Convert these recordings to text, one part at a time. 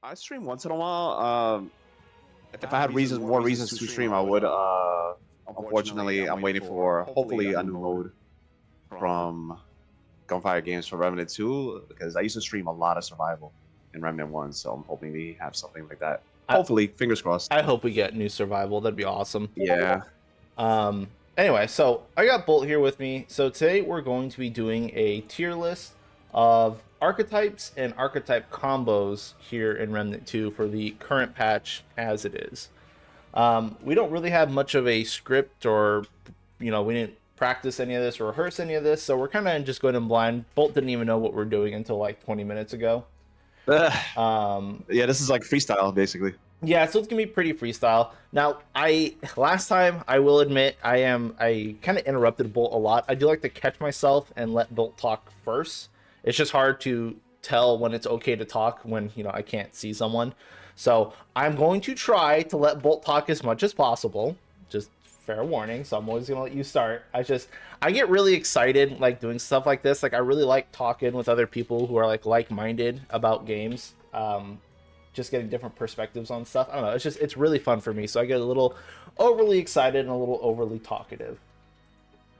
I stream once in a while. If I had more reasons to stream, I would. Unfortunately, I'm waiting for hopefully a new mode from Gunfire Games for Remnant 2 because I used to stream a lot of survival in Remnant 1, so I'm hoping we have something like that. Hopefully, fingers crossed. I hope we get new survival. That'd be awesome. Yeah. Anyway, so I got Bolt here with me. So today we're going to be doing a tier list of archetypes and archetype combos here in Remnant 2 for the current patch as it is. We don't really have much of a script, or we didn't practice any of this or rehearse any of this, so we're kind of just going in blind. Bolt didn't even know what we're doing until like 20 minutes ago. Yeah, this is like freestyle basically. Yeah, so it's gonna be pretty freestyle. Now, last time I will admit I kind of interrupted Bolt a lot. I do like to catch myself and let Bolt talk first. It's just hard to tell when it's okay to talk when I can't see someone. So I'm going to try to let Bolt talk as much as possible. Just fair warning. So I'm always gonna let you start. I get really excited like doing stuff like this. Like I really like talking with other people who are like-minded about games. Just getting different perspectives on stuff. I don't know. It's really fun for me. So I get a little overly excited and a little overly talkative.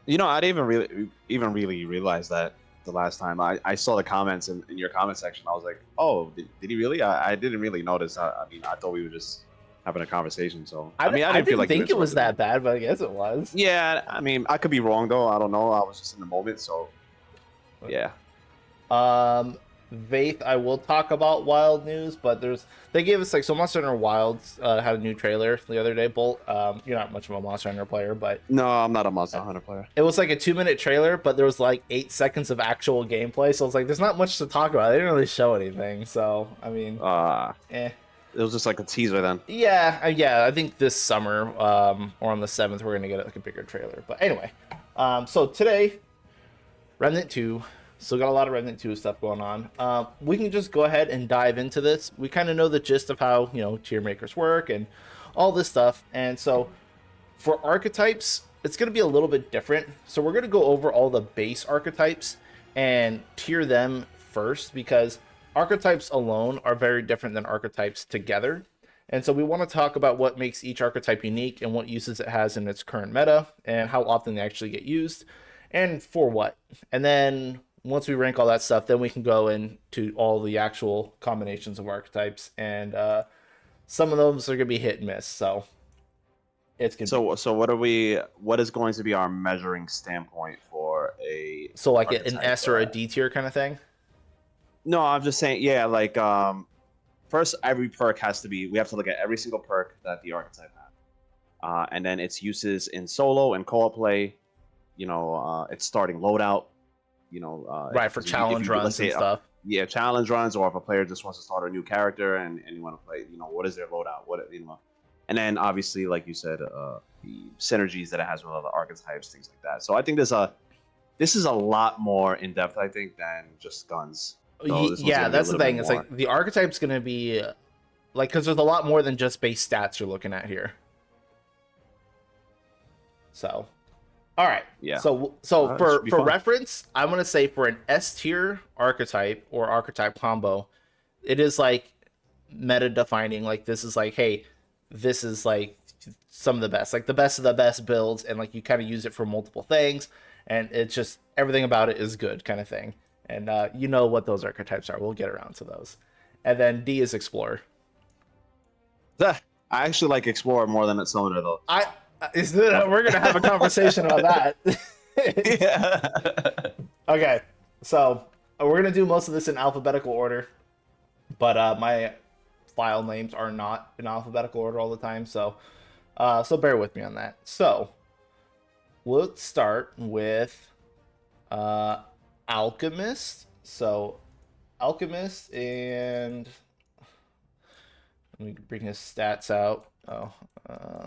I didn't even really realize that the last time I saw the comments in your comment section. I was like, oh, did he really? I didn't really notice. I mean, I thought we were just having a conversation. So I didn't feel like think it was that bad, but I guess it was. Yeah, I mean, I could be wrong though. I don't know. I was just in the moment, so yeah. Vaith, I will talk about Wild news, but they gave us so Monster Hunter Wilds had a new trailer the other day. Bolt, you're not much of a Monster Hunter player, but no, I'm not a Monster Hunter player. It was like a 2-minute trailer, but there was like 8 seconds of actual gameplay, so it's like there's not much to talk about. They didn't really show anything, so I mean, It was just like a teaser then. Yeah, I think this summer, or on the 7th, we're gonna get like a bigger trailer. But anyway, so today, Remnant 2. Still got a lot of Remnant 2 stuff going on. We can just go ahead and dive into this. We kind of know the gist of how, tier makers work and all this stuff. And so for archetypes, it's going to be a little bit different. So we're going to go over all the base archetypes and tier them first, because archetypes alone are very different than archetypes together. And so we want to talk about what makes each archetype unique and what uses it has in its current meta and how often they actually get used and for what. And then once we rank all that stuff, then we can go into all the actual combinations of archetypes, and some of those are gonna be hit and miss. So it's gonna. So what is going to be our measuring standpoint for a? So like an S or a D tier kind of thing. No, I'm just saying. Yeah, like first every perk has to be. We have to look at every single perk that the archetype has, and then its uses in solo and co-op play. Its starting loadout. Right, for challenge runs and stuff. Yeah, challenge runs, or if a player just wants to start a new character and you want to play, what is their loadout? And then obviously, like you said, the synergies that it has with other archetypes, things like that. So I think this is a lot more in depth, I think, than just guns. So yeah, that's the thing. It's like the archetype's gonna be because there's a lot more than just base stats you're looking at here. So. All right. Yeah. So for reference, I'm gonna say for an S tier archetype or archetype combo, it is like meta defining. Like this is like, hey, this is like some of the best, like the best of the best builds, and like you kind of use it for multiple things, and it's just everything about it is good kind of thing. And you know what those archetypes are. We'll get around to those. And then D is Explorer. I actually like Explorer more than Summoner though. We're gonna have a conversation about that. Yeah. Okay, so we're gonna do most of this in alphabetical order, but my file names are not in alphabetical order all the time, so bear with me on that. So let's start with Alchemist. So Alchemist, and let me bring his stats out.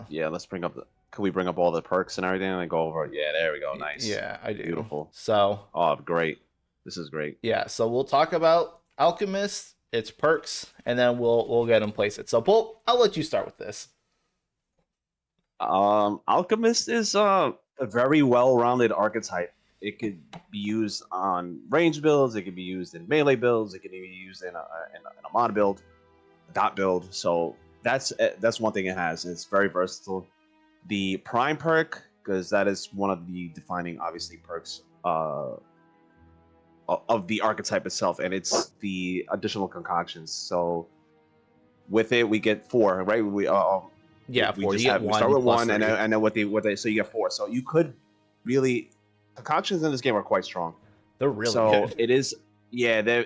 Yeah, let's bring up Can we bring up all the perks and everything and then go over it? Yeah, there we go. Nice. Yeah, I do. Beautiful. So. Oh, great. This is great. Yeah, so we'll talk about Alchemist, its perks, and then we'll get him place it. So, Bolt, I'll let you start with this. Alchemist is a very well-rounded archetype. It could be used on range builds. It could be used in melee builds. It could be used in a mod build. dot build. So that's one thing it has. It's very versatile. The Prime perk, because that is one of the defining, obviously, perks of the archetype itself, and it's the additional concoctions. So with it, we get 4, right? We 4. we start with 1, and then with they so you get 4. So you could really concoctions in this game are quite strong. They're really so good. It is. Yeah,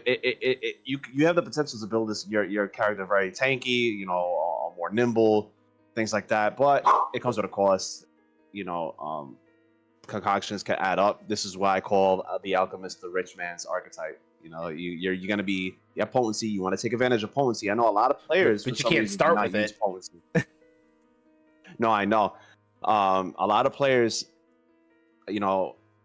you have the potential to build this your character very tanky, more nimble, things like that. But it comes with a cost. Concoctions can add up. This is why I call the alchemist the rich man's archetype. You're gonna be potency. You want to take advantage of potency. I know a lot of players, but you can't start with it. Potency. No, I know. A lot of players,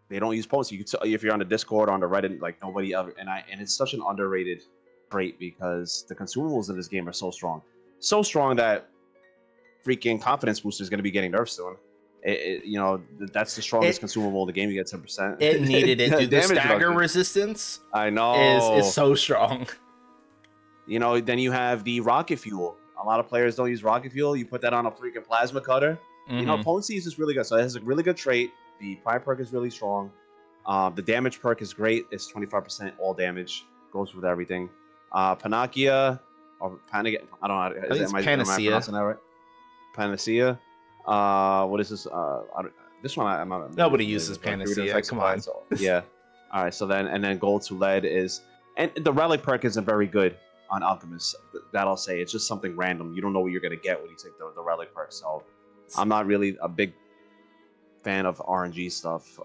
they don't use potency. You can if you're on the Discord, on the Reddit, like nobody ever. And it's such an underrated trait because the consumables in this game are so strong that freaking confidence booster is going to be getting nerfed soon. That's the strongest consumable in the game. You get 10%. It needed it. Dude, the stagger resistance, I know, is so strong. Then you have the rocket fuel. A lot of players don't use rocket fuel. You put that on a freaking plasma cutter. Potency is just really good. So it has a really good trait. The Prime perk is really strong. The damage perk is great. It's 25% all damage. Goes with everything. Panacea or Panacea. I don't know. I think it's Panacea. Am I pronouncing that right? Panacea. What is this? This one I'm not. Nobody uses Panacea. Come on. So, yeah. All right. So then gold to lead is, and the relic perk isn't very good on alchemists. That I'll say. It's just something random. You don't know what you're gonna get when you take the relic perk. So I'm not really a big fan of RNG stuff.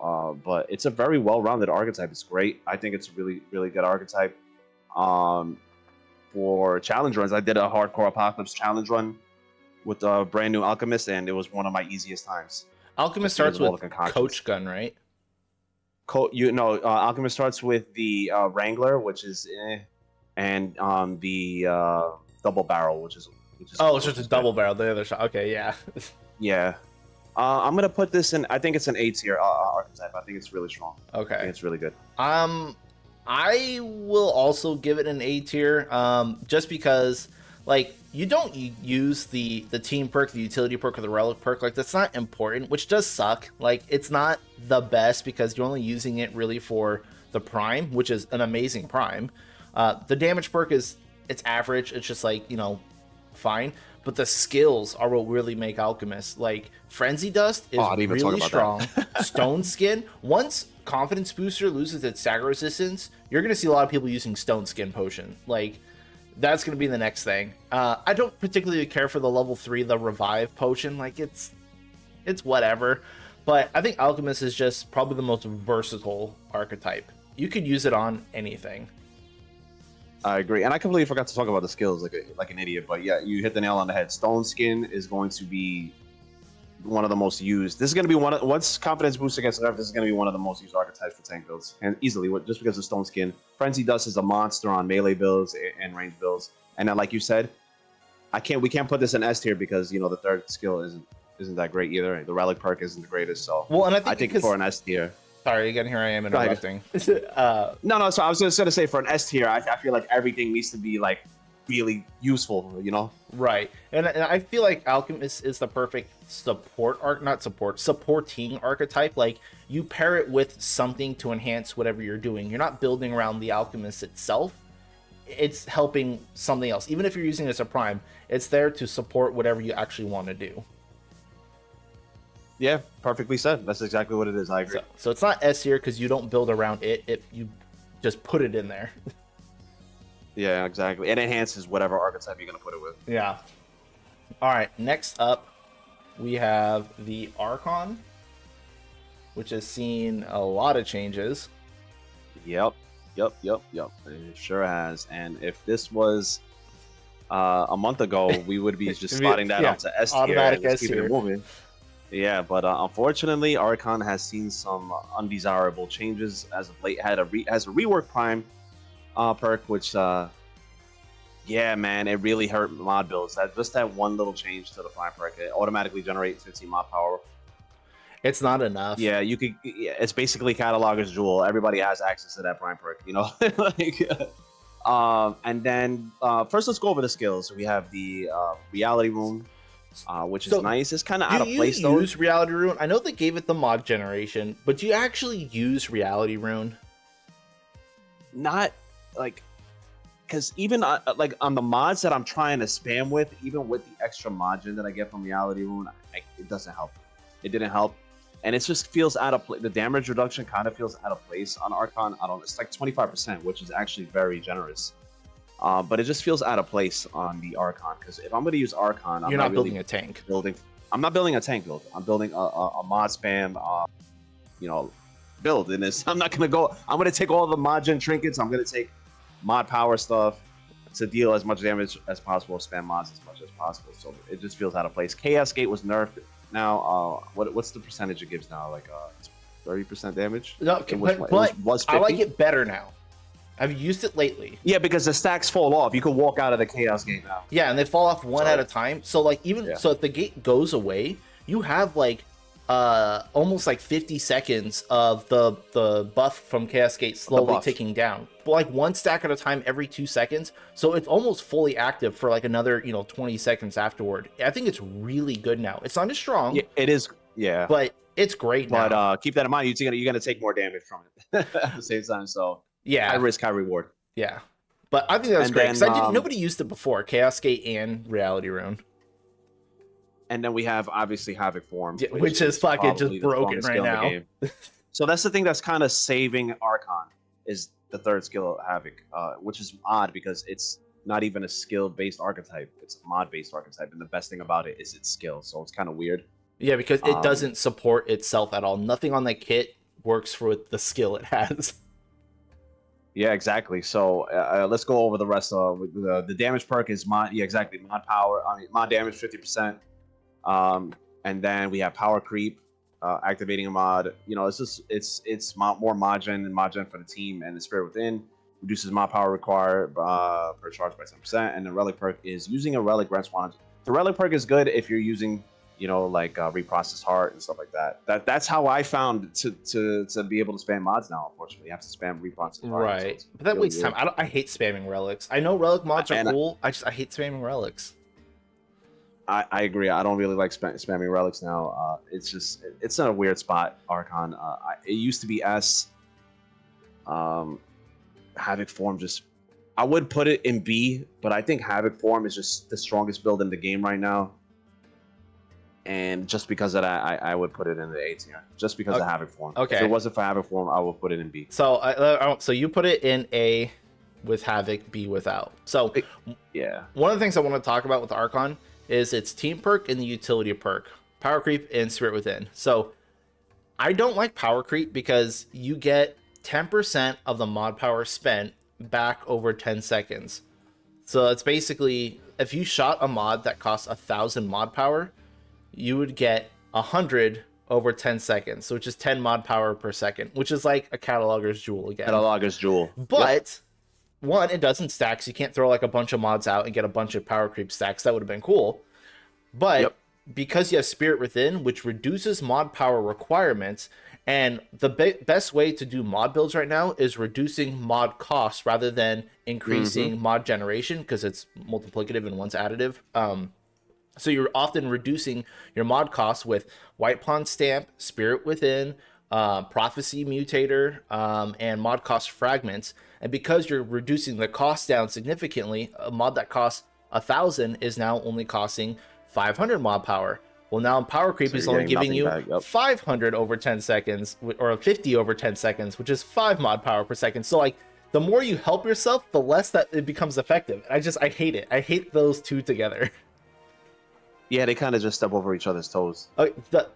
But it's a very well-rounded archetype. It's great. I think it's a really, really good archetype. For challenge runs, I did a hardcore apocalypse challenge run with a brand new alchemist, and it was one of my easiest times. Alchemist starts with coach gun, right? Alchemist starts with the Wrangler, which is and the double barrel, which is it's just a double barrel. The other shot. Okay, yeah. Yeah. I'm gonna put this in. I think it's an A tier archetype. I think it's really strong. Okay, I think it's really good. I will also give it an A tier. Just because, like, you don't use the team perk, the utility perk, or the relic perk. Like, that's not important, which does suck. Like, it's not the best because you're only using it really for the prime, which is an amazing prime. The damage perk it's average. It's just like, fine. But the skills are what really make alchemists. Like, Frenzy Dust is really strong. Stone Skin. Once Confidence Booster loses its stagger resistance, you're going to see a lot of people using Stone Skin Potion. Like, that's going to be the next thing. I don't particularly care for the level 3, the Revive Potion. Like, it's whatever. But I think Alchemist is just probably the most versatile archetype. You could use it on anything. I agree, and I completely forgot to talk about the skills like an idiot. But yeah, you hit the nail on the head. Stone Skin is going to be one of the most used. This is going to be once Confidence Booster gets nerfed, this is going to be one of the most used archetypes for tank builds, and easily just because of Stone Skin. Frenzy Dust is a monster on melee builds and range builds, and then like you said, we can't put this in S tier because the third skill isn't that great either. The relic perk isn't the greatest, so and I think for an S tier. Sorry, again, here I am interrupting. No. So I was just gonna say for an S tier, I feel like everything needs to be like really useful, Right, and I feel like Alchemist is the perfect supporting archetype. Like, you pair it with something to enhance whatever you're doing. You're not building around the Alchemist itself. It's helping something else. Even if you're using it as a prime, it's there to support whatever you actually want to do. Yeah, perfectly said. That's exactly what it is. I agree. So it's not S tier because you don't build around it. You just put it in there. Yeah, exactly. It enhances whatever archetype you're going to put it with. Yeah. All right, next up, we have the Archon, which has seen a lot of changes. Yep. It sure has. And if this was a month ago, we would be just slotting that up to S tier. Automatic S tier. Yeah, but unfortunately, Archon has seen some undesirable changes as of late. Has a rework prime perk, which yeah, man, it really hurt mod builds. Just that one little change to the prime perk, it automatically generates 15 mod power. It's not enough. Yeah, you could. It's basically Cataloger's Jewel. Everybody has access to that prime perk, And then first, let's go over the skills. We have the reality rune, which is nice. It's kind of out of place though. Do you use reality rune? I know they gave it the mod generation, but do you actually use reality rune? Not like, because even like on the mods that I'm trying to spam with, even with the extra mod gen that I get from reality rune, it doesn't help. It didn't help. And it just feels out of place. The damage reduction kind of feels out of place on Archon. It's like 25%, which is actually very generous. But it just feels out of place on the Archon, because if I'm going to use Archon, you're not building a tank. I'm not building a tank build. I'm building a mod spam, build in this. I'm not going to go. I'm going to take all the mod gen trinkets. I'm going to take mod power stuff to deal as much damage as possible, spam mods as much as possible. So it just feels out of place. Chaos Gate was nerfed. Now, what's the percentage it gives now? Like 30% damage? No, but I like it better now. Have you used it lately? Yeah, because the stacks fall off. You can walk out of the Chaos Gate now. Yeah, and they fall off one at a time. So like so if the gate goes away, you have like almost like 50 seconds of the buff from Chaos Gate slowly ticking down. But like one stack at a time every 2 seconds. So it's almost fully active for like another 20 seconds afterward. I think it's really good now. It's not as strong. Yeah, it is. Yeah, but it's great now. But keep that in mind. You're gonna take more damage from it at the same time. So yeah, high risk, high reward. Yeah, but I think that's great because nobody used it before. Chaos Gate and Reality Rune. And then we have obviously Havoc Form, which is fucking just broken right now. So that's the thing that's kind of saving Archon, is the third skill Havoc, which is odd because it's not even a skill-based archetype. It's a mod-based archetype, and the best thing about it is its skill. So it's kind of weird. Yeah, because it doesn't support itself at all. Nothing on the kit works for the skill it has. Yeah, exactly. So let's go over the rest of the damage perk is mod. Yeah, exactly. Mod power. Mod damage 50%. And then we have power creep, activating a mod. It's more mod gen and mod gen for the team, and the Spirit Within reduces mod power required per charge by 10%. And the relic perk is using a relic grants one. The relic perk is good if you're using like reprocessed heart and stuff like that. That's how I found to be able to spam mods now. Unfortunately, you have to spam reprocessed heart. Right, so but that wastes time. I hate spamming relics. I know relic mods are cool. I hate spamming relics. I agree. I don't really like spamming relics now. It's in a weird spot. Archon. It used to be S. Havoc Form I would put it in B, but I think Havoc Form is just the strongest build in the game right now. And just because of that, I would put it in the A tier. Just because of Havoc Form. Okay. If it wasn't for Havoc Form, I would put it in B. So so you put it in A with Havoc, B without. So yeah. One of the things I want to talk about with Archon is its team perk and the utility perk. Power creep and Spirit Within. So I don't like power creep because you get 10% of the mod power spent back over 10 seconds. So it's basically, if you shot a mod that costs 1,000 mod power, you would get 100 over 10 seconds, which is 10 mod power per second, which is like a cataloger's jewel again. Cataloger's jewel. But one, it doesn't stack, so you can't throw like a bunch of mods out and get a bunch of power creep stacks. That would have been cool. But because you have Spirit Within, which reduces mod power requirements, and the best way to do mod builds right now is reducing mod costs rather than increasing mod generation, because it's multiplicative and one's additive. So you're often reducing your mod costs with White Pawn Stamp, Spirit Within, Prophecy Mutator, and mod cost fragments. And because you're reducing the cost down significantly, a mod that costs 1,000 is now only costing 500 mod power. Well, now Power Creep is only giving you 500 over 10 seconds, or 50 over 10 seconds, which is 5 mod power per second. So like, the more you help yourself, the less that it becomes effective. I hate it. I hate those two together. Yeah, they kind of just step over each other's toes.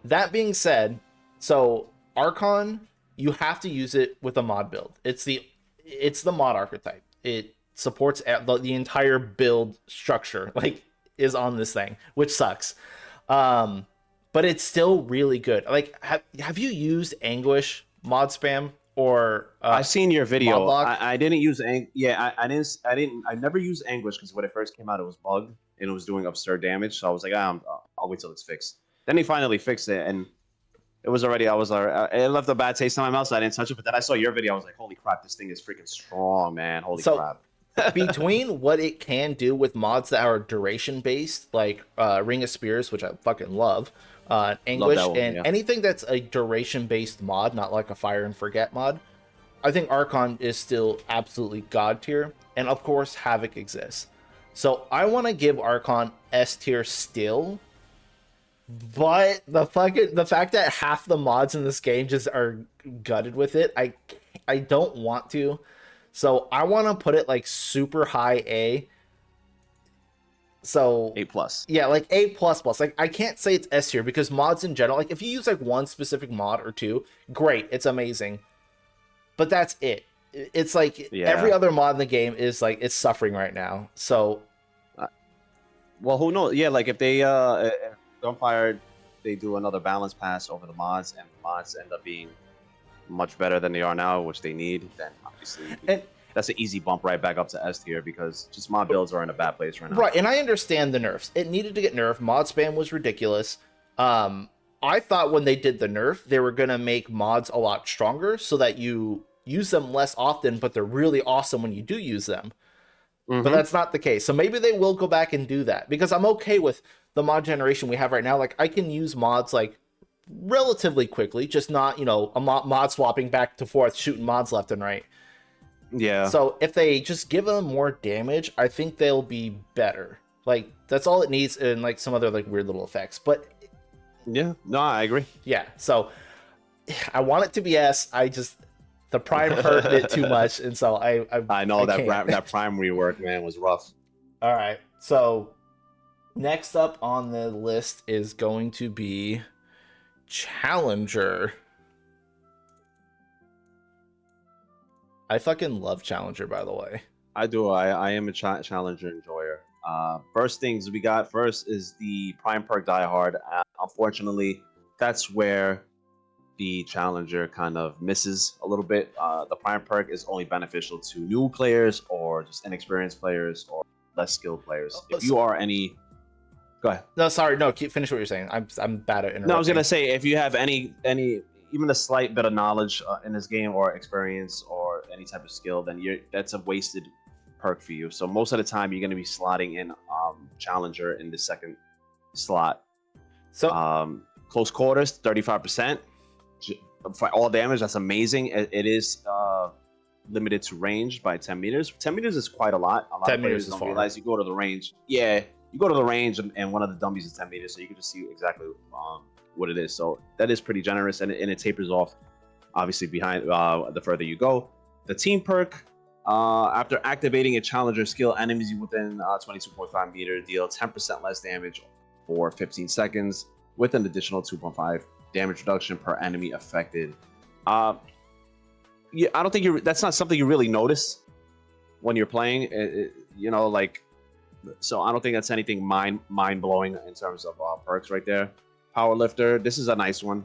That being said, so Archon, you have to use it with a mod build. It's the mod archetype. It supports the entire build structure, like, is on this thing, which sucks. But it's still really good. Like, have you used Anguish mod spam or I've seen your video. I didn't use I never used Anguish because when it first came out, it was bugged and it was doing absurd damage. So I was like, I'll wait till it's fixed. Then he finally fixed it, and it was already. It left a bad taste in my mouth, so I didn't touch it. But then I saw your video. I was like, holy crap, this thing is freaking strong, man. Holy crap. between what it can do with mods that are duration based, like Ring of Spears, which I fucking love, Anguish, that one, and yeah. anything that's a duration based mod, not like a Fire and Forget mod, I think Archon is still absolutely god tier. And of course, Havoc exists. So I want to give Archon S tier still. But the fact that half the mods in this game just are gutted with it, I don't want to. So I want to put it like super high A. So A+. yeah, like A++. Like I can't say it's S tier because mods in general, like if you use like one specific mod or two, great, it's amazing. But that's it. It's like every other mod in the game is like it's suffering right now. So well, who knows? Yeah, like if they if Gunfire, they do another balance pass over the mods, and the mods end up being much better than they are now, which they need, then obviously that's an easy bump right back up to S tier because just mod builds are in a bad place right now. Right, and I understand the nerfs. It needed to get nerfed. Mod spam was ridiculous. I thought when they did the nerf, they were gonna make mods a lot stronger so that you use them less often, but they're really awesome when you do use them. But that's not the case. So maybe they will go back and do that because I'm okay with the mod generation we have right now. Like I can use mods like relatively quickly, just not, a mod swapping back to forth, shooting mods left and right. Yeah. So if they just give them more damage, I think they'll be better. Like that's all it needs, and like some other like weird little effects. But yeah, no, I agree. Yeah, so I want it to be S. The Prime hurt it too much, and so I know that Prime rework, man, was rough. All right, so next up on the list is going to be Challenger. I fucking love Challenger, by the way. I do. I am a Challenger enjoyer. First things we got first is the Prime perk Die Hard. Unfortunately, that's where the Challenger kind of misses a little bit. The Prime perk is only beneficial to new players or just inexperienced players or less skilled players. If you are any... Go ahead. No, sorry. No, finish what you're saying. I'm bad at interrupting. No, I was going to say, if you have any even a slight bit of knowledge in this game or experience or any type of skill, then that's a wasted perk for you. So most of the time, you're going to be slotting in Challenger in the second slot. So close quarters, 35%. For all damage, that's amazing. It is limited to range by 10 meters. 10 meters is quite a lot. A lot 10 of players meters don't realize you go to the range. Yeah, you go to the range, and one of the dummies is 10 meters, so you can just see exactly what it is. So that is pretty generous, and it tapers off, obviously, behind the further you go. The team perk, after activating a Challenger skill, enemies within 22.5 meter deal 10% less damage for 15 seconds with an additional 2.5 damage reduction per enemy affected. Yeah, I don't think that's not something you really notice when you're playing. So I don't think that's anything mind blowing in terms of perks right there. Powerlifter, this is a nice one.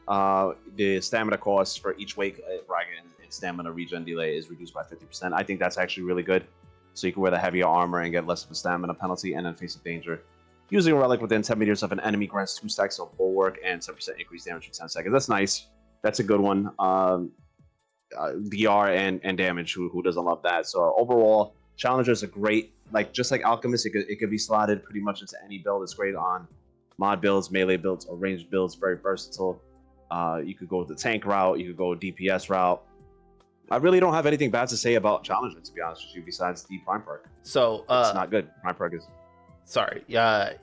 The stamina cost for each wake and stamina regen delay is reduced by 50%. I think that's actually really good. So you can wear the heavier armor and get less of a stamina penalty and then face a danger. Using a relic within 10 meters of an enemy grants 2 stacks of bulwark and 10% increased damage for 10 seconds. That's nice. That's a good one. BR and damage. Who doesn't love that? So overall, Challenger is a great, just like Alchemist, it could be slotted pretty much into any build. It's great on mod builds, melee builds, or ranged builds. Very versatile. You could go the tank route. You could go DPS route. I really don't have anything bad to say about Challenger, to be honest with you, besides the Prime perk. So it's not good. Prime perk is... Sorry. Yeah,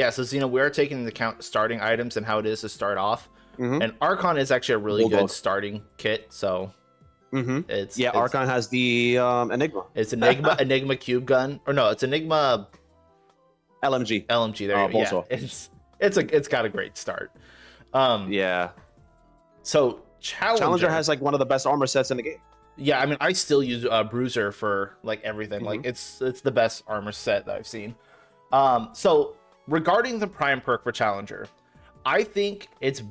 so Xeno, we are taking into account starting items and how it is to start off. Mm-hmm. And Archon is actually a really good starting kit, so... Mm-hmm. Archon has the Enigma. It's Enigma Cube Gun. Or no, it's Enigma... LMG. There you go. Yeah, it's got a great start. Yeah. So Challenger has one of the best armor sets in the game. Yeah, I mean, I still use Bruiser for everything. Mm-hmm. It's the best armor set that I've seen. So regarding the Prime perk for Challenger, I think it's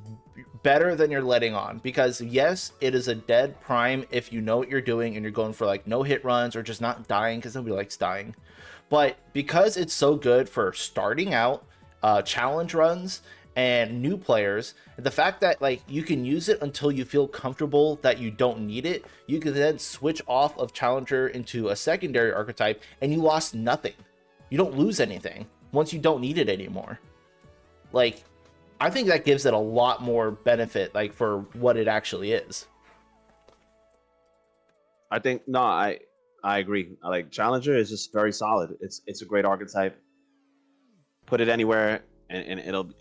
better than you're letting on, because yes, it is a dead Prime if you know what you're doing and you're going for no hit runs or just not dying, because nobody likes dying. But because it's so good for starting out challenge runs and new players. The fact that like you can use it until you feel comfortable that you don't need it, you can then switch off of Challenger into a secondary archetype and you lost nothing. You don't lose anything once you don't need it anymore. Like, I think that gives it a lot more benefit, like for what it actually is. I think no, I agree. Like Challenger is just very solid. It's a great archetype. Put it anywhere, and it'll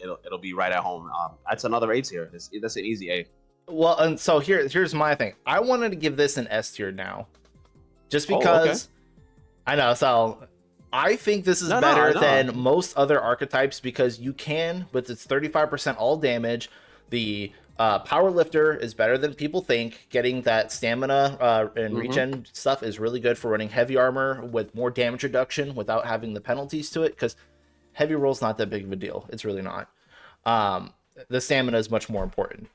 be right at home. That's another A tier. That's an easy A. Well, and so here's my thing. I wanted to give this an S tier now, just because I know. So I think this is better than most other archetypes because you can, with its 35% all damage, the power lifter is better than people think. Getting that stamina and regen stuff is really good for running heavy armor with more damage reduction without having the penalties to it, because heavy roll's not that big of a deal. It's really not. The stamina is much more important.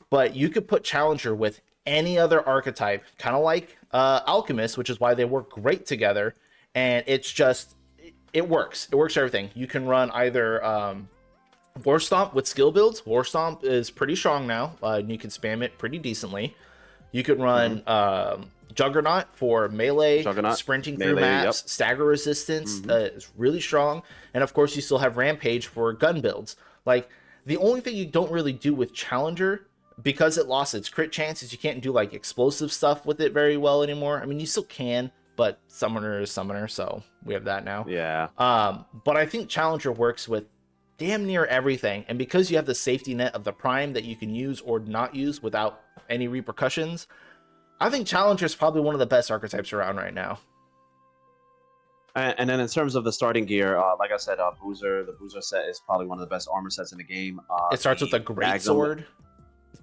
But you could put Challenger with any other archetype, kind of like Alchemist, which is why they work great together. And it's just, it works. It works for everything. You can run either War Stomp with skill builds. War Stomp is pretty strong now. And you can spam it pretty decently. You can run Juggernaut for melee, sprinting through maps, stagger resistance is really strong. And of course, you still have Rampage for gun builds. Like, the only thing you don't really do with Challenger, because it lost its crit chances, you can't do like explosive stuff with it very well anymore. I mean, you still can, but Summoner is Summoner, so we have that now. Yeah. But I think Challenger works with damn near everything. And because you have the safety net of the Prime that you can use or not use without any repercussions, I think Challenger is probably one of the best archetypes around right now. And then in terms of the starting gear, like I said, Boozer, the Boozer set is probably one of the best armor sets in the game. It starts with a great sword.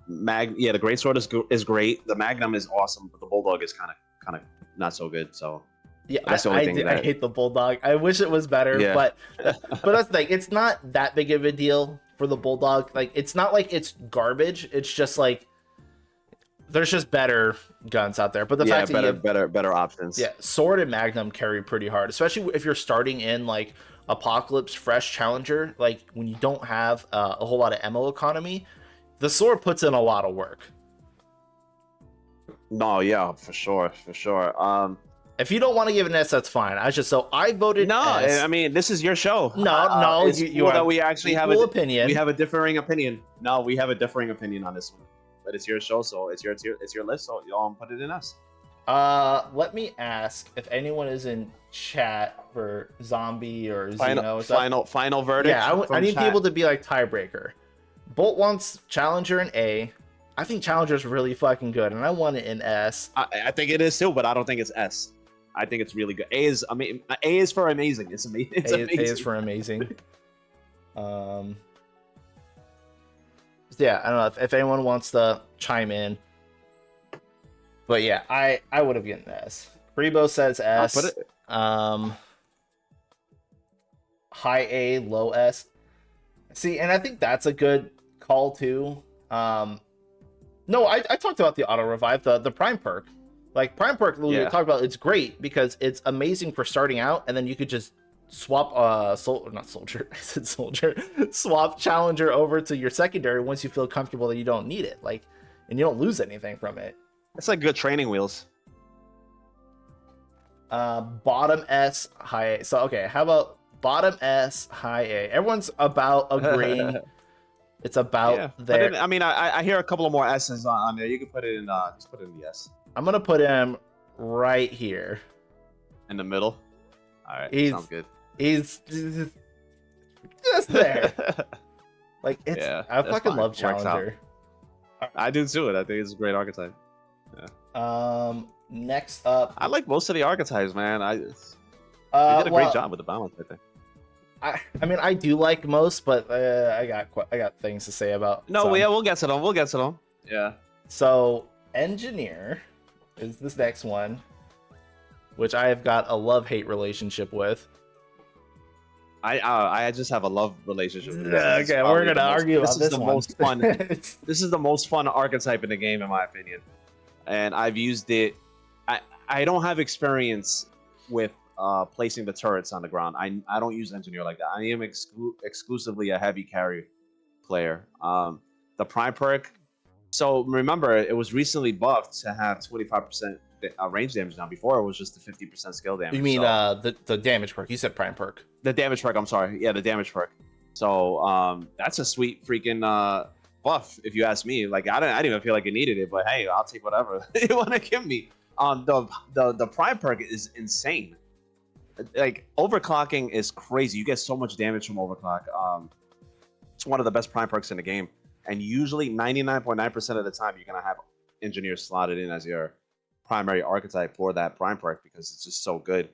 Yeah, the great sword is great. The Magnum is awesome, but the Bulldog is kind of not so good. So yeah, that's the only thing I hate the Bulldog. I wish it was better, but that's the thing. It's not that big of a deal for the Bulldog. Like, it's not like it's garbage. It's just like there's just better guns out there. But the fact that better options. Yeah, Sword and Magnum carry pretty hard, especially if you're starting in like Apocalypse Fresh Challenger. Like, when you don't have a whole lot of ammo economy, the Sword puts in a lot of work. No, yeah, for sure. If you don't want to give it an S, that's fine. I voted S. I mean, this is your show. No, it's cool that we actually have an opinion. We have a differing opinion. No, we have a differing opinion on this one. But it's your show, so it's your list, so y'all put it in S. Let me ask if anyone is in chat for Zombie or Xeno. Final verdict. Yeah, I need people to be like tiebreaker. Bolt wants Challenger in A. I think Challenger is really fucking good, and I want it in S. I think it is too, but I don't think it's S. I think it's really good. A is for amazing. It's amazing. A is for amazing. Yeah, I don't know if anyone wants to chime in. But yeah, I would have given S. Rebo says S. High A, low S. See, and I think that's a good call too. No, I talked about the auto revive, the Prime perk. Like, Prime perk, we talked about, it's great because it's amazing for starting out, and then you could just swap swap Challenger over to your secondary once you feel comfortable that you don't need it. Like, and you don't lose anything from it. It's like good training wheels. Bottom S, high A. So okay, how about bottom S, high A? Everyone's about agreeing. It's about there. I hear a couple of more S's on there. You can put it in. Just put it in the S. I'm gonna put him right here in the middle. All right, sounds good. He's just there. Like, it's. I fucking love Challenger. I do too. I think it's a great archetype. Yeah. Next up, I like most of the archetypes, man. You did a great job with the balance, I think. I mean, I do like most, but I got things to say about. No, we'll get to them. Yeah. So, Engineer is this next one, which I have got a love-hate relationship with. I just have a love relationship with this. Okay, we're gonna argue about this one. Most fun. This is the most fun archetype in the game, in my opinion. And I've used it. I don't have experience with placing the turrets on the ground. I don't use Engineer like that. I am exclusively a heavy carry player. The prime perk. So remember, it was recently buffed to have 25% range damage now. Before it was just the 50% skill damage. You mean so, the damage perk? You said prime perk. The damage perk. I'm sorry. Yeah, the damage perk. So that's a sweet freaking buff, if you ask me. Like I didn't even feel like I needed it, but hey, I'll take whatever you want to give me. The prime perk is insane. Like overclocking is crazy. You get so much damage from overclock. It's one of the best prime perks in the game, and usually 99.9% of the time you're gonna have engineer slotted in as your primary archetype for that prime perk because it's just so good.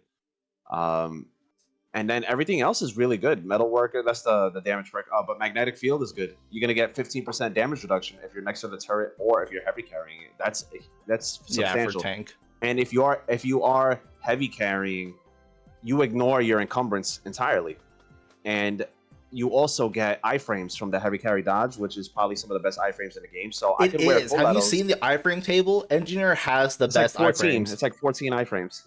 And then everything else is really good. Metalworker, that's the damage perk. But magnetic field is good. You're gonna get 15% damage reduction if you're next to the turret or if you're heavy carrying it. That's substantial. Yeah, for tank. And if you are heavy carrying, you ignore your encumbrance entirely, and you also get iframes from the heavy carry dodge, which is probably some of the best iframes in the game. So I can wear full Have you seen the iframe table? Engineer has the best like 14. iframes. It's like 14 iframes.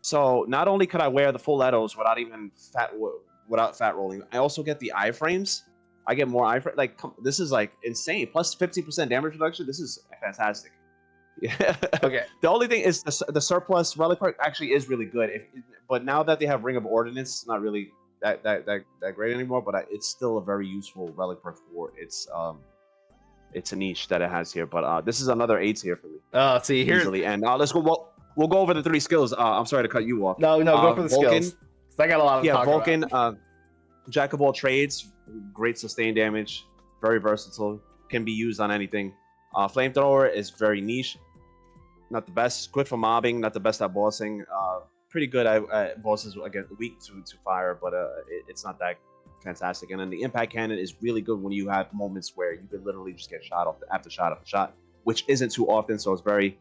So not only could I wear the full Letos without fat rolling, I also get the iframes. I get more iframes. Like this is like insane. Plus 50% damage reduction. This is fantastic. Yeah. Okay. The only thing is the surplus relic perk actually is really good. But now that they have Ring of Ordnance, it's not really that great anymore. But it's still a very useful relic perk for it's a niche that it has here. But this is another 8 tier for me. Oh, see here. Easily. And let's go. We'll go over the 3 skills. I'm sorry to cut you off. No, go for the Vulcan, skills. I got a lot of talk Vulcan, about. Jack of all trades, great sustain damage, very versatile, can be used on anything. Flamethrower is very niche, not the best. Good for mobbing, not the best at bossing. Pretty good at bosses, again, weak to fire, but it's not that fantastic. And then the impact cannon is really good when you have moments where you could literally just get shot off after shot, which isn't too often. So it's very,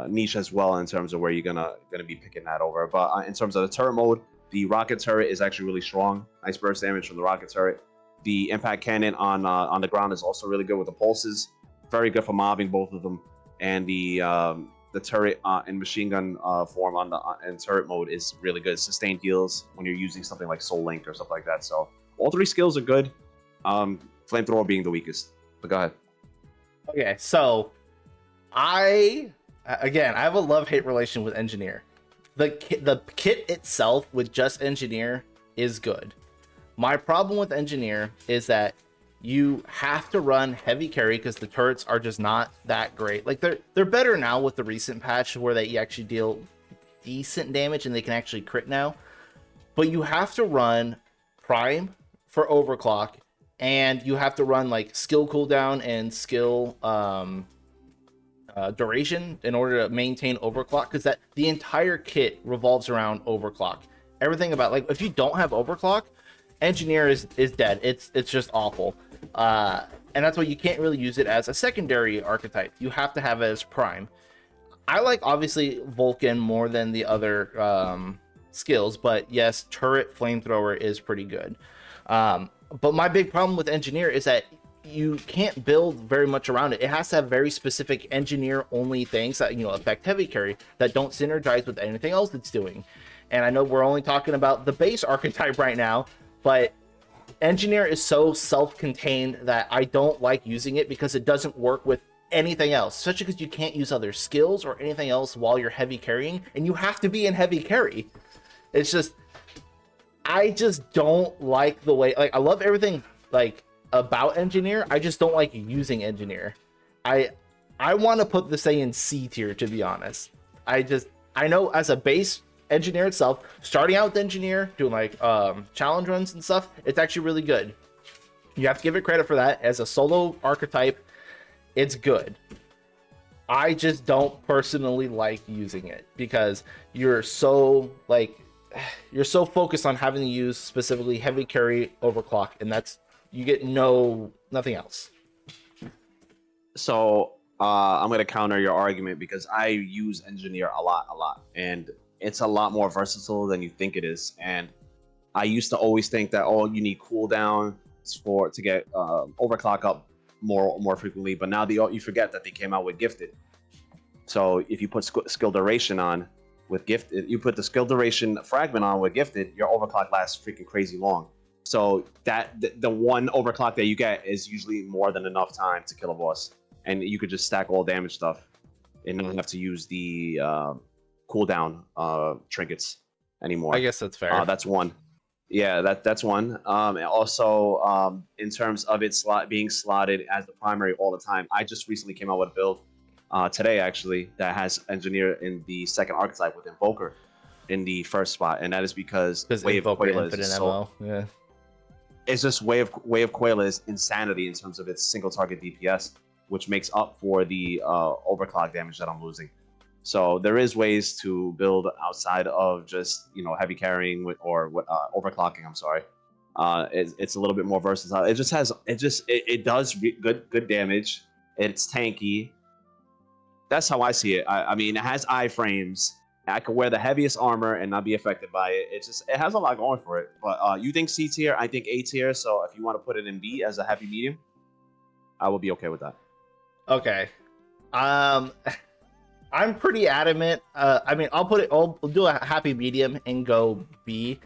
niche as well in terms of where you're gonna be picking that over. But in terms of the turret mode, the rocket turret is actually really strong. Nice burst damage from the rocket turret. The impact cannon on the ground is also really good with the pulses. Very good for mobbing, both of them. And the turret in machine gun form in turret mode is really good. Sustained heals when you're using something like Soul Link or stuff like that. So all 3 skills are good. Flamethrower being the weakest. But go ahead. Okay, so I have a love-hate relation with Engineer. The kit itself with just Engineer is good. My problem with Engineer is that you have to run heavy carry because the turrets are just not that great. Like they're better now with the recent patch where they actually deal decent damage and they can actually crit now. But you have to run Prime for overclock, and you have to run like skill cooldown and skill duration in order to maintain overclock, because that the entire kit revolves around overclock. Everything about, like, if you don't have overclock, Engineer is dead. It's just awful. And that's why you can't really use it as a secondary archetype. You have to have it as prime. I like, obviously, Vulcan more than the other skills, but yes, turret flamethrower is pretty good. But my big problem with Engineer is that you can't build very much around it. It has to have very specific engineer only things that, affect heavy carry that don't synergize with anything else it's doing. And I know we're only talking about the base archetype right now, but Engineer is so self-contained that I don't like using it because it doesn't work with anything else, especially because you can't use other skills or anything else while you're heavy carrying, and you have to be in heavy carry. It's just, I just don't like the way, like, I love everything, like, about Engineer. I just don't like using Engineer. I want to put this in C tier, to be honest. I know as a base Engineer itself, starting out with Engineer, doing like challenge runs and stuff, it's actually really good. You have to give it credit for that. As a solo archetype, it's good. I just don't personally like using it because you're so focused on having to use specifically heavy carry overclock, and that's, you get nothing else. So I'm going to counter your argument because I use Engineer a lot, and it's a lot more versatile than you think it is. And I used to always think that, you need cooldown to get overclock up more frequently, but now you forget that they came out with Gifted. So if you put skill duration on with Gifted, you put the skill duration fragment on with Gifted, your overclock lasts freaking crazy long. So that the one overclock that you get is usually more than enough time to kill a boss, and you could just stack all damage stuff and not have to use the cooldown trinkets anymore. I guess that's fair. That's one. Yeah, that's one. And also, in terms of it being slotted as the primary all the time, I just recently came out with a build today, actually, that has Engineer in the second archetype with Invoker in the first spot, and that is because Wave of Quayla is so, yeah. It's just Wave of Quayla is insanity in terms of its single target DPS, which makes up for the overclock damage that I'm losing. So there is ways to build outside of just heavy carrying or overclocking. I'm sorry. It's a little bit more versatile. It just has it does good damage. It's tanky. That's how I see it. I mean, it has iframes. I could wear the heaviest armor and not be affected by it. It has a lot going for it. But you think C tier, I think A tier. So if you want to put it in B as a happy medium, I will be okay with that. Okay. I'm pretty adamant. I mean, I'll do a happy medium and go B.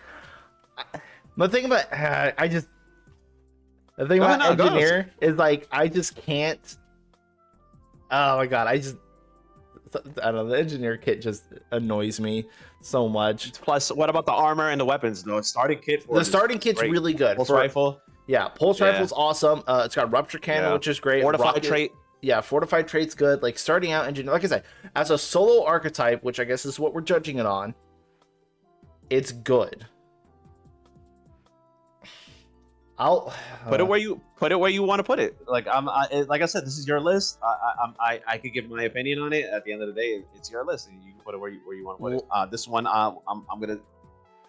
The thing about Engineer is like I just can't. Oh my god, I don't know. The Engineer kit just annoys me so much. Plus, what about the armor and the weapons? Though starting kit. The starting kit's great. Really good. Pulse rifle. Yeah, pulse rifle's awesome. It's got rupture cannon, which is great. Fortified trait. Yeah, fortified trait's good. Like starting out Engineer, like I said, as a solo archetype, which I guess is what we're judging it on, it's good. I'll put it where you want to put it. Like like I said, this is your list. I could give my opinion on it. At the end of the day, it's your list, and you can put it where you want to put it. This one, I'm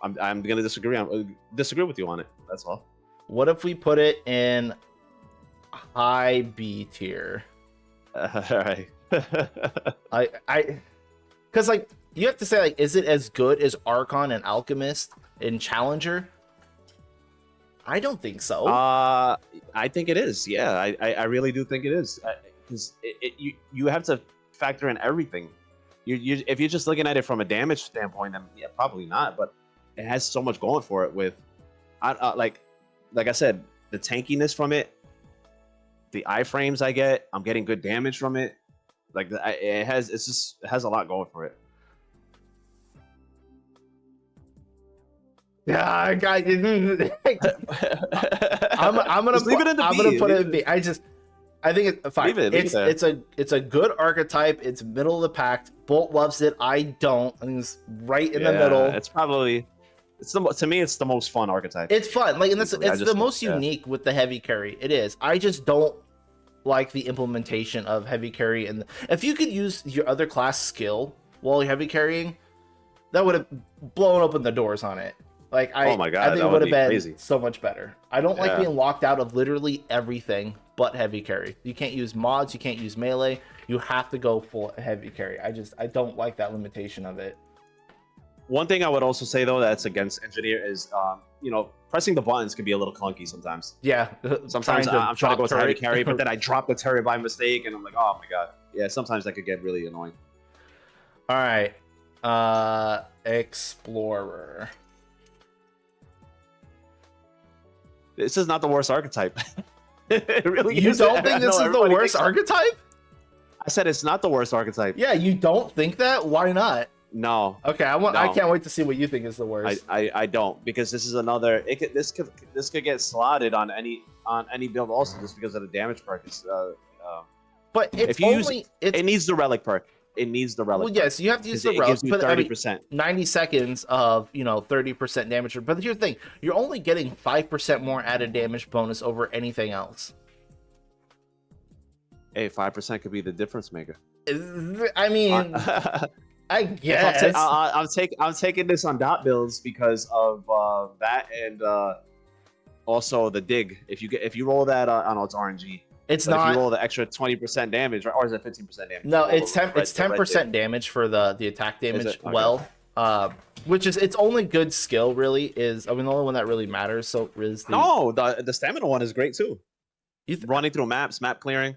gonna disagree with you on it. That's all. What if we put it in high B tier? All right. Because like you have to say, like, is it as good as Archon and Alchemist and Challenger? I don't think so. I think it is. Yeah, I really do think it is. Because you have to factor in everything. If you're just looking at it from a damage standpoint, then yeah, probably not. But it has so much going for it. With, like I said, the tankiness from it, the iframes I get, I'm getting good damage from it. Like it has a lot going for it. Yeah, I'm gonna leave it in the I'm B. gonna put it in B. I think it's fine. Leave it it's a good archetype. It's middle of the pack. Bolt loves it. I don't. I think it's right in the middle. It's probably to me it's the most fun archetype. It's fun. Like, and it's the most unique with the heavy carry. It is. I just don't like the implementation of heavy carry. And if you could use your other class skill while you're heavy carrying, that would have blown open the doors on it. Like oh my God, I think it would have been crazy. So much better. I don't like being locked out of literally everything but heavy carry. You can't use mods, you can't use melee. You have to go full heavy carry. I don't like that limitation of it. One thing I would also say though that's against Engineer is pressing the buttons can be a little clunky sometimes. Yeah. Sometimes I'm trying to go to heavy carry, but then I drop the turret by mistake and I'm like, oh my god. Yeah, sometimes that could get really annoying. All right. Explorer. This is not the worst archetype. It really you isn't. don't think this is the worst archetype? I said it's not the worst archetype. Yeah, you don't think that? Why not? No. Okay, I can't wait to see what you think is the worst. I don't, because this is another. This could get slotted on any build also, just because of the damage perk. But if you use it needs the relic perk. It needs the relic. Well, yes, you have to use the relic. It gives you 30%. 90 seconds of 30% damage. But here's the thing: you're only getting 5% more added damage bonus over anything else. Hey, 5% could be the difference maker. I mean, I guess I'm taking this on dot builds because of that, and also the dig. If you roll that on its RNG. It's but not. If you roll the extra 20% damage, or is it 15% damage? No, it's 10% damage for the attack damage. Okay. Which is its only good skill really is. I mean, the only one that really matters. So is the stamina one is great too. Running through map clearing.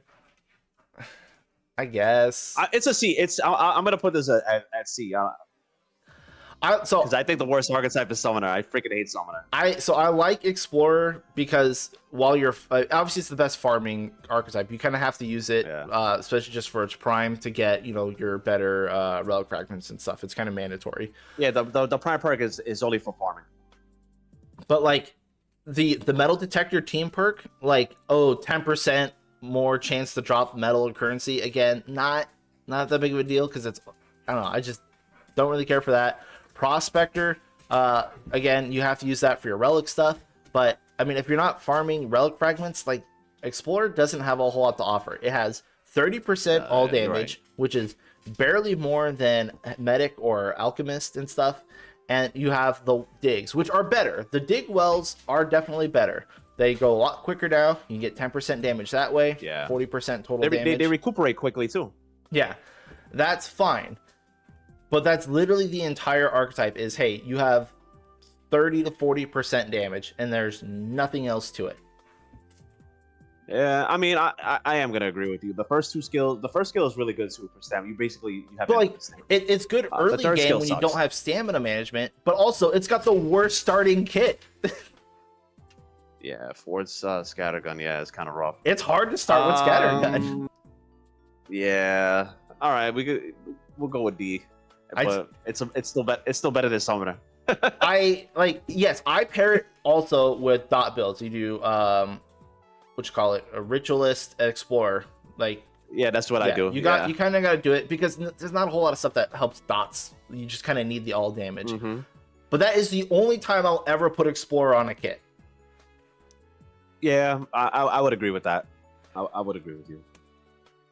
I guess it's a C. I'm gonna put this at C. Because I think the worst archetype is Summoner. I freaking hate Summoner. I like Explorer because while you're obviously it's the best farming archetype, you kind of have to use it, especially just for its prime to get your better relic fragments and stuff. It's kind of mandatory. Yeah, the prime perk is only for farming. But like the metal detector team perk, like 10% more chance to drop metal or currency. Again, not that big of a deal because it's I don't know. I just don't really care for that. Prospector, again, you have to use that for your relic stuff. But I mean, if you're not farming relic fragments, like Explorer doesn't have a whole lot to offer. It has 30% all damage, which is barely more than Medic or Alchemist and stuff. And you have the digs, which are better. The dig wells are definitely better. They go a lot quicker now. You can get 10% damage that way. Yeah. 40% total damage. They recuperate quickly too. Yeah, that's fine. But that's literally the entire archetype is, hey, you have 30 to 40% damage, and there's nothing else to it. Yeah, I mean, I am going to agree with you. The first skill is really good too for stamina. You have but like, it's good early game when you don't have stamina management, but also it's got the worst starting kit. Yeah, Ford's scattergun, yeah, it's kind of rough. It's hard to start with scattergun. Yeah. All right, we'll go with D. But it's still better than Summoner. I pair it also with dot builds. You do what you call it, a ritualist explorer. Like that's what I do. You kind of got to do it because there's not a whole lot of stuff that helps dots. You just kind of need the all damage. Mm-hmm. But that is the only time I'll ever put explorer on a kit. Yeah, I would agree with that. I would agree with you.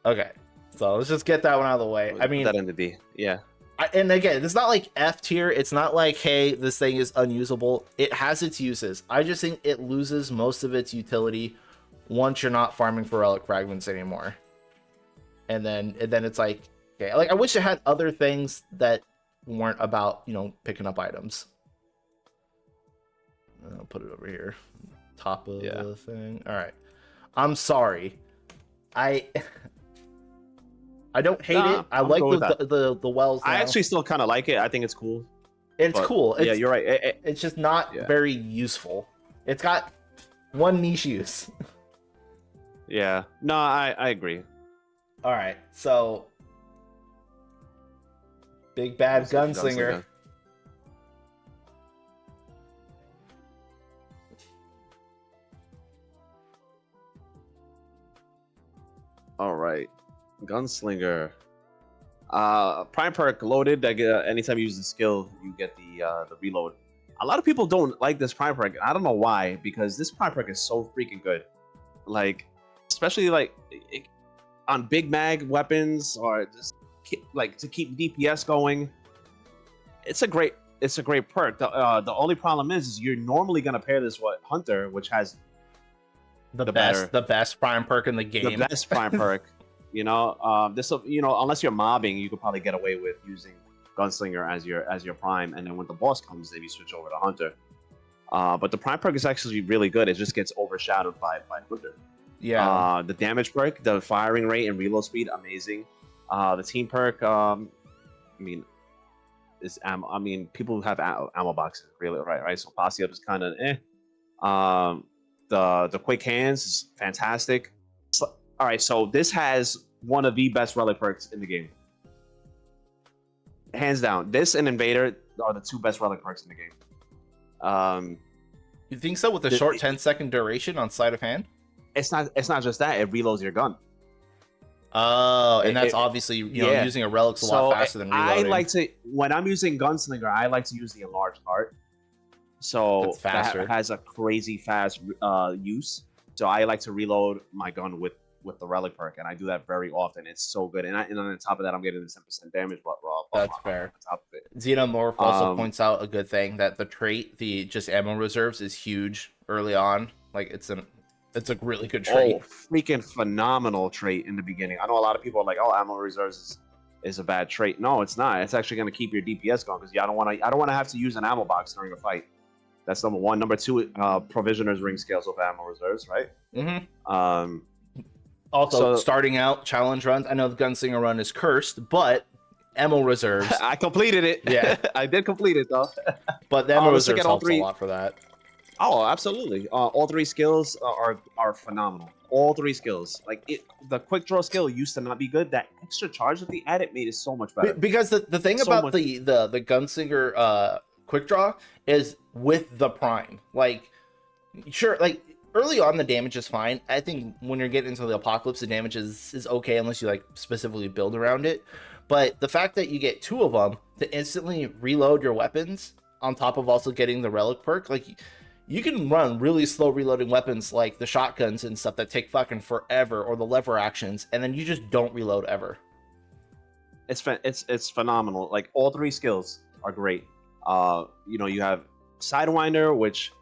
Okay, so let's just get that one out of the way. I mean, that in the D. Yeah. And again, it's not like F tier. It's not like, hey, this thing is unusable. It has its uses. I just think it loses most of its utility once you're not farming for relic fragments anymore. And then it's like, okay, like I wish it had other things that weren't about picking up items. I'll put it over here, top of the thing. All right, I'm sorry. I don't hate it. I like the wells now. I actually still kind of like it. I think it's cool. It's cool. Yeah, you're right. It's just not very useful. It's got one niche use. Yeah. No, I agree. All right. So, big bad gunslinger. All right. Gunslinger. Prime perk loaded. Anytime you use the skill, you get the reload. A lot of people don't like this prime perk. I don't know why, because this prime perk is so freaking good. Like, especially like on big mag weapons or just like to keep DPS going. It's a great perk. The only problem is you're normally gonna pair this with Hunter, which has the best prime perk in the game. The best prime perk. Unless you're mobbing, you could probably get away with using Gunslinger as your prime, and then when the boss comes, then you switch over to Hunter. But the prime perk is actually really good. It just gets overshadowed by Hunter. Yeah. The damage perk, the firing rate and reload speed, amazing. The team perk, people who have ammo boxes, really, right? So posse up is kind of the quick hands is fantastic. All right, so this has one of the best relic perks in the game. Hands down. This and Invader are the two best relic perks in the game. You think so with the short 10-second duration on sleight of hand? It's not just that, it reloads your gun. Oh, and that's obviously using a relic's a lot faster than reloading. When I'm using Gunslinger, I like to use the enlarged heart. So that has a crazy fast use. So I like to reload my gun with the relic perk, and I do that very often. It's so good, and on top of that, I'm getting the 10% damage. That's fair. On top of it. Xenomorph also points out a good thing, that the trait, the just ammo reserves, is huge early on. Like it's a really good trait. Oh, freaking phenomenal trait in the beginning. I know a lot of people are like, "Oh, ammo reserves is a bad trait." No, it's not. It's actually going to keep your DPS going because I don't want to have to use an ammo box during a fight. That's number one. Number two, provisioners ring scales with ammo reserves, right? Also, starting out challenge runs, I know the Gunslinger run is cursed, but Ammo reserves. I completed it. Yeah. I did complete it though. But the ammo let's look reserves at all helps a three. lot for that. Oh, absolutely. All three skills are phenomenal. All three skills. Like the quick draw skill used to not be good. That extra charge that they added made it so much better. Because the thing So about much- the gunslinger quick draw is with the prime. Like, sure, like early on the damage is fine. I think when you're getting into the apocalypse, the damage is okay unless you like specifically build around it. But the fact that you get 2 of them to instantly reload your weapons on top of also getting the relic perk, like you can run really slow reloading weapons like the shotguns and stuff that take fucking forever, or the lever actions, and then you just don't reload ever. It's phenomenal. Like all three skills are great. You know, you have Sidewinder, which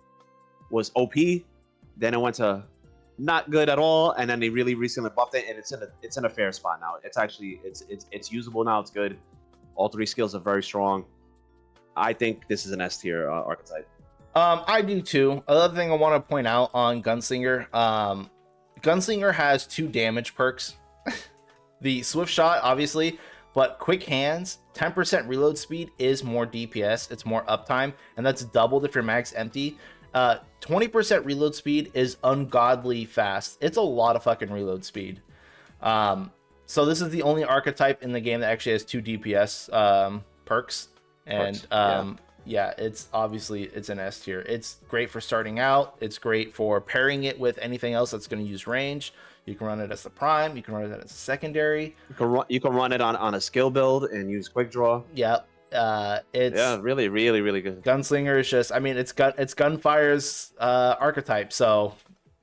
was OP, then it went to not good at all, and then they really recently buffed it, and it's in a fair spot now. It's actually it's usable now. It's good. All three skills are very strong. I think this is an S tier archetype. I do too. Another thing I want to point out on Gunslinger, Gunslinger has 2 damage perks. The Swift Shot, obviously, but Quick Hands, 10% reload speed is more DPS. It's more uptime, and that's doubled if your mag's empty. 20% reload speed is ungodly fast. It's a lot of fucking reload speed. So this is the only archetype in the game that actually has 2 DPS perks, and yeah, it's obviously it's an S tier. It's great for starting out. It's great for pairing it with anything else that's going to use range. You can run it as the prime. You can run it as a secondary. You can run it on a skill build and use quick draw. Yep. It's really good. Gunslinger is just, I mean, it's Gunfire's archetype. So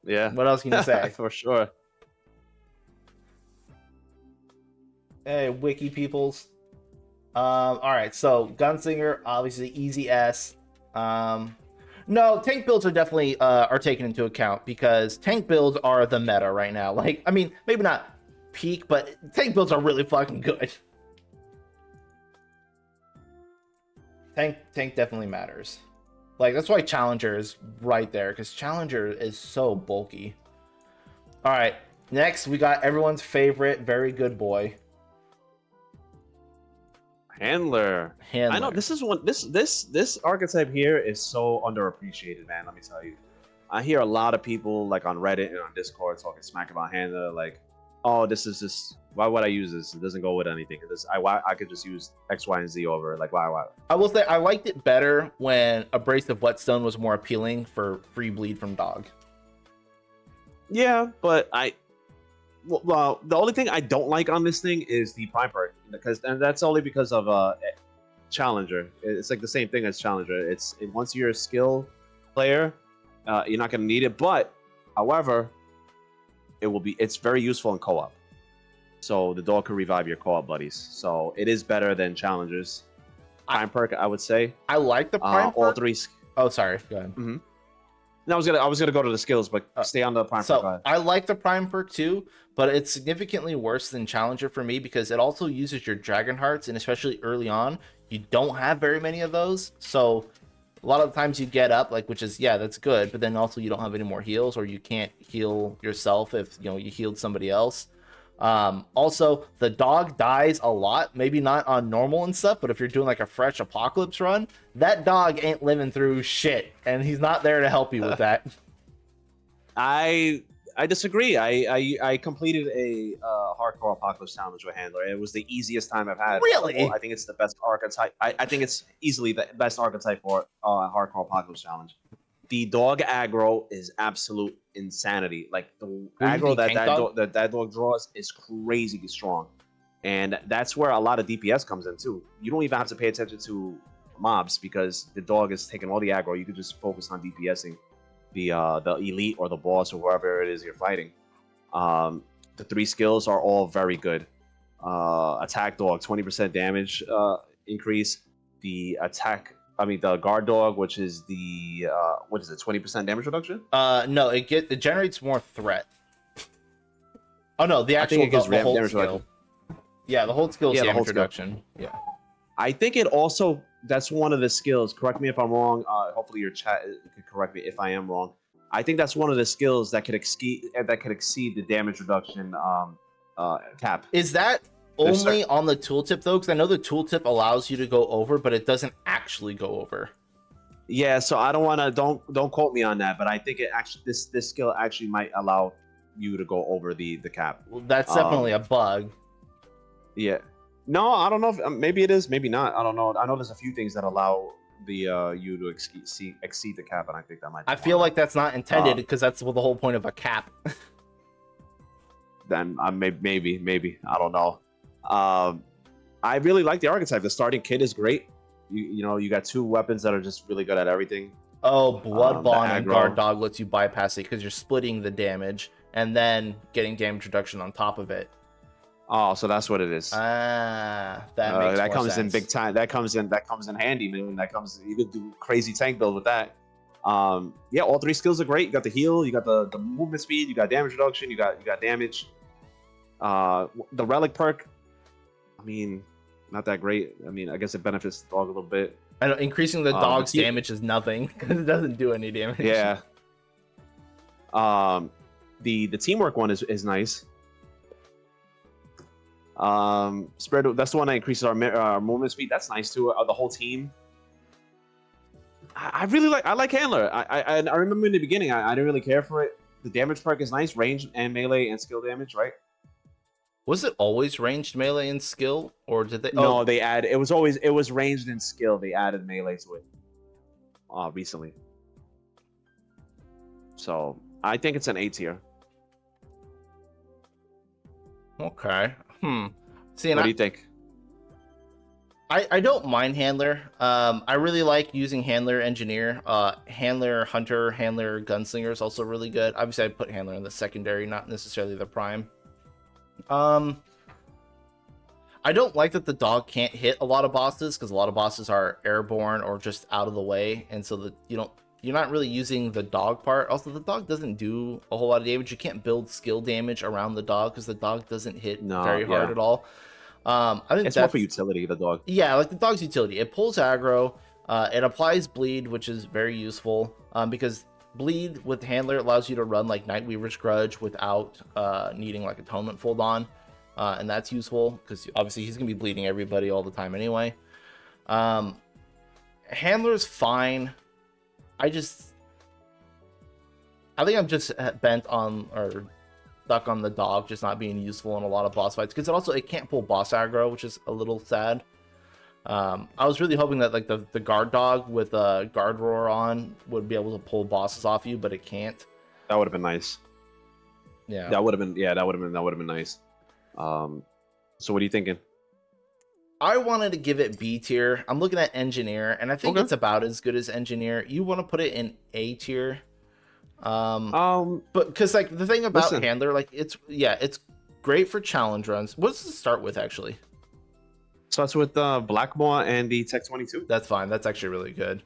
yeah, what else can you say? For sure. Hey, wiki peoples. All right, so Gunslinger, obviously easy S. No, tank builds are definitely are taken into account because tank builds are the meta right now. Like, I mean, maybe not peak, but tank builds are really fucking good. Tank definitely matters. Like, that's why Challenger is right there, because Challenger is so bulky. All right, next we got everyone's favorite, very good boy. Handler. I know this is one. This archetype here is so underappreciated, man. Let me tell you. I hear a lot of people like on Reddit and on Discord talking smack about Handler. Like, oh, this is just why would I use this? It doesn't go with anything. I could just use X, Y, and Z over. Like, why? I will say I liked it better when Abrasive Whetstone was more appealing for free bleed from dog. Yeah, but well, the only thing I don't like on this thing is the prime perk, and that's only because of Challenger. It's like the same thing as Challenger. Once you're a skill player, you're not going to need it. But however, it's very useful in co-op. So the dog can revive your co-op buddies. So it is better than Challenger's prime perk, I would say. I like the prime perk. All three. Oh, sorry. Go ahead. Mm-hmm. No, I was gonna go to the skills, but stay on the prime perk. So I like the prime perk too, but it's significantly worse than Challenger for me because it also uses your Dragon Hearts, and especially early on, you don't have very many of those. So a lot of the times you get up, like, which is, yeah, that's good, but then also you don't have any more heals, or you can't heal yourself if you healed somebody else. Also, the dog dies a lot, maybe not on normal and stuff, but if you're doing like a fresh apocalypse run, that dog ain't living through shit, and he's not there to help you with that. I disagree. I completed a hardcore apocalypse challenge with Handler. It was the easiest time I've had. Really? I think it's the best archetype. I think it's easily the best archetype for hardcore apocalypse challenge. The dog aggro is absolute insanity. Like the aggro that dog draws is crazy strong, and that's where a lot of DPS comes in too. You don't even have to pay attention to mobs because the dog is taking all the aggro. You can just focus on DPSing the elite or the boss or whoever it is you're fighting. The 3 skills are all very good. Attack dog, 20% damage increase. The guard dog, which is the what is it, 20% damage reduction? No, it generates more threat. Oh no, the actual the whole damage skill. reduction. Yeah, the whole skill is damage skill. reduction. Yeah. I think it also, that's one of the skills. Correct me if I'm wrong. Hopefully your chat could correct me if I am wrong. I think that's one of the skills that could exceed the damage reduction cap. Is that only on the tooltip though, because I know the tooltip allows you to go over, but it doesn't actually go over. Yeah, so I don't want to don't quote me on that, but I think it actually this skill actually might allow you to go over the cap. Well, that's definitely a bug. Yeah. No, I don't know if maybe it is, maybe not. I don't know. I know there's a few things that allow the you to exceed the cap, and I think that might. I feel like that's not intended because that's the whole point of a cap. Then maybe I don't know. I really like the archetype. The starting kit is great. You know you got 2 weapons that are just really good at everything. Oh, Blood Bond and Guard Dog lets you bypass it because you're splitting the damage and then getting damage reduction on top of it. Oh, so that's what it is. That makes that more comes sense. in big time. That comes in handy, man. You could do crazy tank build with that. Yeah, all 3 skills are great. You got the heal, you got the movement speed, you got damage reduction, you got damage. The relic perk, I mean, not that great. I mean, I guess it benefits the dog a little bit. I know increasing the dog's damage is nothing because it doesn't do any damage. Yeah. The teamwork one is nice. Spirit, that's the one that increases our movement speed. That's nice too. The whole team. I really like handler. I remember in the beginning I didn't really care for it. The damage perk is nice, range and melee and skill damage, right? Was it always ranged melee and skill, or did they? No, they added. It was ranged and skill. They added melee to it. Recently. So I think it's an A tier. Okay. See, what do you think? I don't mind handler. I really like using handler engineer. Handler hunter, handler gunslinger is also really good. Obviously, I put handler in the secondary, not necessarily the prime. I don't like that the dog can't hit a lot of bosses because a lot of bosses are airborne or just out of the way, and so you're not really using the dog part. Also, the dog doesn't do a whole lot of damage. You can't build skill damage around the dog because the dog doesn't hit very hard at all. I think it's more for utility, the dog. Yeah, like the dog's utility. It pulls aggro. It applies bleed, which is very useful because bleed with handler allows you to run like Nightweaver's Grudge without needing like atonement fold on, and that's useful because obviously he's gonna be bleeding everybody all the time anyway. Handler's fine. I think I'm just bent on or stuck on the dog just not being useful in a lot of boss fights because it can't pull boss aggro, which is a little sad. I was really hoping that like the guard dog with a guard roar on would be able to pull bosses off you, but it can't. That would have been nice. Yeah, that would have been nice. So what are you thinking? I wanted to give it B tier. I'm looking at engineer, and I think it's about as good as engineer. You want to put it in A tier. But because like the thing about handler, like it's great for challenge runs. What does it start with actually? Starts with Blackmore and the Tech 22. That's fine. That's actually really good.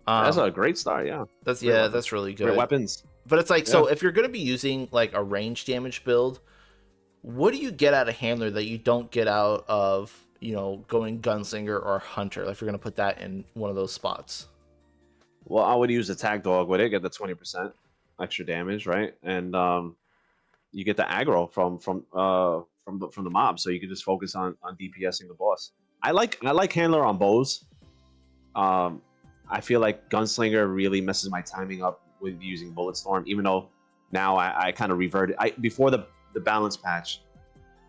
That's a great start. Yeah. That's really good. Great weapons. But it's like so if you're gonna be using like a range damage build, what do you get out of handler that you don't get out of going gunslinger or hunter? If you're gonna put that in one of those spots. Well, I would use attack dog with it, get the 20% extra damage, right? And you get the aggro from the mob, so you can just focus on DPSing the boss. I like handler on bows. I feel like gunslinger really messes my timing up with using Bulletstorm, even though now I kind of reverted. Before the balance patch,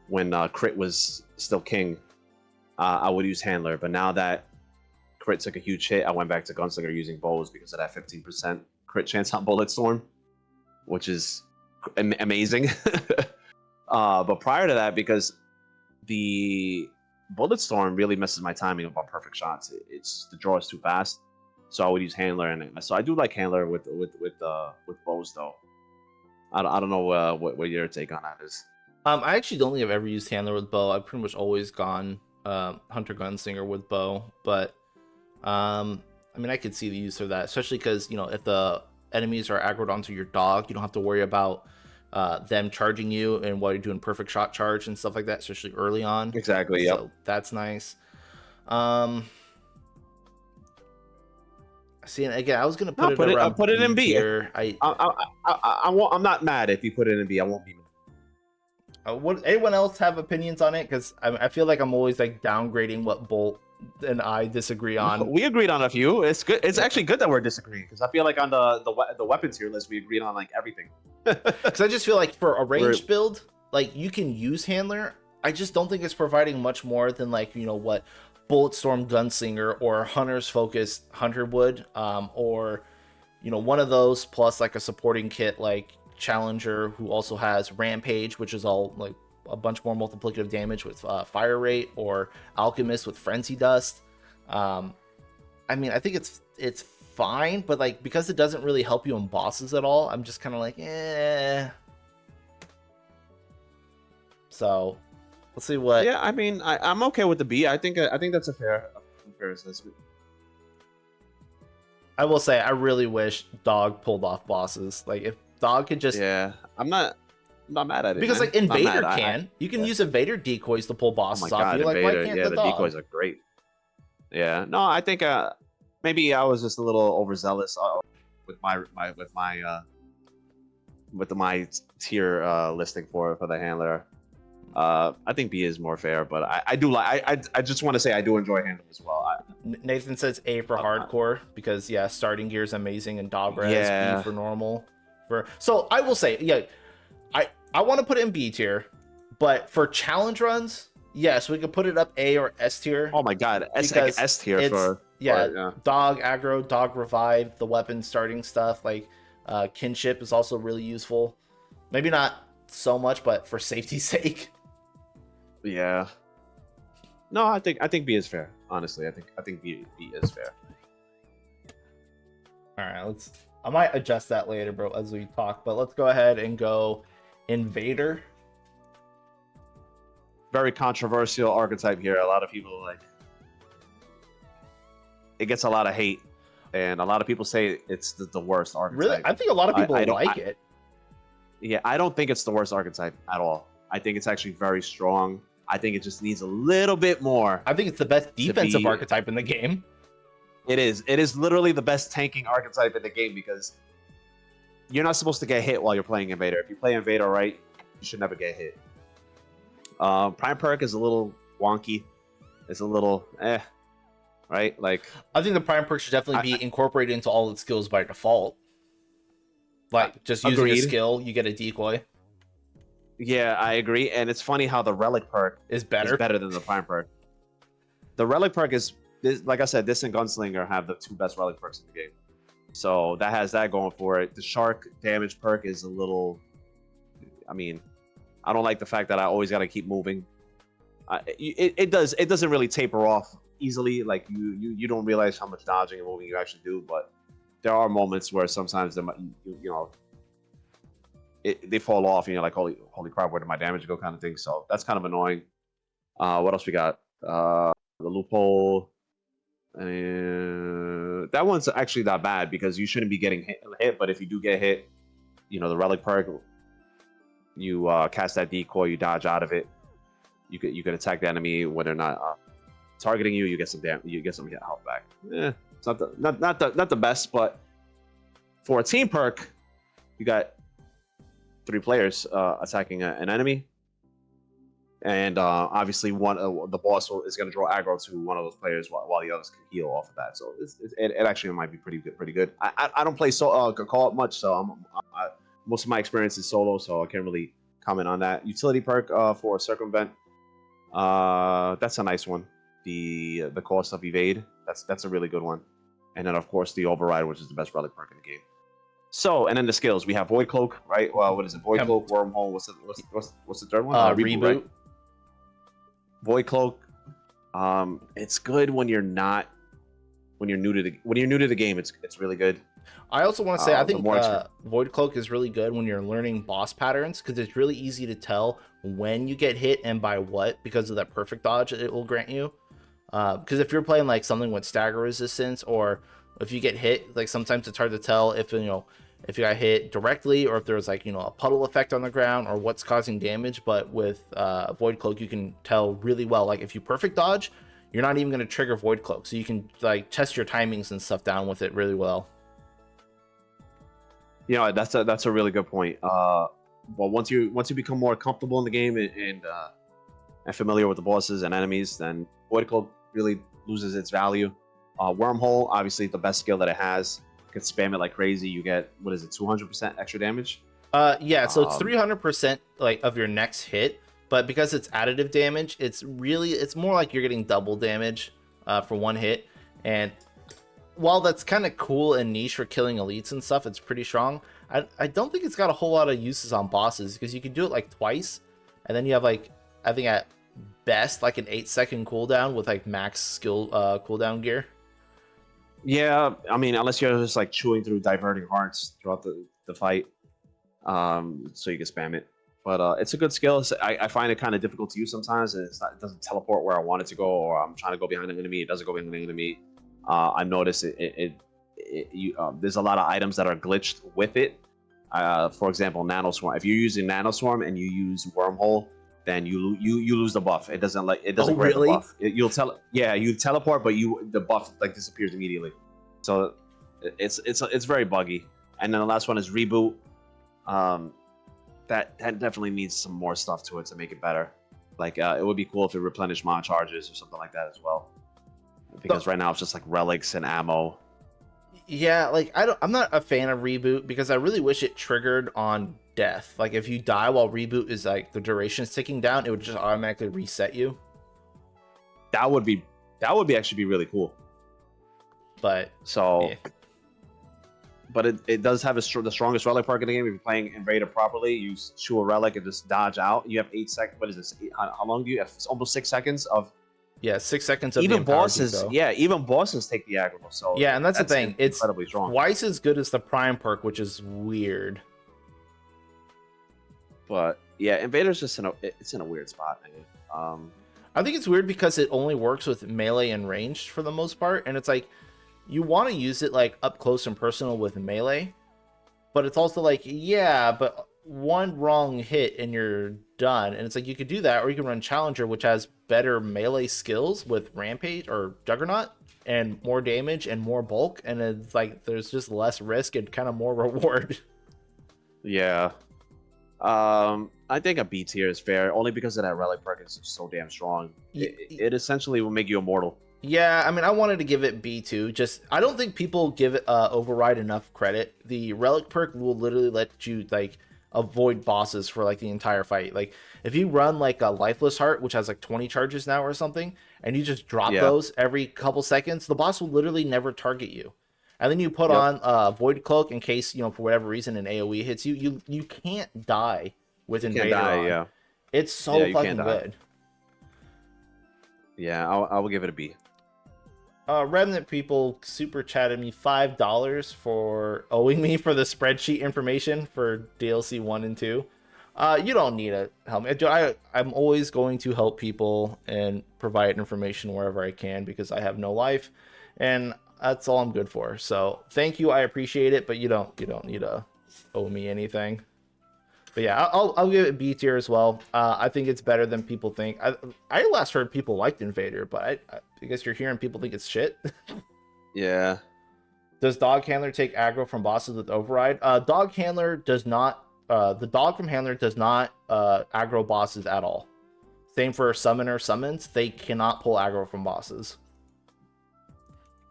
when crit was still king, I would use handler, but now that crit took a huge hit, I went back to gunslinger using bows because of that 15% crit chance on Bulletstorm, which is amazing. But prior to that, because the Bulletstorm really messes my timing up on perfect shots, the draw is too fast, so I would use handler, and so I do like handler with bows though. I don't know what your take on that is. I actually don't think I've ever used handler with bow. I've pretty much always gone hunter gunslinger with bow, but I mean, I could see the use of that, especially because if the enemies are aggroed onto your dog, you don't have to worry about them charging you and while you're doing perfect shot charge and stuff like that, especially early on. Exactly. Yeah. So that's nice. See, and again, I was gonna put it in B. Here. I'm not mad if you put it in B. I won't be mad. Would anyone else have opinions on it? Because I feel like I'm always like downgrading what Bolt and I disagree on. We agreed on a few. It's good. It's actually good that we're disagreeing because I feel like on the weapons tier list we agreed on like everything. Because I just feel like for a ranged build, like you can use handler. I just don't think it's providing much more than like what Bulletstorm Gunslinger or Hunter's Focus Hunter would, or one of those plus like a supporting kit like Challenger, who also has Rampage, which is all like a bunch more multiplicative damage with fire rate, or Alchemist with Frenzy Dust. I mean, I think it's fine, but like because it doesn't really help you on bosses at all, I'm just kind of like, eh. So let's see what. Yeah, I mean, I'm okay with the B. I think that's a fair assessment. I will say I really wish Dog pulled off bosses. Like if Dog could just. Yeah, I'm not mad at it. Because man. like Invader you can use Invader decoys to pull bosses off. You're like, why can't the Dog? Decoys are great. Yeah, no, I think maybe I was just a little overzealous with my tier listing for the handler. I think B is more fair, but I do like I just want to say I do enjoy handler as well. Nathan says A for hardcore because starting gear is amazing and dog res. B for normal. So I will say I want to put it in B tier, but for challenge runs, yes, we could put it up A or S tier. Oh my god, S tier for dog aggro, dog revive, the weapon starting stuff like kinship is also really useful. Maybe not so much, but for safety's sake. Yeah. No, I think B is fair. Honestly, I think B is fair. All right, I might adjust that later, bro, as we talk. But let's go ahead and go Invader. Very controversial archetype here. A lot of people like it gets a lot of hate, and a lot of people say it's the worst archetype. Really, I think a lot of people like it. Yeah, I don't think it's the worst archetype at all. I think it's actually very strong. I think it just needs a little bit more. I think it's the best defensive archetype in the game. It is. It is literally the best tanking archetype in the game because you're not supposed to get hit while you're playing Invader. If you play Invader right, you should never get hit. Prime perk is a little wonky. It's a little right? Like I think the Prime perk should definitely be incorporated into all its skills by default. Like just using a skill, you get a decoy. Yeah, I agree. And it's funny how the Relic perk is better than the Prime perk. The Relic perk is, like I said, this and Gunslinger have the two best Relic perks in the game. So that has that going for it. The Shark damage perk is a little... I mean, I don't like the fact that I always got to keep moving. It doesn't really taper off easily. Like you don't realize how much dodging and moving you actually do, but there are moments where sometimes they fall off and you're like, holy crap, where did my damage go kind of thing. So that's kind of annoying. What else we got? The loophole. That one's actually not bad because you shouldn't be getting hit, but if you do get hit, the Relic perk, you cast that decoy, you dodge out of it. You could attack the enemy when they're not targeting you. You get some health back. It's not the best, but for a team perk, you got 3 players attacking an enemy, and obviously the boss is going to draw aggro to one of those players while the others can heal off of that. So it actually might be pretty good. I don't play co-op much, so most of my experience is solo, so I can't really comment on that. Utility perk for Circumvent, that's a nice one. The cost of evade, that's a really good one. And then of course the override, which is the best relic perk in the game. So, and then the skills, we have Void Cloak, right? Well, what is it? Void Cloak, Wormhole. What's the third one? Reboot. Right? Void Cloak. It's good when you're new to the game. It's really good. I also want to say I think Void Cloak is really good when you're learning boss patterns because it's really easy to tell when you get hit and by what because of that perfect dodge it will grant you. Because if you're playing like something with stagger resistance, or if you get hit, like sometimes it's hard to tell if if you got hit directly or if there's like a puddle effect on the ground or what's causing damage. But with Void Cloak, you can tell really well. Like if you perfect dodge, you're not even going to trigger Void Cloak, so you can like test your timings and stuff down with it really well. That's a really good point. But once you become more comfortable in the game and familiar with the bosses and enemies, then Void Cloak really loses its value. Wormhole, obviously the best skill that it has. You can spam it like crazy. You get, what is it, 200% extra damage? Yeah, so it's 300% like of your next hit, but because it's additive damage, it's more like you're getting double damage for one hit. And while that's kind of cool and niche for killing elites and stuff, it's pretty strong. I don't think it's got a whole lot of uses on bosses, because you can do it like twice, and then you have like, I think at best like an 8-second cooldown with like max skill cooldown gear. Yeah, I mean, unless you're just like chewing through diverting hearts throughout the fight, so you can spam it. But it's a good skill. I find it kind of difficult to use sometimes, and it doesn't teleport where I want it to go, or I'm trying to go behind an enemy, it doesn't go behind an enemy. I noticed there's a lot of items that are glitched with it. For example, Nanoswarm. If you're using Nanoswarm and you use Wormhole, then you lose the buff. It doesn't grant the buff. You teleport, but the buff like disappears immediately. So it's very buggy. And then the last one is Reboot. That definitely needs some more stuff to it to make it better. Like it would be cool if it replenished mod charges or something like that as well. Because right now it's just like relics and ammo. Yeah, like I'm not a fan of Reboot, because I really wish it triggered on death. Like if you die while Reboot is like the duration is ticking down, it would just automatically reset you. That would actually be really cool. But so, yeah. But it does have the strongest relic perk in the game. If you're playing Invader properly, you chew a relic and just dodge out. You have 8 seconds. What is this? How long do you have? It's almost 6 seconds of. Yeah, 6 seconds of even bosses. Yeah, even bosses take the aggro. So yeah, and that's the thing. It's incredibly strong. Twice as good as the Prime perk, which is weird. But yeah, Invader's just in a weird spot, man. I think it's weird because it only works with melee and ranged for the most part, and it's like you want to use it like up close and personal with melee, but it's also like, yeah, but one wrong hit and you're done. And it's like you could do that, or you can run Challenger, which has better melee skills with Rampage or Juggernaut and more damage and more bulk, and it's like there's just less risk and kind of more reward. Yeah. I think a B tier is fair, only because of that relic perk is so damn strong. It essentially will make you immortal. Yeah, I mean, I wanted to give it B2. Just, I don't think people give it Override enough credit. The relic perk will literally let you like avoid bosses for like the entire fight. Like if you run like a Lifeless Heart, which has like 20 charges now or something, and you just drop those every couple seconds, the boss will literally never target you. And then you put on Void Cloak in case, for whatever reason an AoE hits you. You can't die with Invader on. Yeah. It's so fucking good. Yeah, I will give it a B. Remnant people super chatted me $5 for owing me for the spreadsheet information for DLC 1 and 2. You don't need to help me. I'm always going to help people and provide information wherever I can, because I have no life, and that's all I'm good for. So thank you, I appreciate it, but you don't need to owe me anything. But yeah, I'll give it B tier as well. I think it's better than people think. I last heard people liked Invader, but I guess you're hearing people think it's shit. Yeah. Does Dog Handler take aggro from bosses with Override? Dog Handler does not. The dog from Handler does not aggro bosses at all. Same for Summoner summons. They cannot pull aggro from bosses.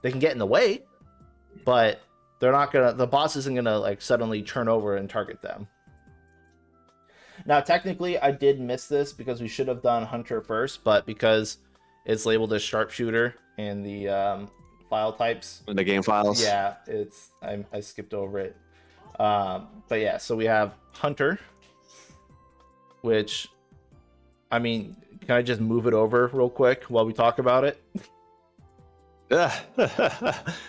They can get in the way, but they're not gonna. The boss isn't gonna like suddenly turn over and target them. Now, technically, I did miss this because we should have done Hunter first, but because it's labeled as Sharpshooter in the file types. In the game files? Yeah, I skipped over it. But yeah, so we have Hunter, which, I mean, can I just move it over real quick while we talk about it?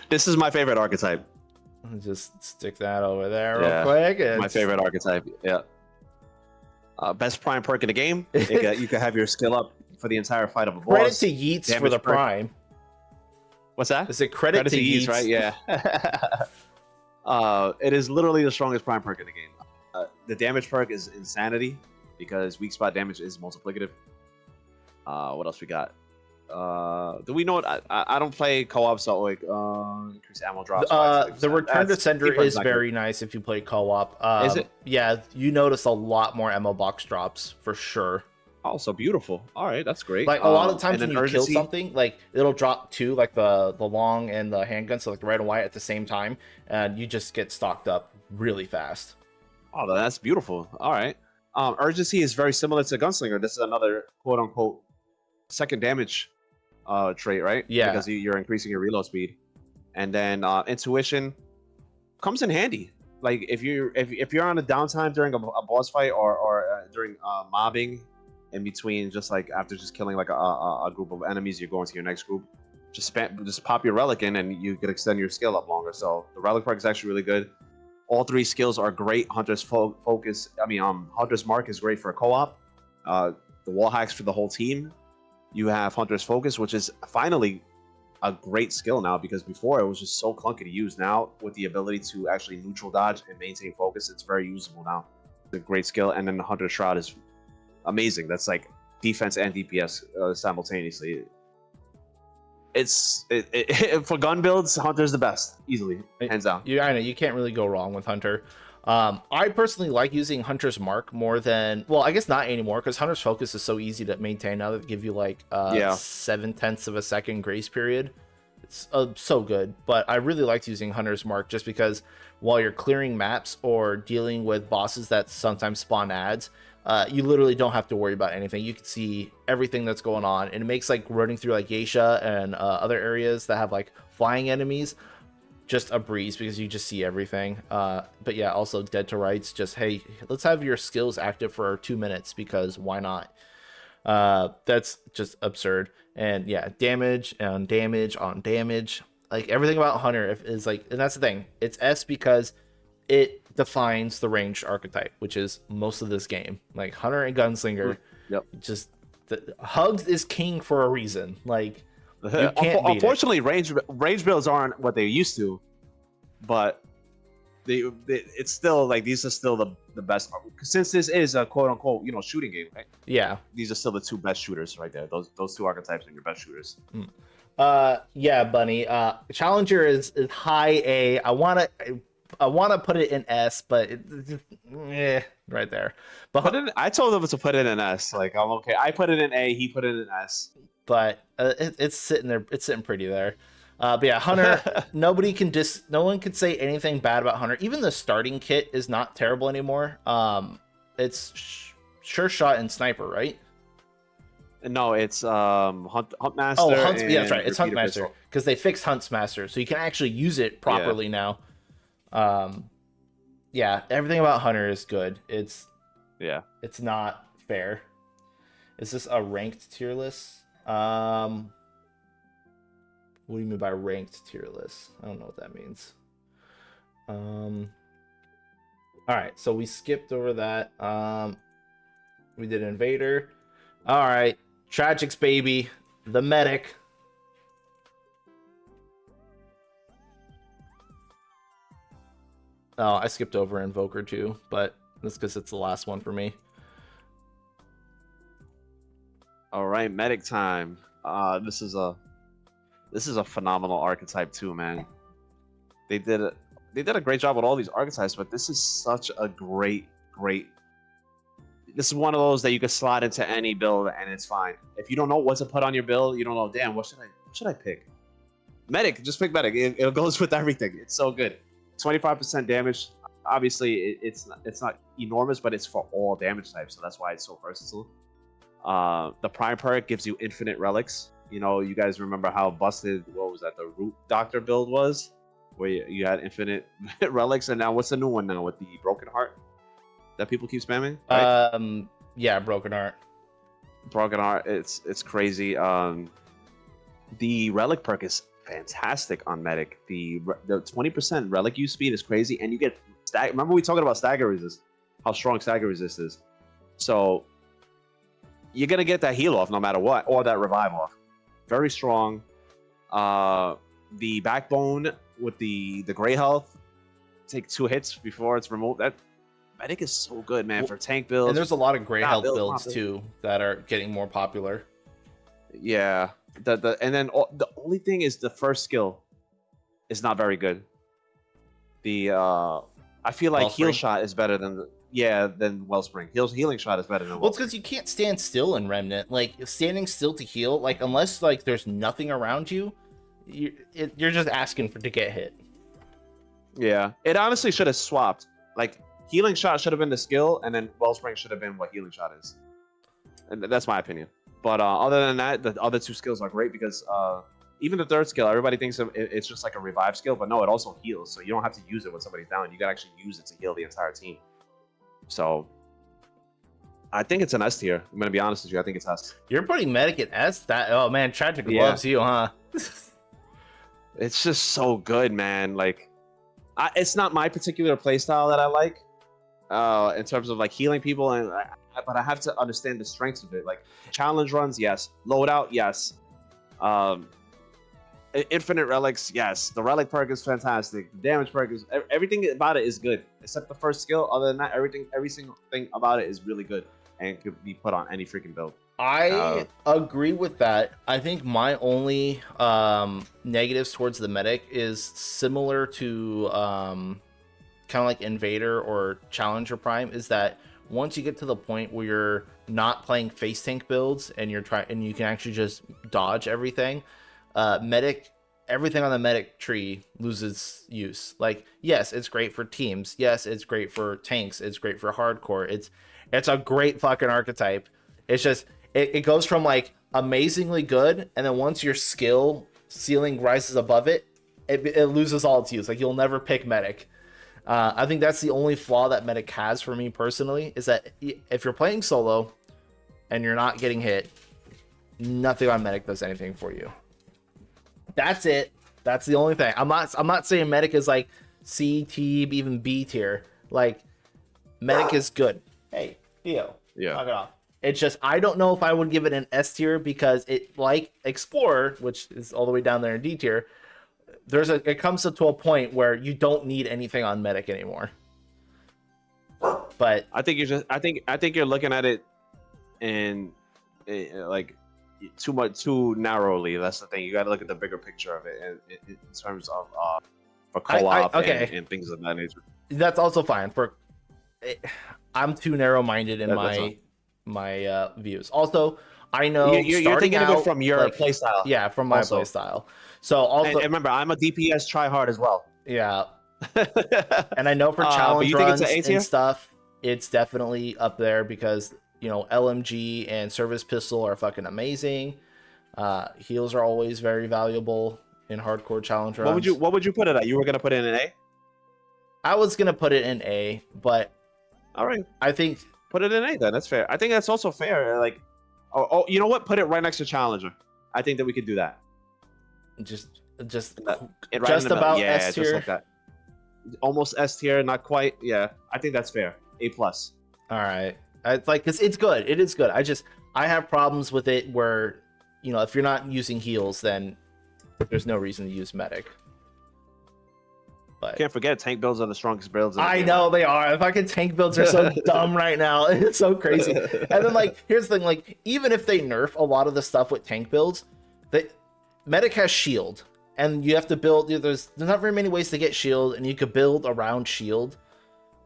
This is my favorite archetype. Just stick that over there real quick. My favorite archetype, yeah. Best prime perk in the game. You can have your skill up for the entire fight of a boss. Credit to Yeats for the prime. What's that? Is it credit to Yeats, right? Yeah. It is literally the strongest prime perk in the game. The damage perk is Insanity, because weak spot damage is multiplicative. What else we got? Do we know what? I don't play co-op, so like increase ammo drops. The return to sender is very good. nice if you play co-op. Is it? Yeah, you notice a lot more ammo box drops for sure. Oh, so beautiful. All right, that's great. Like a lot of times when you kill something, like it'll drop two, like the long and the handgun, so like the red and white at the same time, and you just get stocked up really fast. Oh, that's beautiful. All right. Urgency is very similar to Gunslinger. This is another quote unquote second damage trait, right? Yeah. Because you're increasing your reload speed, and then intuition comes in handy. Like if you're on a downtime during a boss fight or during mobbing, in between, just like after just killing like a group of enemies, you're going to your next group. Just pop your relic in, and you can extend your skill up longer. So the relic perk is actually really good. All three skills are great. Hunter's focus. Hunter's mark is great for co-op. The wall hacks for the whole team. You have Hunter's focus, which is finally a great skill now, because before it was just so clunky to use. Now with the ability to actually neutral dodge and maintain focus, it's very usable now. It's a great skill. And then the Hunter's Shroud is amazing. That's like defense and DPS simultaneously. For gun builds, Hunter's the best, easily, hands down. I know you can't really go wrong with Hunter. I personally like using Hunter's Mark more than, well, I guess not anymore, because Hunter's Focus is so easy to maintain now that they give you like 0.7 of a second grace period. It's so good, but I really liked using Hunter's Mark just because while you're clearing maps or dealing with bosses that sometimes spawn ads, you literally don't have to worry about anything. You can see everything that's going on, and it makes like running through like Geisha and other areas that have like flying enemies just a breeze, because you just see everything. But yeah, also Dead to Rights, just hey, let's have your skills active for 2 minutes, because why not? That's just absurd. And yeah, damage on damage on damage, like everything about Hunter is like, and that's the thing, it's S because it defines the ranged archetype, which is most of this game. Like Hunter and Gunslinger, just Hugs is king for a reason. Like you can't unfortunately, range builds aren't what they used to, but it's still like, these are still the best, since this is a quote unquote shooting game, right? Yeah, these are still the two best shooters right there. Those two archetypes are your best shooters. Yeah, Bunny. Challenger is high A. I want to put it in S, but right there. But I told him to put it in S. Like, I'm okay. I put it in A. He put it in S. But it's sitting there. It's sitting pretty there. But yeah, Hunter. No one can say anything bad about Hunter. Even the starting kit is not terrible anymore. It's sure shot and sniper, right? No, it's Huntmaster. Oh, yeah, that's right. It's Huntmaster, because they fixed Huntmaster, so you can actually use it properly now. Yeah, everything about Hunter is good. It's not fair. Is this a ranked tier list? What do you mean by ranked tier list? I don't know what that means. All right, so we skipped over that. We did Invader. All right, Tragics, baby, the medic. Oh, I skipped over Invoker too, but that's because it's the last one for me. All right, medic time. This is a phenomenal archetype too, man. They did a great job with all these archetypes, but this is such a great. This is one of those that you can slot into any build and it's fine. If you don't know what to put on your build, you don't know, damn, what should I pick? Medic, just pick medic. It goes with everything. It's so good. 25% damage. Obviously, it's not enormous, but it's for all damage types, so that's why it's so versatile. The prime perk gives you infinite relics. You guys remember how busted, what was that, the Root Doctor build was, where you had infinite relics, and now what's the new one now with the Broken Heart that people keep spamming? Right? Yeah, Broken Heart. It's crazy. The relic perk is fantastic on medic. The 20% relic use speed is crazy, and you get remember we talking about stagger resist, how strong stagger resist is. So you're gonna get that heal off no matter what, or that revive off. Very strong. The backbone with the gray health, take 2 hits before it's removed. That medic is so good, man, for tank builds. And there's a lot of gray health builds too that are getting more popular. Yeah. And then the only thing is the first skill is not very good. The I feel like Wellspring? heal shot is better than than Wellspring. Healing shot is better than Well, it's Wellspring. because you can't stand still in Remnant. Like standing still to heal, like unless like there's nothing around you, you're just asking to get hit. Yeah, it honestly should have swapped. Like healing shot should have been the skill, and then Wellspring should have been what healing shot is. And that's my opinion. But other than that, the other two skills are great because even the third skill, everybody thinks it's just like a revive skill, but no, it also heals. So you don't have to use it when somebody's down. You can actually use it to heal the entire team. So I think it's an S tier. I'm gonna be honest with you. I think it's S. You're putting medic at S. That oh man, Tragic loves you, huh? It's just so good, man. Like, it's not my particular playstyle that I like, in terms of like healing people, but I have to understand the strengths of it. Like challenge runs, yes. Loadout, yes. Infinite relics, yes. The relic perk is fantastic. The damage perk is everything about it is good, except the first skill. Other than that, every single thing about it is really good and could be put on any freaking build. I agree with that. I think my only negatives towards the medic is similar to kind of like Invader or Challenger Prime, is that once you get to the point where you're not playing face tank builds and you can actually just dodge everything, everything on the medic tree loses use. Like, yes, it's great for teams. Yes, it's great for tanks. It's great for hardcore. It's a great fucking archetype. It's just it goes from like amazingly good, and then once your skill ceiling rises above it, it loses all its use. Like you'll never pick medic. I think that's the only flaw that medic has for me personally, is that if you're playing solo and you're not getting hit, nothing on medic does anything for you. That's it. That's the only thing. I'm not saying medic is like C, T, even B tier. Like medic is good. Hey, Theo. Yeah. Knock it off. It's just I don't know if I would give it an S tier because it, like Explorer, which is all the way down there in D tier, it comes to a point where you don't need anything on medic anymore. But I think you're looking at it in like too narrowly. That's the thing. You got to look at the bigger picture of it in terms of for co-op and things of that nature. That's also fine. I'm too narrow-minded in my views. Also, I know you're thinking of it from your playstyle. Yeah, from my playstyle. So also, and remember, I'm a DPS tryhard as well. Yeah, and I know for challenge runs and stuff, it's definitely up there because LMG and service pistol are fucking amazing. Heals are always very valuable in hardcore challenge runs. What would you put it at? You were gonna put it in an A? I was gonna put it in A, but all right, I think put it in A then. That's fair. I think that's also fair. Like, you know what? Put it right next to Challenger. I think that we could do that. Just right about yeah, S tier. Just like that. Almost S tier, not quite. Yeah, I think that's fair. A+. All right. It's like, cause it's good. It is good. I have problems with it where, if you're not using heals, then there's no reason to use medic. But can't forget, tank builds are the strongest builds. I know they are. The fucking tank builds are so dumb right now. It's so crazy. And then here's the thing, even if they nerf a lot of the stuff with tank builds, medic has shield, and you have to build. There's not very many ways to get shield, and you could build around shield.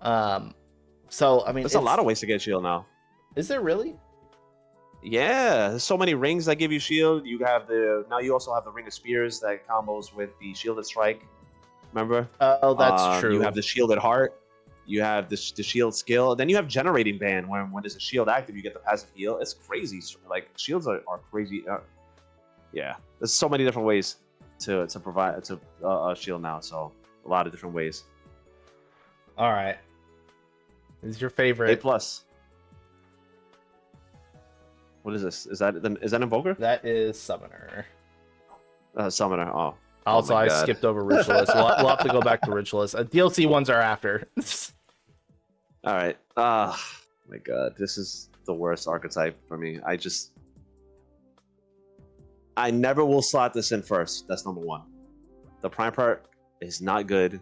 So I mean, there's a lot of ways to get shield now. Is there really? Yeah, there's so many rings that give you shield. You also have the ring of spears that combos with the shielded strike. Remember? Oh, that's true. You have the shielded heart. You have the shield skill. Then you have generating band. When there's a shield active, you get the passive heal. It's crazy. Like shields are crazy. Yeah, there's so many different ways to provide a shield now. So a lot of different ways. All right. Is your favorite A+? What is this? Is that Invoker? That is Summoner. Summoner. Oh. Also, I skipped over Ritualist. We'll have to go back to Ritualist. DLC ones are after. All right. My God, this is the worst archetype for me. I never will slot this in first. That's number one. The prime part is not good.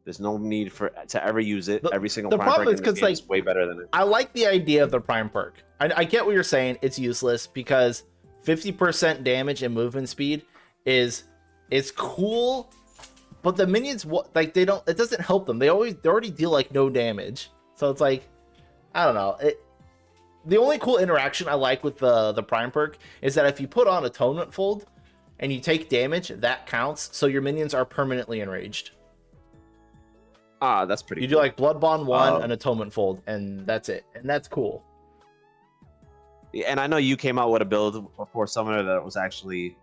There's no need to ever use it. Every single prime perk in this game is way better than it. I like the idea of the prime perk. I get what you're saying. It's useless because 50% damage and movement speed is cool, but the minions like they don't. It doesn't help them. They already deal like no damage. So it's like, I don't know. The only cool interaction I like with the Prime perk is that if you put on Atonement Fold and you take damage, that counts. So your minions are permanently enraged. That's pretty You cool. do like Blood Bond 1, an Atonement Fold, and that's it. And that's cool. Yeah, and I know you came out with a build for Summoner that was actually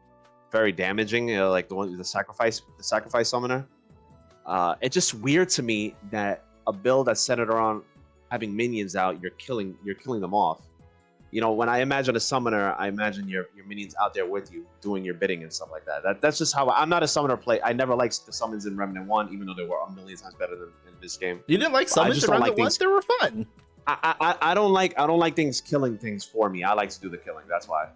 very damaging, like the sacrifice Summoner. It's just weird to me that a build that's centered around having minions out, you're killing them off. You know, when I imagine a Summoner, I imagine your minions out there with you, doing your bidding and stuff like that. That's just how I'm not a Summoner play. I never liked the summons in Remnant 1, even though they were a million times better than in this game. You didn't like summons in Remnant 1? They were fun. I don't like things killing things for me. I like to do the killing. That's why.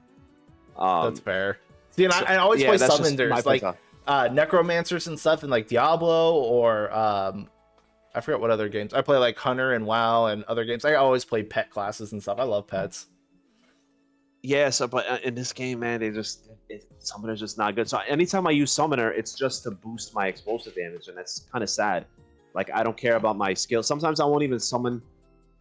That's fair. See, and I always play summoners like necromancers and stuff in like Diablo or I forget what other games. I play like Hunter and WoW and other games. I always play pet classes and stuff. I love pets. Yeah, so but in this game, man, Summoner's just not good. So anytime I use Summoner, it's just to boost my explosive damage, and that's kind of sad. Like I don't care about my skill. Sometimes I won't even summon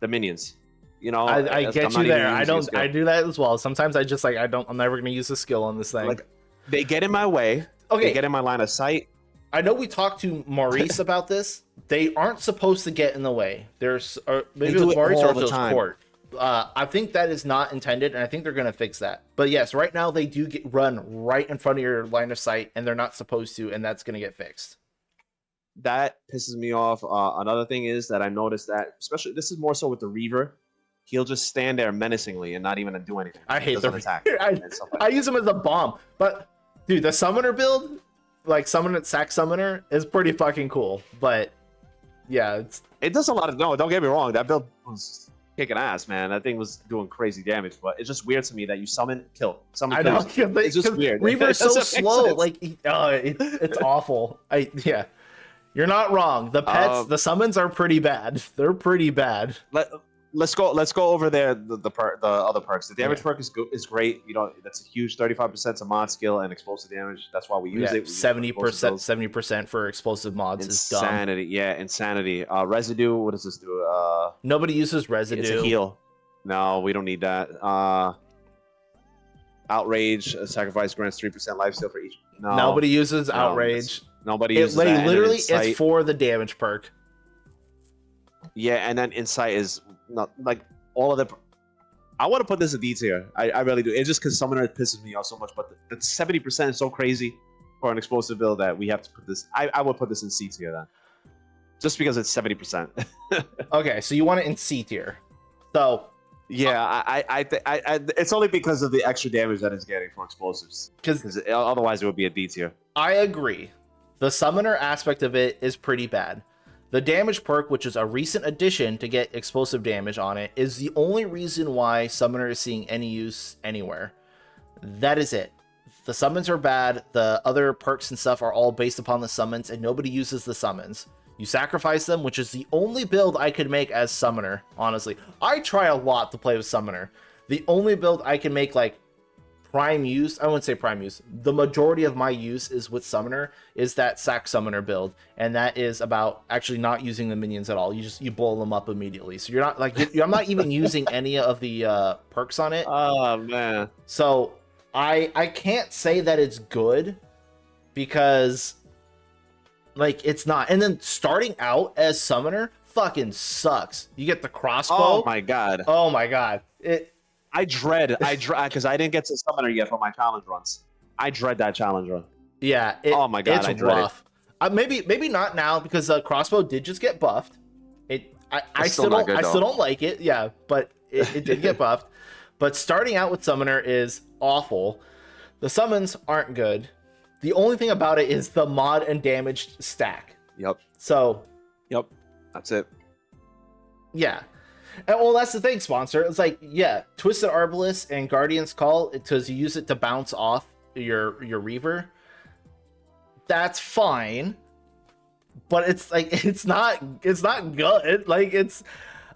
the minions. You know, I get you there. I do that as well. Sometimes I just like I'm never gonna use a skill on this thing. Like they get in my way. Okay. They get in my line of sight. I know we talked to Maurice about this. They aren't supposed to get in the way. There's maybe with Maurice or with Court. I think that is not intended, and I think they're going to fix that. But yes, right now they do run right in front of your line of sight, and they're not supposed to, and that's going to get fixed. That pisses me off. Another thing is that I noticed that, especially this is more so with the Reaver, he'll just stand there menacingly and not even do anything. I hate the attack. I use him as a bomb, but dude, the Summoner build, like Sack Summoner, is pretty fucking cool. But yeah, it does a lot of don't get me wrong, that build was kicking ass, man. That thing was doing crazy damage, but it's just weird to me that you summon, kill. Summon, kill. I know, it's just weird. Reaver's so slow, like it's awful. Yeah, you're not wrong. The pets, the summons are pretty bad. They're pretty bad. Let's go over there. The other perks. The damage perk is great. You know, that's a huge 35% to mod skill and explosive damage. That's why we use it. 70% for explosive mods is dumb. Insanity. Yeah, insanity. Residue. What does this do? Nobody uses residue. It's a heal. No, we don't need that. Outrage. Sacrifice grants 3% lifesteal for each. No. Nobody uses outrage. Nobody uses that. Literally, it's for the damage perk. Yeah, and then insight is not like all of the. I want to put this in D tier. I really do. It's just because Summoner pisses me off so much, but the 70% is so crazy for an explosive build that we have to put this. I would put this in C tier then, just because it's 70%. Okay, so you want it in C tier. So yeah, I it's only because of the extra damage that it's getting from explosives. Because otherwise it would be a D tier. I agree. The Summoner aspect of it is pretty bad. The damage perk, which is a recent addition to get explosive damage on it, is the only reason why Summoner is seeing any use anywhere. That is it. The summons are bad. The other perks and stuff are all based upon the summons, and nobody uses the summons. You sacrifice them, which is the only build I could make as Summoner, honestly. I try a lot to play with Summoner. The only build I can make, like, prime use, I wouldn't say prime use, the majority of my use is with Summoner, is that Sack Summoner build, and that is about actually not using the minions at all. You blow them up immediately, so you're not like I'm not even using any of the perks on it. Oh man. So I can't say that it's good because like it's not. And then starting out as Summoner fucking sucks. You get the crossbow. Oh my god. I dread because I didn't get to Summoner yet for my challenge runs. I dread that challenge run. Yeah. Oh my god, it's rough. Maybe not now because crossbow did just get buffed. I still don't like it. Yeah, but it did get buffed. But starting out with Summoner is awful. The summons aren't good. The only thing about it is the mod and damage stack. Yep. So. Yep. That's it. Yeah. And, well, that's the thing, sponsor. It's like, yeah, Twisted Arbalest and Guardian's Call, because you use it to bounce off your Reaver. That's fine, but it's like it's not good. Like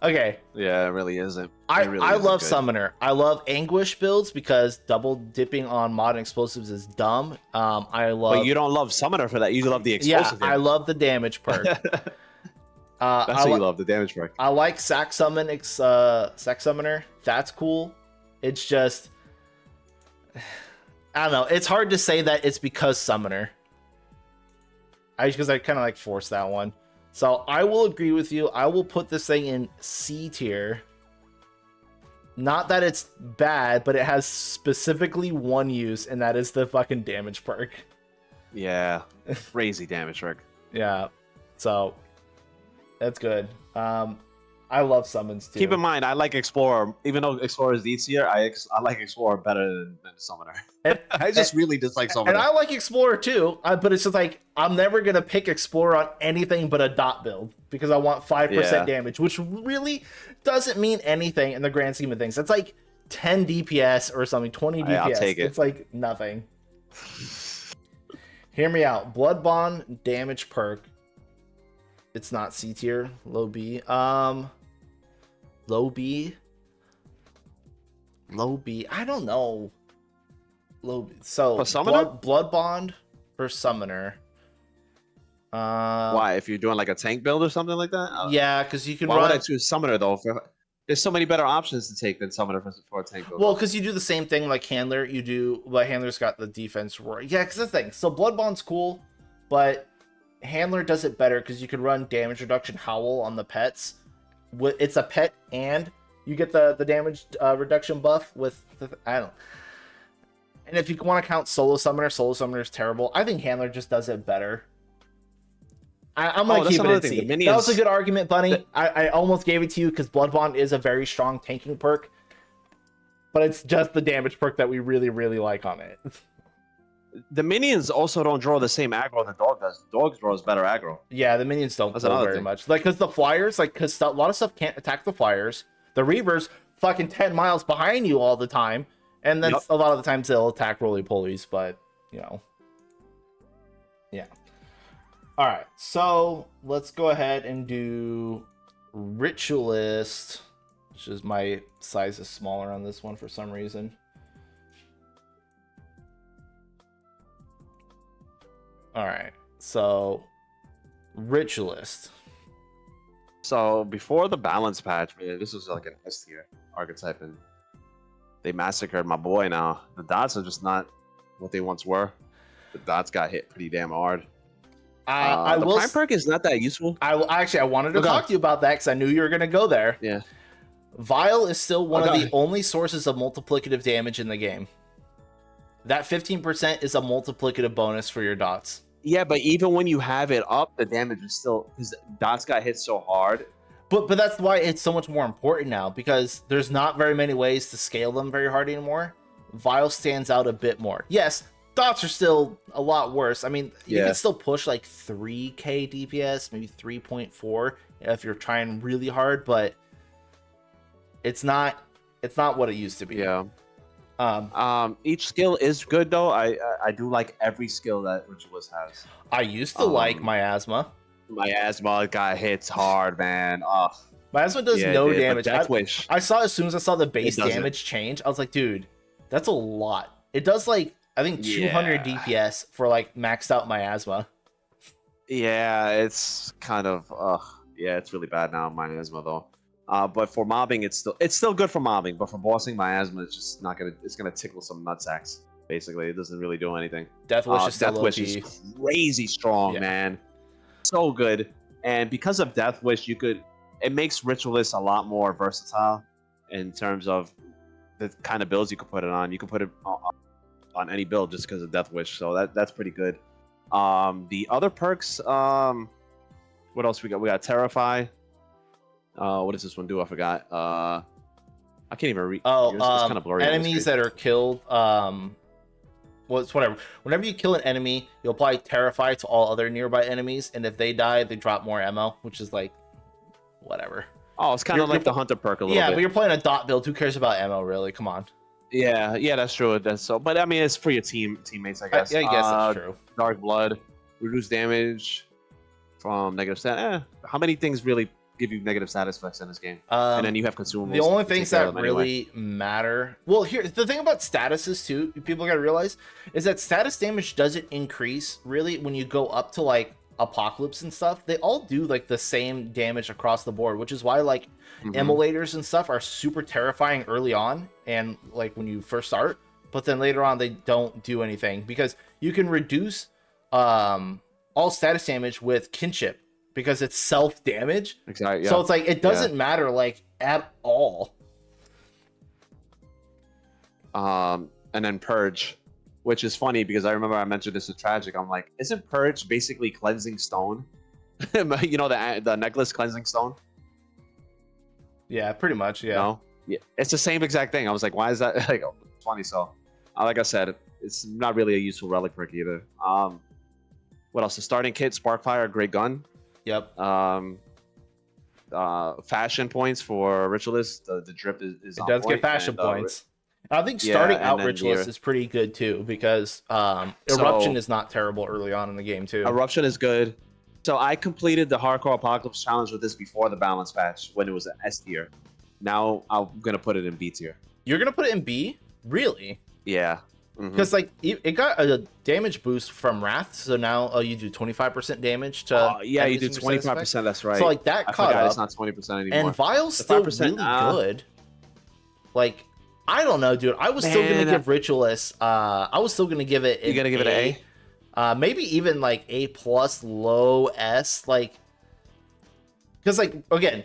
Okay. Yeah, it really isn't. I love good. Summoner. I love Anguish builds because double dipping on modern explosives is dumb. I love. But you don't love Summoner for that. You love the explosive. Yeah, I love the damage perk. That's what you love, the damage perk. I like Sack Summoner. That's cool. It's just, I don't know. It's hard to say that it's because Summoner. Because I kind of like forced that one. So I will agree with you. I will put this thing in C tier. Not that it's bad, but it has specifically one use, and that is the fucking damage perk. Yeah, crazy damage perk. Yeah, so that's good. I love summons too. Keep in mind, I like Explorer. Even though Explorer is D tier, I like Explorer better than Summoner. I just really dislike Summoner. And I like Explorer too, but it's just like, I'm never going to pick Explorer on anything but a dot build because I want 5% damage, which really doesn't mean anything in the grand scheme of things. It's like 10 DPS or something, 20 DPS. I'll take it. It's like nothing. Hear me out. Blood Bond damage perk. It's not C tier, low B. Low B. I don't know. Low B. So Blood Bond for Summoner. Why? If you're doing like a tank build or something like that? Yeah, because you can Why run. would I choose Summoner though? There's so many better options to take than Summoner for a tank build. Well, because you do the same thing like Handler. You do, but Handler's got the defense roar. Yeah, because that's the thing. So Blood Bond's cool, but Handler does it better because you can run damage reduction Howl on the pets. It's a pet and you get the damage reduction buff with I don't. And if you want to count Solo Summoner is terrible. I think Handler just does it better. I'm gonna keep it in C. That was a good argument, Bunny. I almost gave it to you because Blood Bond is a very strong tanking perk, but it's just the damage perk that we really, really like on it. The minions also don't draw the same aggro the dog does. Dog draws better aggro. Yeah, the minions don't draw very much. Like, because the flyers, because a lot of stuff can't attack the flyers. The Reavers fucking 10 miles behind you all the time. And then a lot of the times they'll attack roly-polies, but, you know. Yeah. All right, so let's go ahead and do Ritualist, which is my size is smaller on this one for some reason. All right, so Ritualist. So before the balance patch, man, this was like an S tier archetype, and they massacred my boy. Now the dots are just not what they once were. The dots got hit pretty damn hard. The prime perk is not that useful. I wanted to talk to you about that because I knew you were going to go there. Yeah. Vile is still one of the only sources of multiplicative damage in the game. That 15% is a multiplicative bonus for your dots. Yeah, but even when you have it up, the damage is still, because dots got hit so hard. But that's why it's so much more important now, because there's not very many ways to scale them very hard anymore. Vile stands out a bit more. Yes, dots are still a lot worse. I mean, you can still push like 3k DPS, maybe 3.4 if you're trying really hard, but it's not what it used to be. Yeah. Each skill is good though. I do like every skill that Ritualist has. I used to like Miasma. Miasma got hits hard, man. Miasma does no damage. Deathwish. I saw as soon as I saw the base damage change, I was like, dude, that's a lot. It does like I think 200 DPS for like maxed out Miasma. Yeah, it's kind of yeah, it's really bad now, Miasma though. But for mobbing, it's still good for mobbing. But for bossing, Miasma is just not gonna. It's gonna tickle some nutsacks. Basically, it doesn't really do anything. Deathwish is still Deathwish is crazy strong, man. So good. And because of Deathwish, it makes Ritualist a lot more versatile in terms of the kind of builds you can put it on. You can put it on any build just because of Deathwish. So that's pretty good. The other perks. What else we got? We got Terrify. What does this one do? I forgot. I can't even read. It's kind of blurry. Enemies that are killed. Well, it's whatever. Whenever you kill an enemy, you'll apply Terrify to all other nearby enemies, and if they die, they drop more ammo, which is like, whatever. Oh, it's kind of like the Hunter perk a little bit. Yeah, but you're playing a dot build. Who cares about ammo, really? Come on. Yeah, that's true. That's so. But I mean, it's for your teammates, I guess. I guess that's true. Dark Blood, reduce damage from negative stat. How many things really give you negative status effects in this game. And then you have consumables. The only things that really matter. Well, here the thing about statuses too, people gotta realize, is that status damage doesn't increase really when you go up to like Apocalypse and stuff. They all do like the same damage across the board, which is why like emulators and stuff are super terrifying early on and like when you first start, but then later on they don't do anything because you can reduce all status damage with kinship because it's self damage. Exactly. Yeah. So it's like it doesn't matter like at all. And then Purge, which is funny because I remember I mentioned this to Tragic. I'm like, isn't Purge basically cleansing stone? You know, the necklace cleansing stone? Yeah, pretty much. Yeah. No? Yeah. It's the same exact thing. I was like, why is that? Like, it's funny. So, like I said, it's not really a useful relic perk either. What else? The starting kit, Sparkfire, great gun. Yep. Fashion points for Ritualist. The drip is it does get fashion points. I think starting out Ritualist is pretty good too because Eruption is not terrible early on in the game too. Eruption is good. So I completed the Hardcore Apocalypse challenge with this before the balance patch when it was an S tier. Now I'm gonna put it in B tier. You're gonna put it in B? Really? Yeah. Because like it got a damage boost from Wrath, so now you do 25% damage to. Yeah, you do 25%. That's right. So like that caught up. It's not 20% anymore. And Vile's still really good. Like I don't know, dude. I was still gonna give Ritualist. I was still gonna give it. You gonna give it an A? Maybe even like A plus, low S, like. Because like again,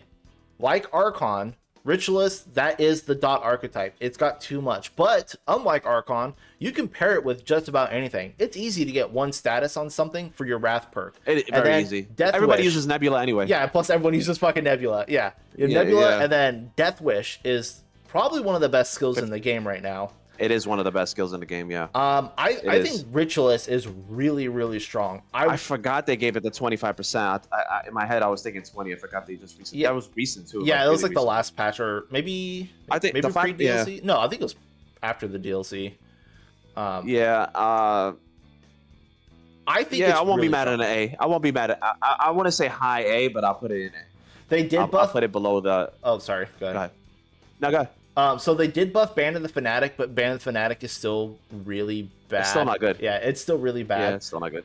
like Archon. Ritualist, that is the dot archetype. It's got too much. But unlike Archon, you can pair it with just about anything. It's easy to get one status on something for your Wrath perk. Very easy. Everybody uses Nebula anyway. Yeah, plus everyone uses fucking Nebula. Yeah. Nebula, and then Death Wish is probably one of the best skills in the game right now. It is one of the best skills in the game, yeah. I think Ritualist is really, really strong. I forgot they gave it the 25%. In my head, I was thinking 20. I forgot they just recently. Yeah. That was recent too. Yeah, it was like the last patch, or maybe maybe pre-DLC. Yeah. No, I think it was after the DLC. I think I won't be mad at an A. I won't be mad at. I want to say high A, but I'll put it in A. They did buff. I'll put it below the. Oh, sorry. Go ahead. No, go ahead. So they did buff Band of the Fanatic, but Band of the Fanatic is still really bad. It's still not good. Yeah, it's still really bad. Yeah, it's still not good.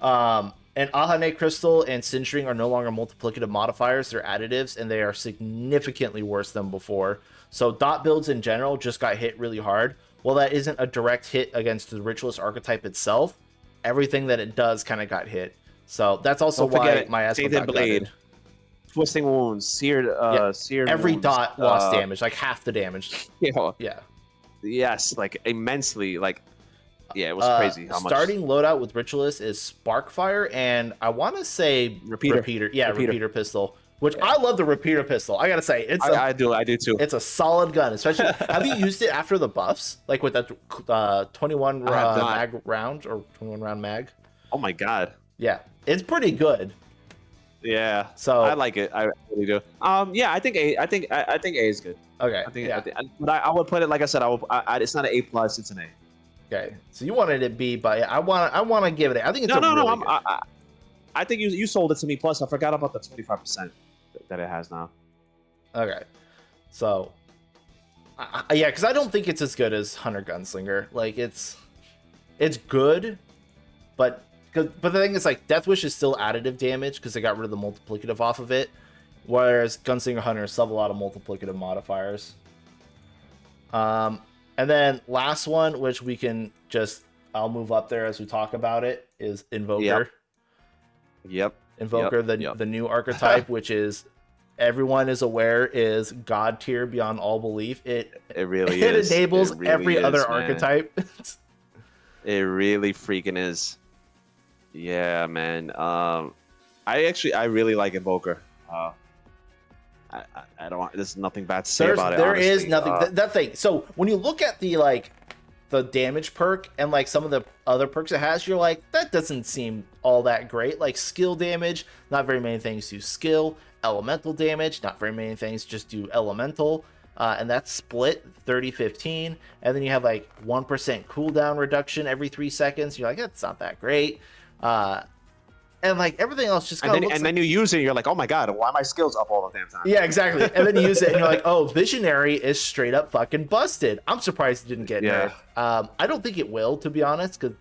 And Ahane Crystal and Sinstring are no longer multiplicative modifiers. They're additives, and they are significantly worse than before. So dot builds in general just got hit really hard. Well, that isn't a direct hit against the Ritualist archetype itself. Everything that it does kind of got hit. So that's also why my ass got Blade. Gutted. Twisting wounds, seared every wounds, dot lost damage, like half the damage. Yeah. Yes, like immensely, like it was crazy how much. Starting loadout with Ritualist is Sparkfire and I want to say Repeater. Yeah, Repeater pistol. Which I love the Repeater pistol. I gotta say, I do too. It's a solid gun, especially. Have you used it after the buffs, like with that 21 mag round or 21 round mag? Oh my god. Yeah, it's pretty good. Yeah, so I like it. I really do. Yeah, I think A. I think A is good. Okay. But I would put it like I said. It's not an A plus. It's an A. Okay. So you wanted it B, but I want to give it A. I think it's no. I think you sold it to me. Plus, I forgot about the 25% that it has now. Okay. So, yeah, because I don't think it's as good as Hunter Gunslinger. Like it's good, but the thing is, like, Death Wish is still additive damage because they got rid of the multiplicative off of it, whereas Gunslinger Hunter still have a lot of multiplicative modifiers. And then last one, which I'll move up there as we talk about it, is Invoker. Yep. Invoker, the new archetype, which is everyone is aware is god tier beyond all belief. It really is. It enables every other archetype. It really freaking is. Yeah, man. I really like Invoker. I don't. There's nothing bad to say about it. There is nothing. That thing. So when you look at the damage perk and like some of the other perks it has, you're like, that doesn't seem all that great. Like skill damage, not very many things do skill. Elemental damage, not very many things just do elemental. And that's split 30-15. And then you have like 1% cooldown reduction every 3 seconds. You're like, that's not that great. and like everything else just kind of then you use it, and you're like, oh my god, why are my skills up all the damn time? Yeah, exactly. And then you use it, and you're like, oh, Visionary is straight up fucking busted. I'm surprised it didn't get nerfed. I don't think it will, to be honest, because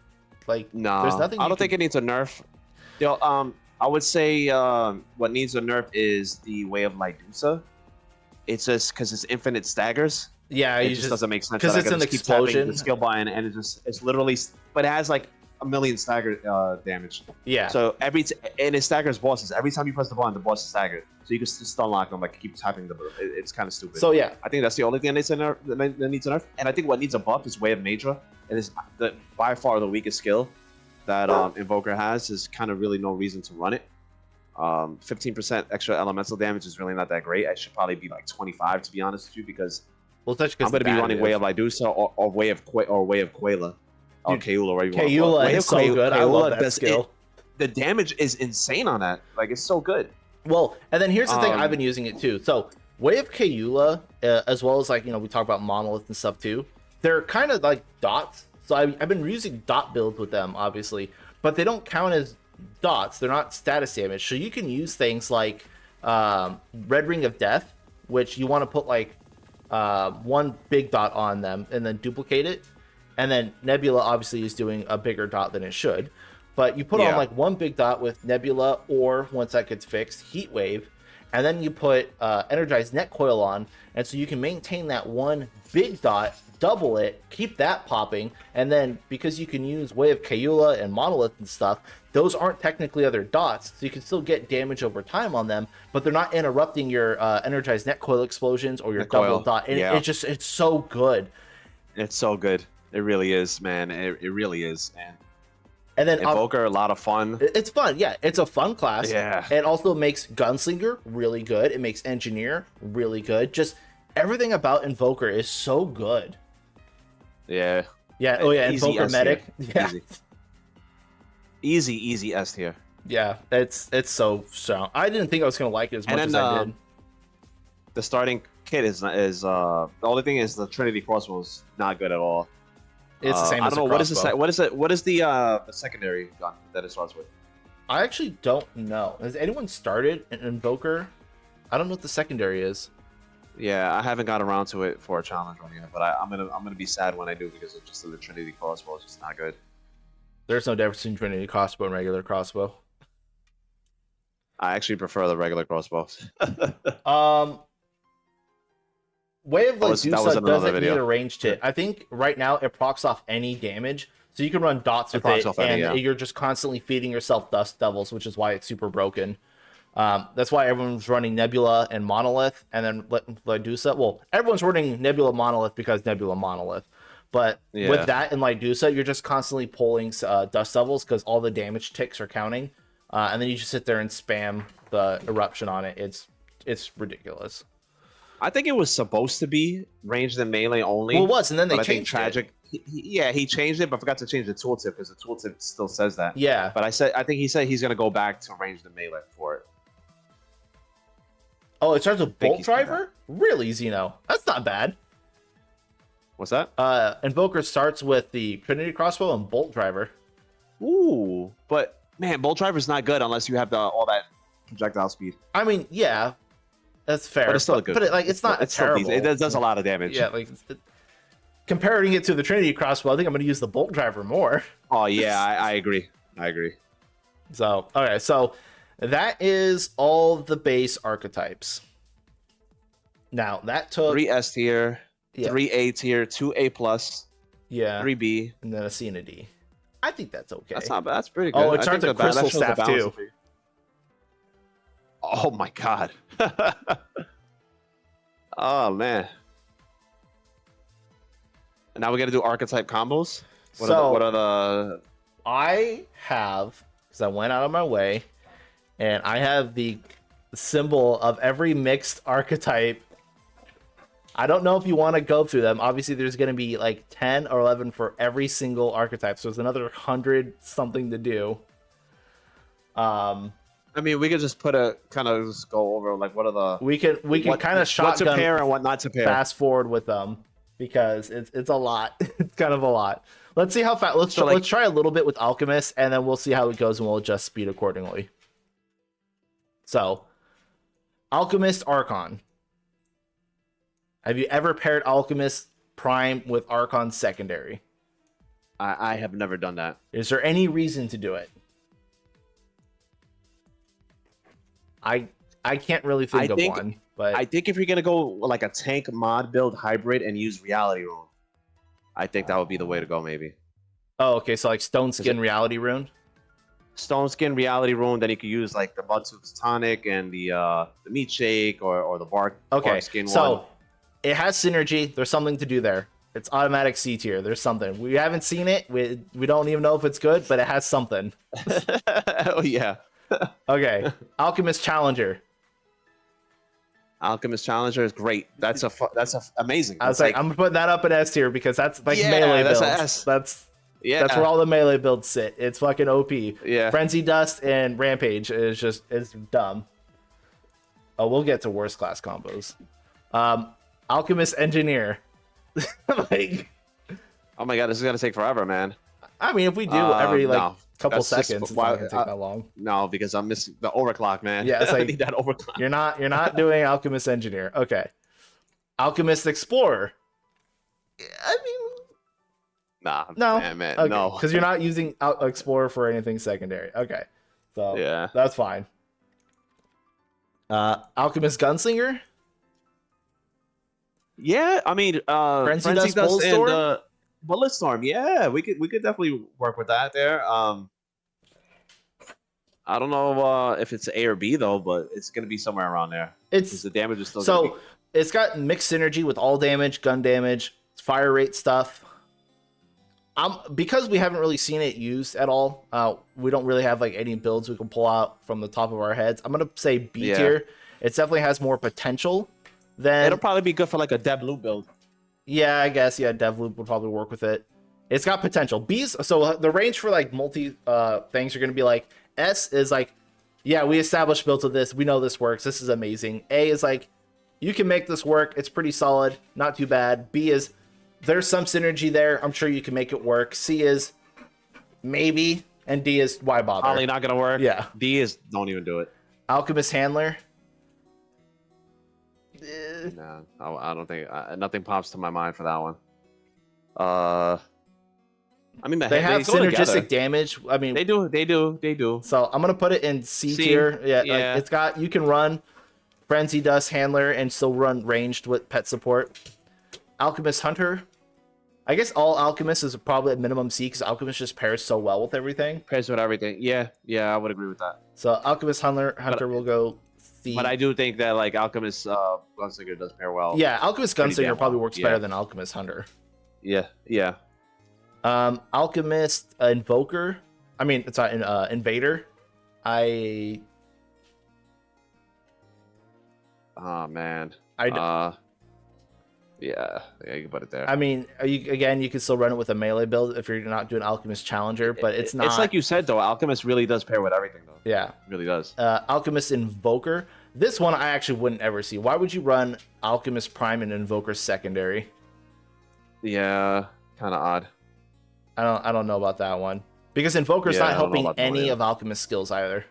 like, there's nothing. I don't think it needs a nerf. I would say what needs a nerf is the Way of Lydusa. It's just because it's infinite staggers. Yeah, it just doesn't make sense because it's an explosion. The skill button, and it's literally, but it has like a million stagger damage. Yeah. So and it staggers bosses. Every time you press the button, the boss is staggered. So you can just stun lock them, like keep tapping them. It's kind of stupid. So yeah, I think that's the only thing that needs a nerf. And I think what needs a buff is Way of Maedra. It is by far the weakest skill that Invoker has. Is kind of really no reason to run it. 15% extra elemental damage is really not that great. I should probably be like 25 to be honest with you, because I'm going to be running Way of Lydusa or Way of Quela. Or Keula, where you want. Keula is so good. I love that skill. The damage is insane on that. Like, it's so good. Well, and then here's the thing. I've been using it too. So Way of Keula, as well as like, we talk about Monolith and stuff too. They're kind of like dots. So I've been using dot builds with them, obviously, but they don't count as dots. They're not status damage. So you can use things like Red Ring of Death, which you want to put like one big dot on them and then duplicate it. And then Nebula obviously is doing a bigger dot than it should. But you put on like one big dot with Nebula, or once that gets fixed, Heat Wave. And then you put Energized Net Coil on. And so you can maintain that one big dot, double it, keep that popping. And then because you can use Way of Keula and Monolith and stuff, those aren't technically other dots. So you can still get damage over time on them, but they're not interrupting your Energized Net Coil explosions or your double dot. And it's so good. It's so good. It really is, man. It really is, man. And then Invoker, a lot of fun. It's fun, yeah. It's a fun class. Yeah. It also makes Gunslinger really good. It makes Engineer really good. Just everything about Invoker is so good. Yeah. Yeah. Oh yeah. Invoker Medic. Yeah. Easy S tier. Yeah. It's so strong. I didn't think I was gonna like it as much as I did. The starting kit is the only thing is the Trinity crossbow is not good at all. It's the same. I don't know what is the secondary gun that it starts with. I actually don't know. Has anyone started an Invoker? I don't know what the secondary is. Yeah, I haven't got around to it for a challenge run yet, but I'm gonna be sad when I do, because of just the Trinity crossbow is just not good. There's no difference between Trinity crossbow and regular crossbow. I actually prefer the regular crossbows. Way of Lydusa doesn't need a ranged hit. I think right now it procs off any damage, so you can run dots with it, and you're just constantly feeding yourself Dust Devils, which is why it's super broken. That's why everyone's running Nebula and Monolith, and then Lydusa. Well, everyone's running Nebula Monolith because Nebula Monolith. But with that and Lydusa, you're just constantly pulling Dust Devils because all the damage ticks are counting. And then you just sit there and spam the Eruption on it. It's ridiculous. I think it was supposed to be ranged and melee only. Well, it was, and then they changed Tragic. He changed it, but forgot to change the tooltip, because the tooltip still says that. Yeah. But I think he said he's gonna go back to ranged and melee for it. Oh, it starts with Bolt Driver? Really, Xeno? That's not bad. What's that? Invoker starts with the Trinity Crossbow and Bolt Driver. Ooh, but man, Bolt Driver's not good unless you have all that projectile speed. I mean, yeah, that's fair. But it's still good. But it's not terrible. It does a lot of damage. Yeah, like comparing it to the Trinity Crossbow, I think I'm going to use the Bolt Driver more. Oh yeah, I agree. So okay, so that is all the base archetypes. Now that took 3 S tier, 3 A tier, 2 A plus, 3 B, and then a C and a D. I think that's okay. That's not bad. That's pretty good. Oh, it starts with Crystal Staff too. Oh my god. Oh man. And now we got to do archetype combos. What are the? I have, because I went out of my way, and I have the symbol of every mixed archetype. I don't know if you want to go through them. Obviously, there's going to be like 10 or 11 for every single archetype. So there's another 100 something to do. I mean, we could just kind of just go over like what are the. We can kind of shotgun what to pair and what not to pair. Fast forward with them because it's a lot. It's kind of a lot. Let's see how fast. Let's try a little bit with Alchemist, and then we'll see how it goes, and we'll adjust speed accordingly. So, Alchemist Archon. Have you ever paired Alchemist Prime with Archon Secondary? I have never done that. Is there any reason to do it? I can't really think of one, but I think if you're gonna go like a tank mod build hybrid and use Reality Rune, I think that would be the way to go. Maybe. Oh, okay. So like Stone Skin Reality Rune. Stone Skin Reality Rune. Then you could use like the Bloodtooth Tonic and the Meat Shake or the Bark. Okay. Bark Skin so one. It has synergy. There's something to do there. It's automatic C tier. There's something. We haven't seen it. We don't even know if it's good, but it has something. Oh yeah. Okay. Alchemist Challenger. Alchemist Challenger is great. That's amazing. I was like, I'm putting that up in S tier because that's like melee that's builds. That's where all the melee builds sit. It's fucking OP. Yeah. Frenzy Dust and Rampage is dumb. Oh, we'll get to worst class combos. Alchemist Engineer. Like, oh my god, this is gonna take forever, man. I mean, if we do every couple seconds, it's not gonna take that long. No, because I'm missing the overclock, man. Yeah, it's like, I need that overclock. You're not doing Alchemist Engineer. Okay. Alchemist Explorer. I mean, no, man, okay. no, because you're not using Explorer for anything secondary. Okay, so yeah, that's fine. Alchemist Gunslinger. Yeah, I mean, Frenzy Dust Bulletstorm? and Bulletstorm. Yeah, we could definitely work with that there. I don't know if it's A or B though, but it's gonna be somewhere around there. It's the damage is still it's got mixed synergy with all damage, gun damage, fire rate stuff. Because we haven't really seen it used at all. We don't really have like any builds we can pull out from the top of our heads. I'm gonna say B tier. It definitely has more potential. Then it'll probably be good for like a Dev Loop build. Yeah, I guess. Yeah, Dev Loop would probably work with it. It's got potential. B's, so the range for like multi things are going to be like, S is like, yeah, we established builds of this. We know this works. This is amazing. A is like, you can make this work. It's pretty solid. Not too bad. B is, there's some synergy there. I'm sure you can make it work. C is, maybe. And D is, why bother? Probably not going to work. Yeah. D is, don't even do it. Alchemist Handler. No, I don't think nothing pops to my mind for that one. I mean, they have synergistic damage. I mean, they do. So I'm gonna put it in C tier. Yeah, yeah. Like, it's got, you can run Frenzy Dust Handler and still run ranged with pet support. Alchemist Hunter. I guess all Alchemist is probably at minimum C because Alchemist just pairs so well with everything. Pairs with everything. Yeah, I would agree with that. So Alchemist Hunter will go C. But I do think that like Alchemist Gunslinger does pair well. Yeah, Alchemist Gunslinger probably works better than Alchemist Hunter. Yeah. Alchemist Invoker. I mean, it's not Invader. Oh man. Yeah, you can put it there. I mean, you can still run it with a melee build if you're not doing Alchemist Challenger, but it's not. It's like you said though, Alchemist really does pair with everything though. Yeah, it really does. Alchemist Invoker. This one I actually wouldn't ever see. Why would you run Alchemist Prime and Invoker secondary? Yeah, kind of odd. I don't know about that one because Invoker's not helping any of Alchemist skills either.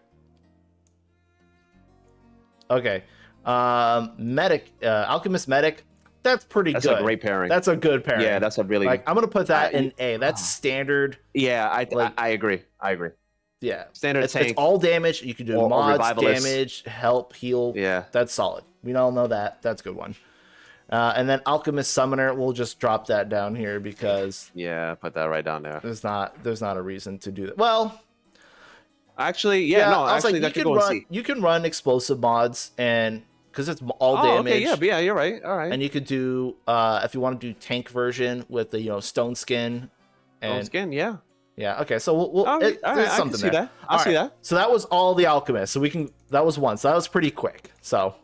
Okay, Medic, Alchemist Medic. That's pretty good. That's a great pairing. That's a good pairing. Yeah, that's a really. Like, I'm gonna put that in A. That's standard. Yeah, I agree. Yeah, standard tank. It's all damage. You can do mods, damage, help, heal. Yeah, that's solid. We all know that. That's a good one. And then Alchemist Summoner, we'll just drop that down here because put that right down there. There's not a reason to do that. Well, actually, you can run explosive mods and because it's all damage. Okay, yeah, you're right. All right. And you could do if you want to do tank version with the Stone Skin. Stone Skin, yeah. Yeah. Okay. So we'll there's something there. That. I'll see that. So that was all the Alchemists. So that was one. So that was pretty quick. So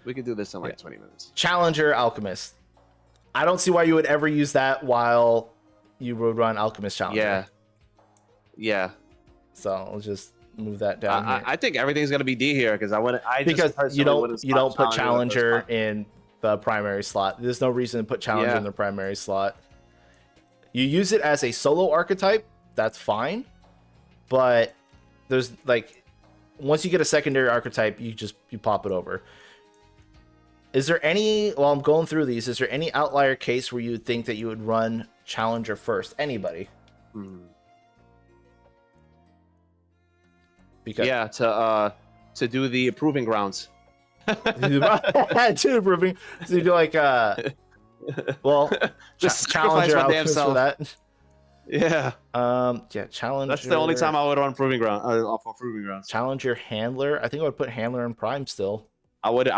we could do this in like 20 minutes. Challenger Alchemist. I don't see why you would ever use that while you would run Alchemist Challenger. Yeah. So we'll just move that down. I think everything's gonna be D here because you don't put Challenger in the primary slot. There's no reason to put Challenger in the primary slot. You use it as a solo archetype, that's fine. But there's like, once you get a secondary archetype, you pop it over. Is there any, while I'm going through these, is there any outlier case where you would think that you would run Challenger first? Anybody? Because yeah, to do the proving grounds. To proving, so you do like well, just Challenger outfits for that. Yeah. Yeah, Challenger. That's the only time I would run proving ground for proving grounds. Challenger handler. I think I would put handler in prime still. I would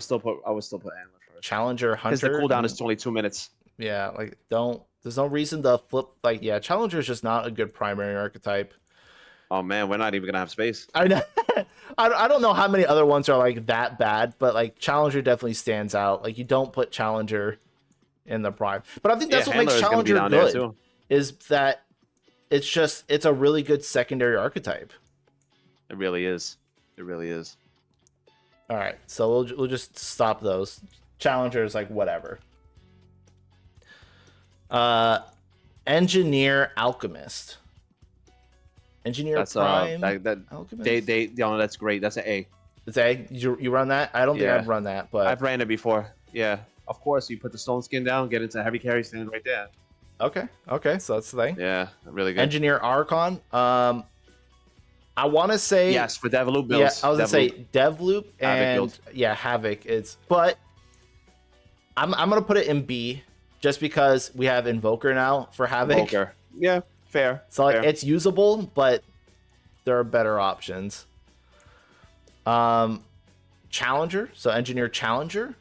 still put handler first. Challenger hunter. Because the cooldown is only 2 minutes. Yeah, like there's no reason to flip. Like, yeah, Challenger is just not a good primary archetype. Oh man, we're not even gonna have space. I know. I don't know how many other ones are like that bad, but like Challenger definitely stands out. Like, you don't put Challenger in the prime. But I think that's what makes Challenger good. Is that it's a really good secondary archetype. It really is. It really is. All right, so we'll just stop those. Challenger is like whatever. Engineer Alchemist. Engineer Prime. That's great. That's an A. It's A. You run that? I don't think I've run that, but I've ran it before. Yeah, of course. You put the stone skin down, get into heavy carry, stand right there. Okay, so that's the thing. Yeah, really good. Engineer Archon. I want to say yes for Devolup builds. Yeah, I was gonna say Devolup and Havoc. But I'm gonna put it in B just because we have Invoker now for Havoc. Invoker. Yeah, fair. So like it's usable, but there are better options. Challenger. So Engineer Challenger.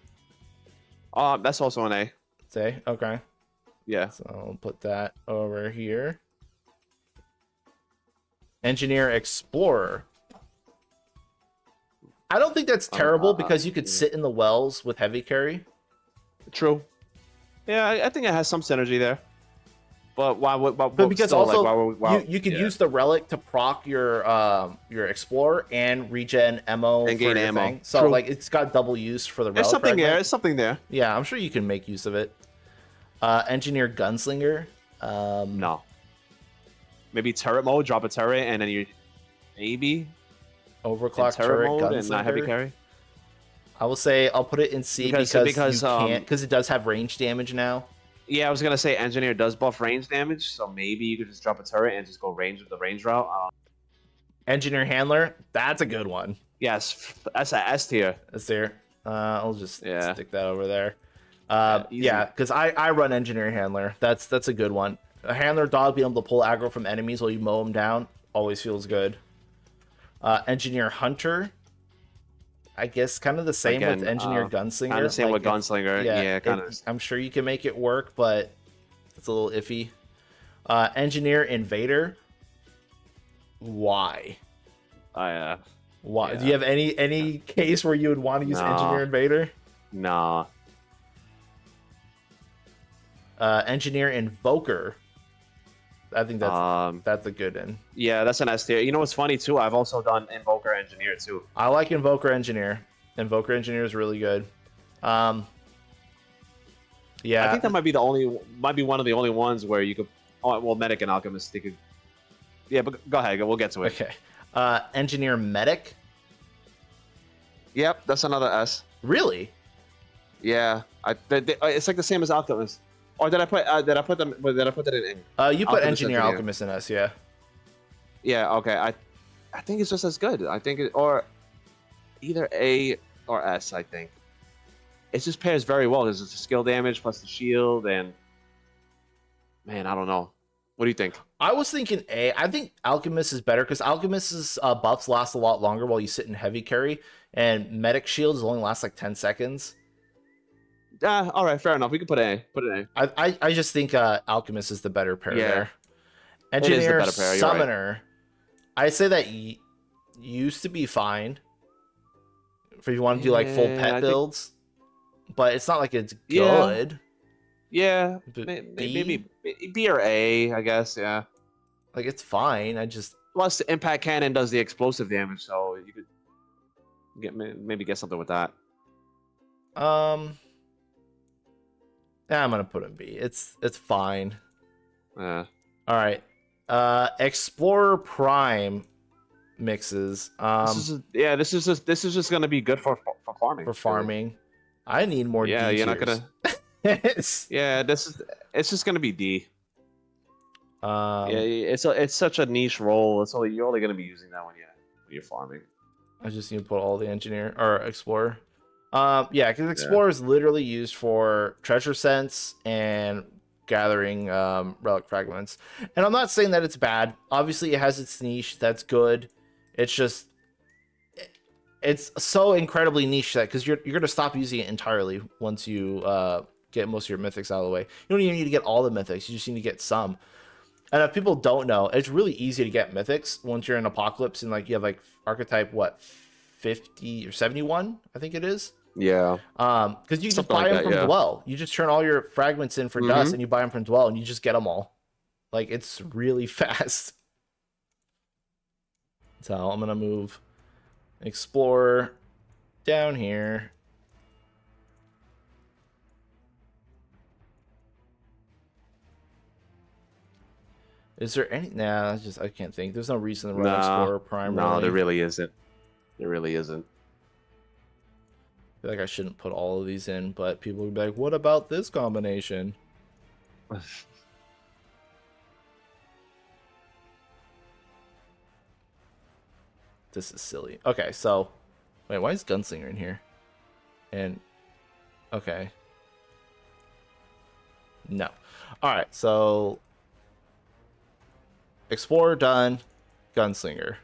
That's also an A. Say okay. Yeah. So I'll put that over here. Engineer Explorer. I don't think that's terrible because you could sit in the wells with heavy carry. True. Yeah, I think it has some synergy there. But why would? But because still, also like, you could use the relic to proc your Explorer and regen ammo and gain ammo. Thing. So like it's got double use for the relic. There's something there. There's something there. Yeah, I'm sure you can make use of it. Engineer Gunslinger. No. Maybe turret mode, drop a turret, and then you maybe overclock turret mode Gunslinger. And not heavy carry. I will say I'll put it in C because you can't, because it does have range damage now. Yeah, I was gonna say Engineer does buff range damage, so maybe you could just drop a turret and just go range with the range route. Engineer Handler, that's a good one. Yes, that's a S tier. That's there. I'll just stick that over there. Yeah, because I run Engineer Handler. That's a good one. A handler dog being able to pull aggro from enemies while you mow them down always feels good. Engineer Hunter, I guess kind of the same with Engineer Gunslinger. Kind of the same with Gunslinger. Yeah, kind of. I'm sure you can make it work, but it's a little iffy. Engineer Invader. Why? Why? Yeah. Do you have any case where you would want to use Engineer Invader? Nah. Engineer Invoker. I think that's a good one. Yeah, that's an S tier. You know what's funny too? I've also done Invoker Engineer too. I like Invoker Engineer. Invoker Engineer is really good. Yeah, I think that might be one of the only ones where you could. Oh, well, Medic and Alchemist, they could. Yeah, but go ahead. We'll get to it. Okay. Engineer Medic. Yep, that's another S. Really? Yeah, it's like the same as Alchemist. Or did I put that in? You put Engineer Alchemist in S, yeah. Yeah, okay. I think it's just as good. I think or either A or S, I think. It just pairs very well because it's the skill damage plus the shield and man, I don't know. What do you think? I was thinking A. I think Alchemist is better because Alchemist's buffs last a lot longer while you sit in heavy carry, and Medic shields only last like 10 seconds. All right, fair enough. We can put an A. Put an A. I just think Alchemist is the better pair there. Engineer, it is the better pair. Summoner. Right. I say that used to be fine if you want to do like full pet builds, but it's not like it's good. Yeah, maybe B or A, I guess. Yeah, like it's fine. Plus the impact cannon does the explosive damage, so you could maybe get something with that. Yeah, I'm gonna put in B. It's fine. Yeah. All right. Explorer Prime mixes. This is just gonna be good for farming. For Really. farming. I need more Yeah, D you're not tiers. gonna. Yeah, it's just gonna be D. Yeah, um, it's such a niche role. You're only gonna be using that when you're farming. I just need to put all the engineer or explorer. Yeah, because Yeah. explorer is literally used for treasure sense and gathering relic fragments. And I'm not saying that it's bad. Obviously, it has its niche. That's good. It's just it's so incredibly niche that because you're gonna stop using it entirely once you get most of your mythics out of the way. You don't even need to get all the mythics. You just need to get some. And if people don't know, it's really easy to get mythics once you're in Apocalypse and like you have like archetype what 50 or 71, I think it is. Yeah. Because you just Something buy like them that. from Yeah. Dwell. You just turn all your fragments in for dust and you buy them from Dwell and you just get them all. Like it's really fast. So I'm gonna move Explorer down here. Is there any? Nah, I can't think. There's no reason to run Explorer Prime. No, really. there really isn't. There really isn't. I feel like I shouldn't put all of these in, but people would be like, "What about this combination?" This is silly. Okay, so wait, why is Gunslinger in here? And okay, no. All right, so Explorer done, Gunslinger,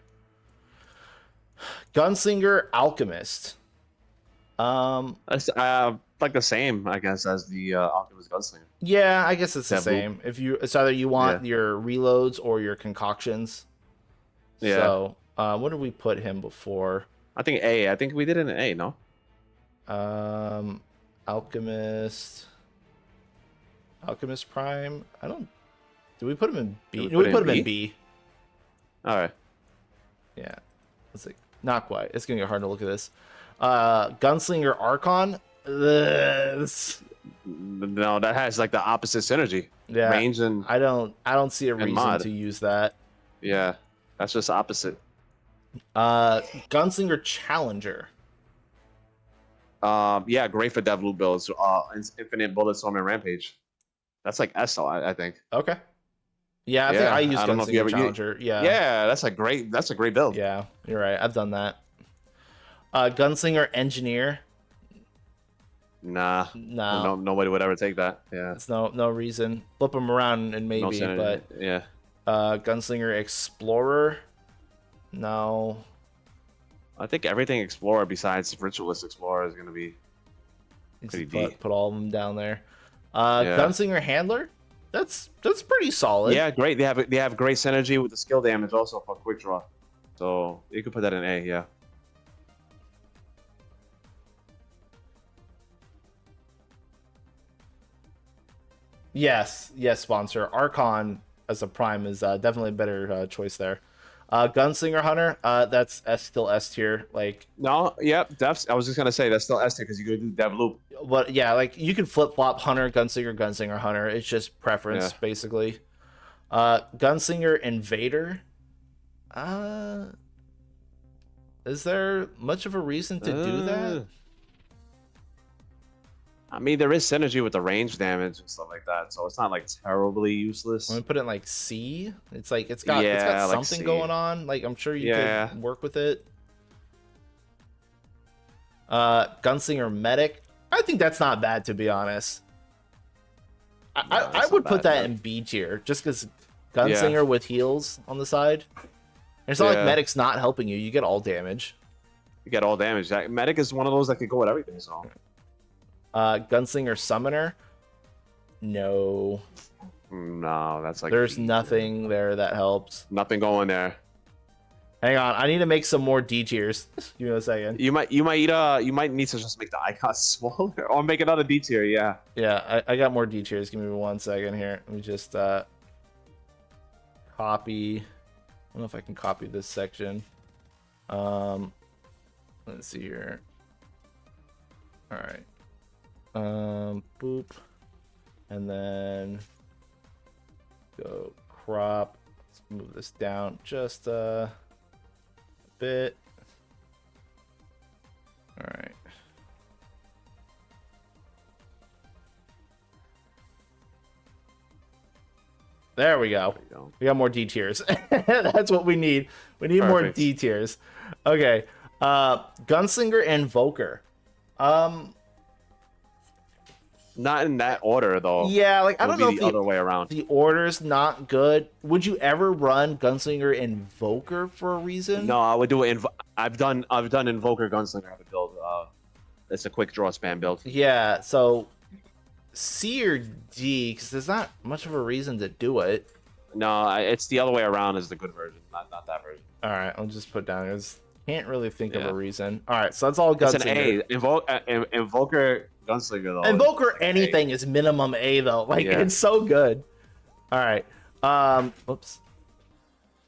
Gunslinger Alchemist. That's like the same, I guess, as the Alchemist Gunslinger. Yeah, I guess it's the Deathloop. same. It's either you want your reloads or your concoctions. Yeah. So, what did we put him before? I think A. I think we did an A. No. Alchemist Prime. I don't. Did we put him in B? Did No, we we put put him him in in B. All right. Yeah, it's like not quite. It's gonna get hard to look at this. Gunslinger Archon. No, that has like the opposite synergy. Yeah, Range and I don't see a reason mod. to use that. Yeah, that's just opposite. Gunslinger Challenger. Yeah, great for dev loop builds. Infinite Bulletstorm and Rampage. That's like S, I think. Okay. Yeah, I think I use don't know if you Gunslinger ever Challenger. Yeah. Yeah, that's a great build. Yeah, you're right. I've done that. Gunslinger Engineer. Nah. No. Nobody would ever take that. Yeah. It's no reason. Flip them around and maybe, but yeah. Gunslinger Explorer. No. I think everything Explorer besides Ritualist Explorer is gonna be pretty deep. Put all of them down there. Gunslinger Handler. That's pretty solid. Yeah, great. They have great synergy with the skill damage also for quick draw. So you could put that in A, yeah. Yes, sponsor. Archon as a prime is definitely a better choice there. Gunslinger Hunter, that's still S tier. Like no, yep, I was just gonna say that's still S tier because you could do dev loop. But yeah, like you can flip flop Hunter, Gunslinger, Hunter. It's just preference basically. Gunslinger Invader. Is there much of a reason to do that? I mean, there is synergy with the range damage and stuff like that, so it's not like terribly useless. Let me put it in like C. It's like it's got something like going on. Like I'm sure you could work with it. Gunslinger Medic. I think that's not bad, to be honest. I would put that in B tier just because Gunslinger with heals on the side. And it's not like Medic's not helping you. You get all damage. You get all damage. Medic is one of those that could go with everything. So. Gunslinger Summoner. No, that's like there's nothing there that helps. Nothing going there. Hang on, I need to make some more D tiers. Give me a second. You might need to just make the icon smaller or make another D tier. Yeah. Yeah, I got more D tiers. Give me 1 second here. Let me just copy. I don't know if I can copy this section. Let's see here. All right. Boop, and then go crop. Let's move this down just a bit. All right. There we go. We got more D tiers. That's what we need. We need more D tiers. Okay. Gunslinger and Invoker. Not in that order though. Yeah, like I don't know if the other way around. The order's not good. Would you ever run Gunslinger Invoker for a reason? No, I would do it. I've done Invoker Gunslinger build. It's a quick draw spam build. Yeah, so C or D, because there's not much of a reason to do it. No, it's the other way around is the good version, not that version. All right, I'll just put down. Because can't really think of a reason. All right, so that's all Gunslinger. It's an A. Invoker Gunslinger though. Invoker anything is minimum A though. Like it's so good. All right. Oops.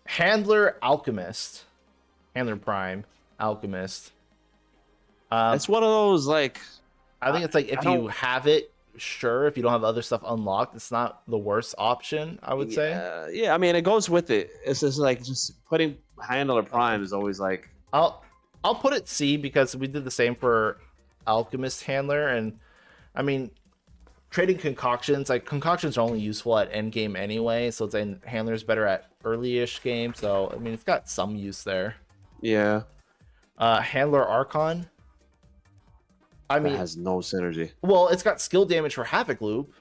Handler Alchemist. Handler Prime Alchemist. It's one of those like. I think it's like if you have it, sure. If you don't have other stuff unlocked, it's not the worst option. I would say. Yeah, I mean it goes with it. It's just like putting Handler Prime is always like. I'll put it C because we did the same for Alchemist Handler, and I mean trading concoctions. Like concoctions are only useful at end game anyway, so it's Handler's better at early-ish game. So I mean it's got some use there. Yeah. Handler Archon. I mean, it has no synergy. Well, it's got skill damage for Havoc Loop.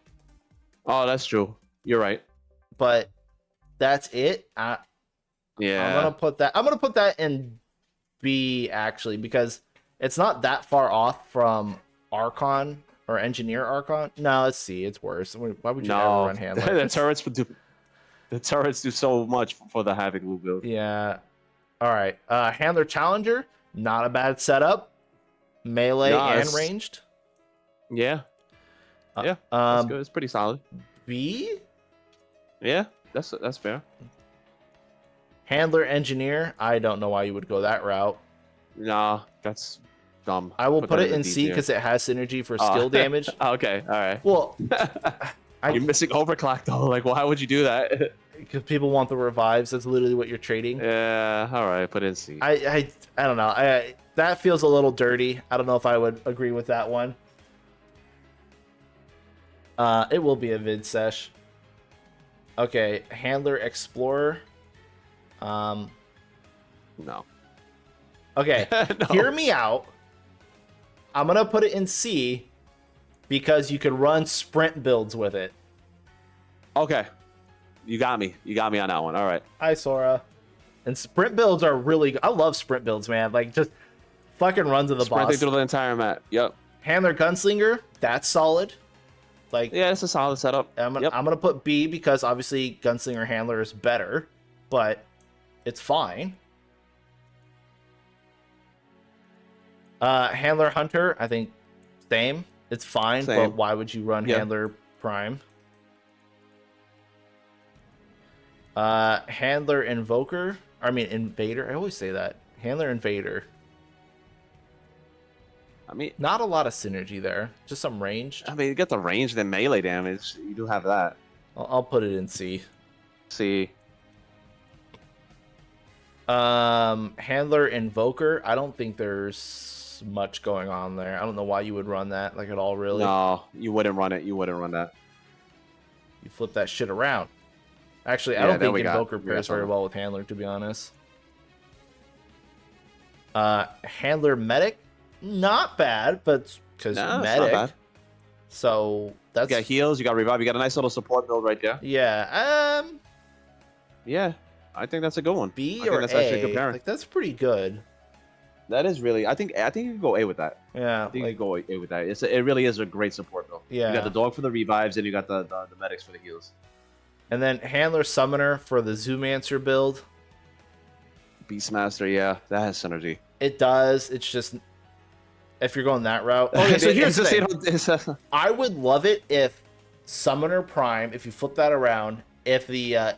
Oh, that's true. You're right. But that's it. Yeah. I'm gonna put that in B actually because it's not that far off from Archon or Engineer Archon. No, it's C. It's worse. Why would you ever run Handler? The turrets do so much for the Havoc Loop build. Yeah. All right. Handler Challenger. Not a bad setup. Melee and ranged. Yeah. Yeah. That's good. It's pretty solid. B. Yeah, that's fair. Handler Engineer. I don't know why you would go that route. Nah, that's dumb. I will put it in C because it has synergy for skill damage. Okay, all right. Well, you're missing Overclock though. Like, why would you do that? Because people want the revives. That's literally what you're trading. Yeah, all right. Put it in C. I don't know. That feels a little dirty. I don't know if I would agree with that one. It will be a vid sesh. Okay, Handler Explorer. No. Okay, no. Hear me out. I'm gonna put it in C because you can run sprint builds with it. Okay, you got me. You got me on that one. All right. Hi, Sora. And sprint builds are really good. I love sprint builds, man. Like just fucking runs of the boss. Sprinting through the entire map. Yep. Handler Gunslinger. That's solid. Like yeah, it's a solid setup. I'm gonna put B because obviously Gunslinger Handler is better, but it's fine. Handler Hunter, I think same. It's fine, but why would you run Handler Prime? Handler Invoker. I mean Invader. I always say that. Handler Invader. I mean, not a lot of synergy there. Just some range. I mean, you get the range, then melee damage. You do have that. I'll put it in C. C. Handler Invoker. I don't think there's much going on there. I don't know why you would run that like at all, really. No, you wouldn't run it. You wouldn't run that. You flip that shit around. Actually, I don't think Invoker pairs very well with Handler, to be honest. Handler Medic. Not bad, but because medic. So that's you got heals, you got revive, you got a nice little support build right there. Yeah. Yeah, I think that's a good one. B or that's A? Actually a good pairing. Like that's pretty good. That is really. I think you can go A with that. Yeah, I think you can go A with that. It really is a great support build. Yeah. You got the dog for the revives, and you got the medics for the heals. And then Handler Summoner for the Zoomancer build. Beastmaster, yeah, that has synergy. It does. It's just. If you're going that route. Okay, so here's the thing. I would love it if Summoner Prime, if you flip that around, if the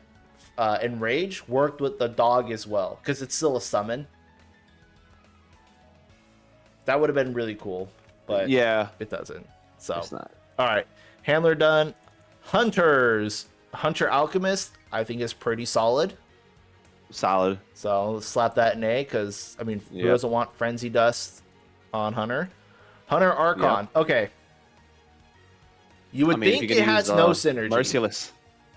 Enrage worked with the dog as well, because it's still a summon. That would have been really cool, but yeah, it doesn't. So, it's not. All right, Handler done. Hunters. Hunter Alchemist, I think is pretty solid. Solid. So let's slap that in A, because I mean, who Yep. doesn't want Frenzy Dust on Hunter? Hunter Archon. Yep. Okay. You would I mean, if think you it can has use, no synergy.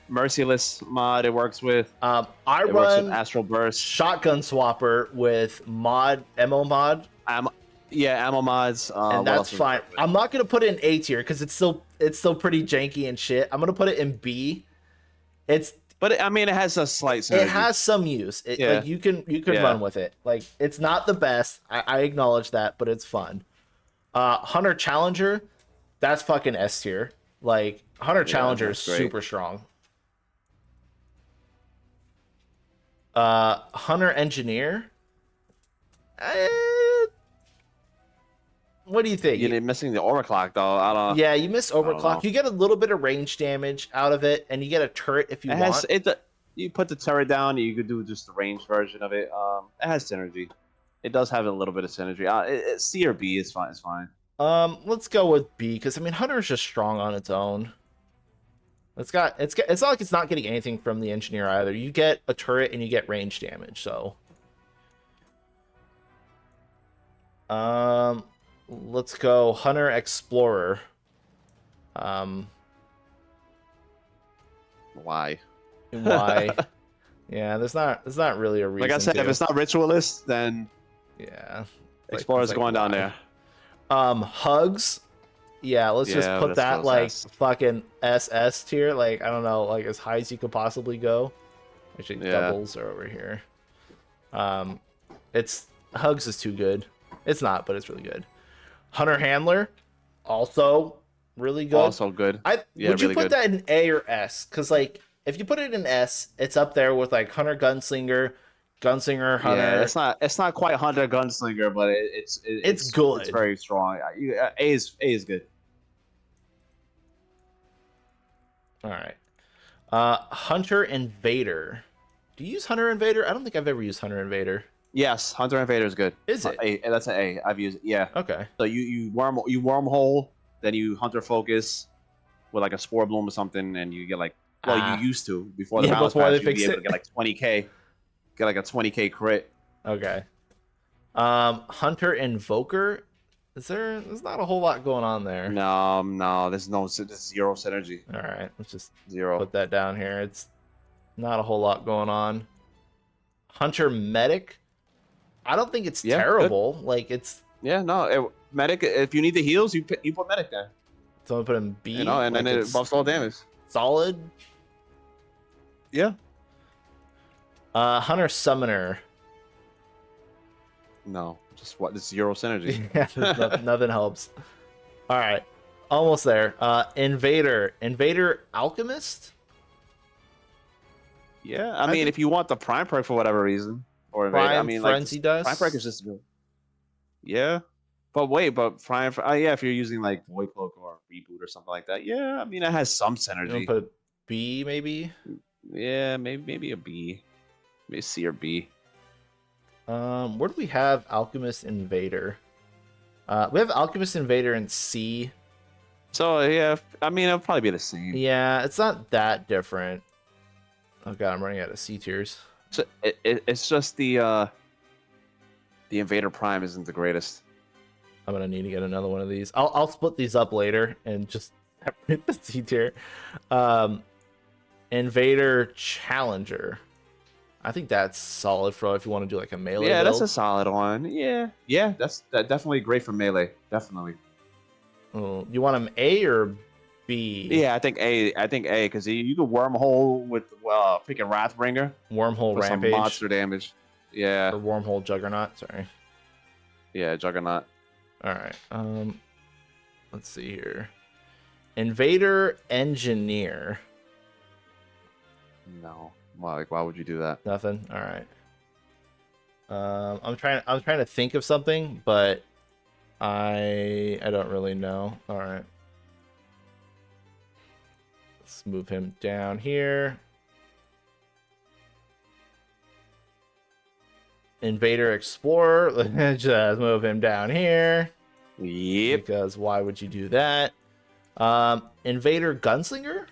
Merciless mod it works with. I It works with run Astral Burst. Shotgun Swapper with MO mod, Ammo mods. and what that's else does it fine. work with? I'm not gonna put it in A tier because it's still pretty janky and shit. I'm gonna put it in B. But I mean, it has a slight synergy. It has some use. Yeah. Like you can Yeah. run with it. Like it's not the best. I acknowledge that, but it's fun. Hunter Challenger, that's fucking S tier. Like Hunter Challenger is that's great. super strong. Hunter Engineer. What do you think? You're missing the overclock though. I don't. Yeah, you miss don't overclock. know. You get a little bit of range damage out of it, and you get a turret if you It want. has you put the turret down. You could do just the range version of it. It has synergy. It does have a little bit of synergy. C or B is fine. It's fine. Let's go with B, because I mean Hunter's just strong on its own. It's not like it's not getting anything from the engineer either. You get a turret and you get range damage, so. Let's go Hunter Explorer. Why? Why? Yeah, there's not really a reason. Like I said, to. if it's not ritualist, then Yeah. Explorer's going down why? there. Hugs. Yeah, let's just Yeah, put let's that go like SS. fucking SS tier. Like, I don't know, like as high as you could possibly go. Actually, Yeah. doubles are over here. It's Hugs is too good. It's not, but it's really good. Hunter Handler, also really good. Also good. Would you really put good. that in A or S? Because like, if you put it in S, it's up there with like Hunter Gunslinger, Hunter. Yeah, it's not quite Hunter Gunslinger, but it's good. It's very strong. A is good. All right. Hunter Invader. Do you use Hunter Invader? I don't think I've ever used Hunter Invader. Yes, Hunter Invader is good. Is it? That's an A. I've used it. Yeah. Okay. So you wormhole, then you Hunter Focus with like a Spore Bloom or something, and you get like you used to before the balance before patch, they you'd be fix able it. to get like 20k, get like a 20k crit. Okay. Hunter Invoker. There's not a whole lot going on there. No, there's zero synergy. All right, let's just Zero. put that down here. It's not a whole lot going on. Hunter Medic. I don't think it's Yeah, terrible. Like it's. Yeah, no, medic. If you need the heals, you put medic there. So I'm gonna put in B. You know, and like then it's it buffs all damage. solid. Yeah. Hunter Summoner. No, just what? This zero synergy. Yeah, nothing helps. All right, almost there. Invader Alchemist. Yeah, I mean, if you want the prime perk for whatever reason, or Prime I mean, Frenzy Dust. prime perk is just good. Yeah, but prime. Yeah, if you're using like Void Cloak or Reboot or something like that, yeah, I mean, it has some You wanna synergy. put B maybe. Yeah, maybe a B, maybe C or B. Where do we have Alchemist Invader? We have Alchemist Invader in C. So yeah, I mean, it'll probably be the same. Yeah, it's not that different. Oh god, I'm running out of C tiers. So it's just the Invader Prime isn't the greatest. I'm gonna need to get another one of these. I'll split these up later and just have the C tier. Invader Challenger. I think that's solid for if you want to do like a melee. Yeah, build. that's a solid one. Yeah, that's definitely great for melee. Definitely. Oh, you want them A or B? Yeah, I think A because you could wormhole with freaking Wrathbringer Wormhole for some Rampage monster damage. Yeah, or Wormhole Juggernaut. Sorry. yeah, Juggernaut. All right. Let's see here. Invader Engineer. No, why would you do that? Nothing. All right. I'm trying to think of something, but I don't really know. All right. Let's move him down here. Invader Explorer. Let's just move him down here. Yep. Because why would you do that? Invader Gunslinger?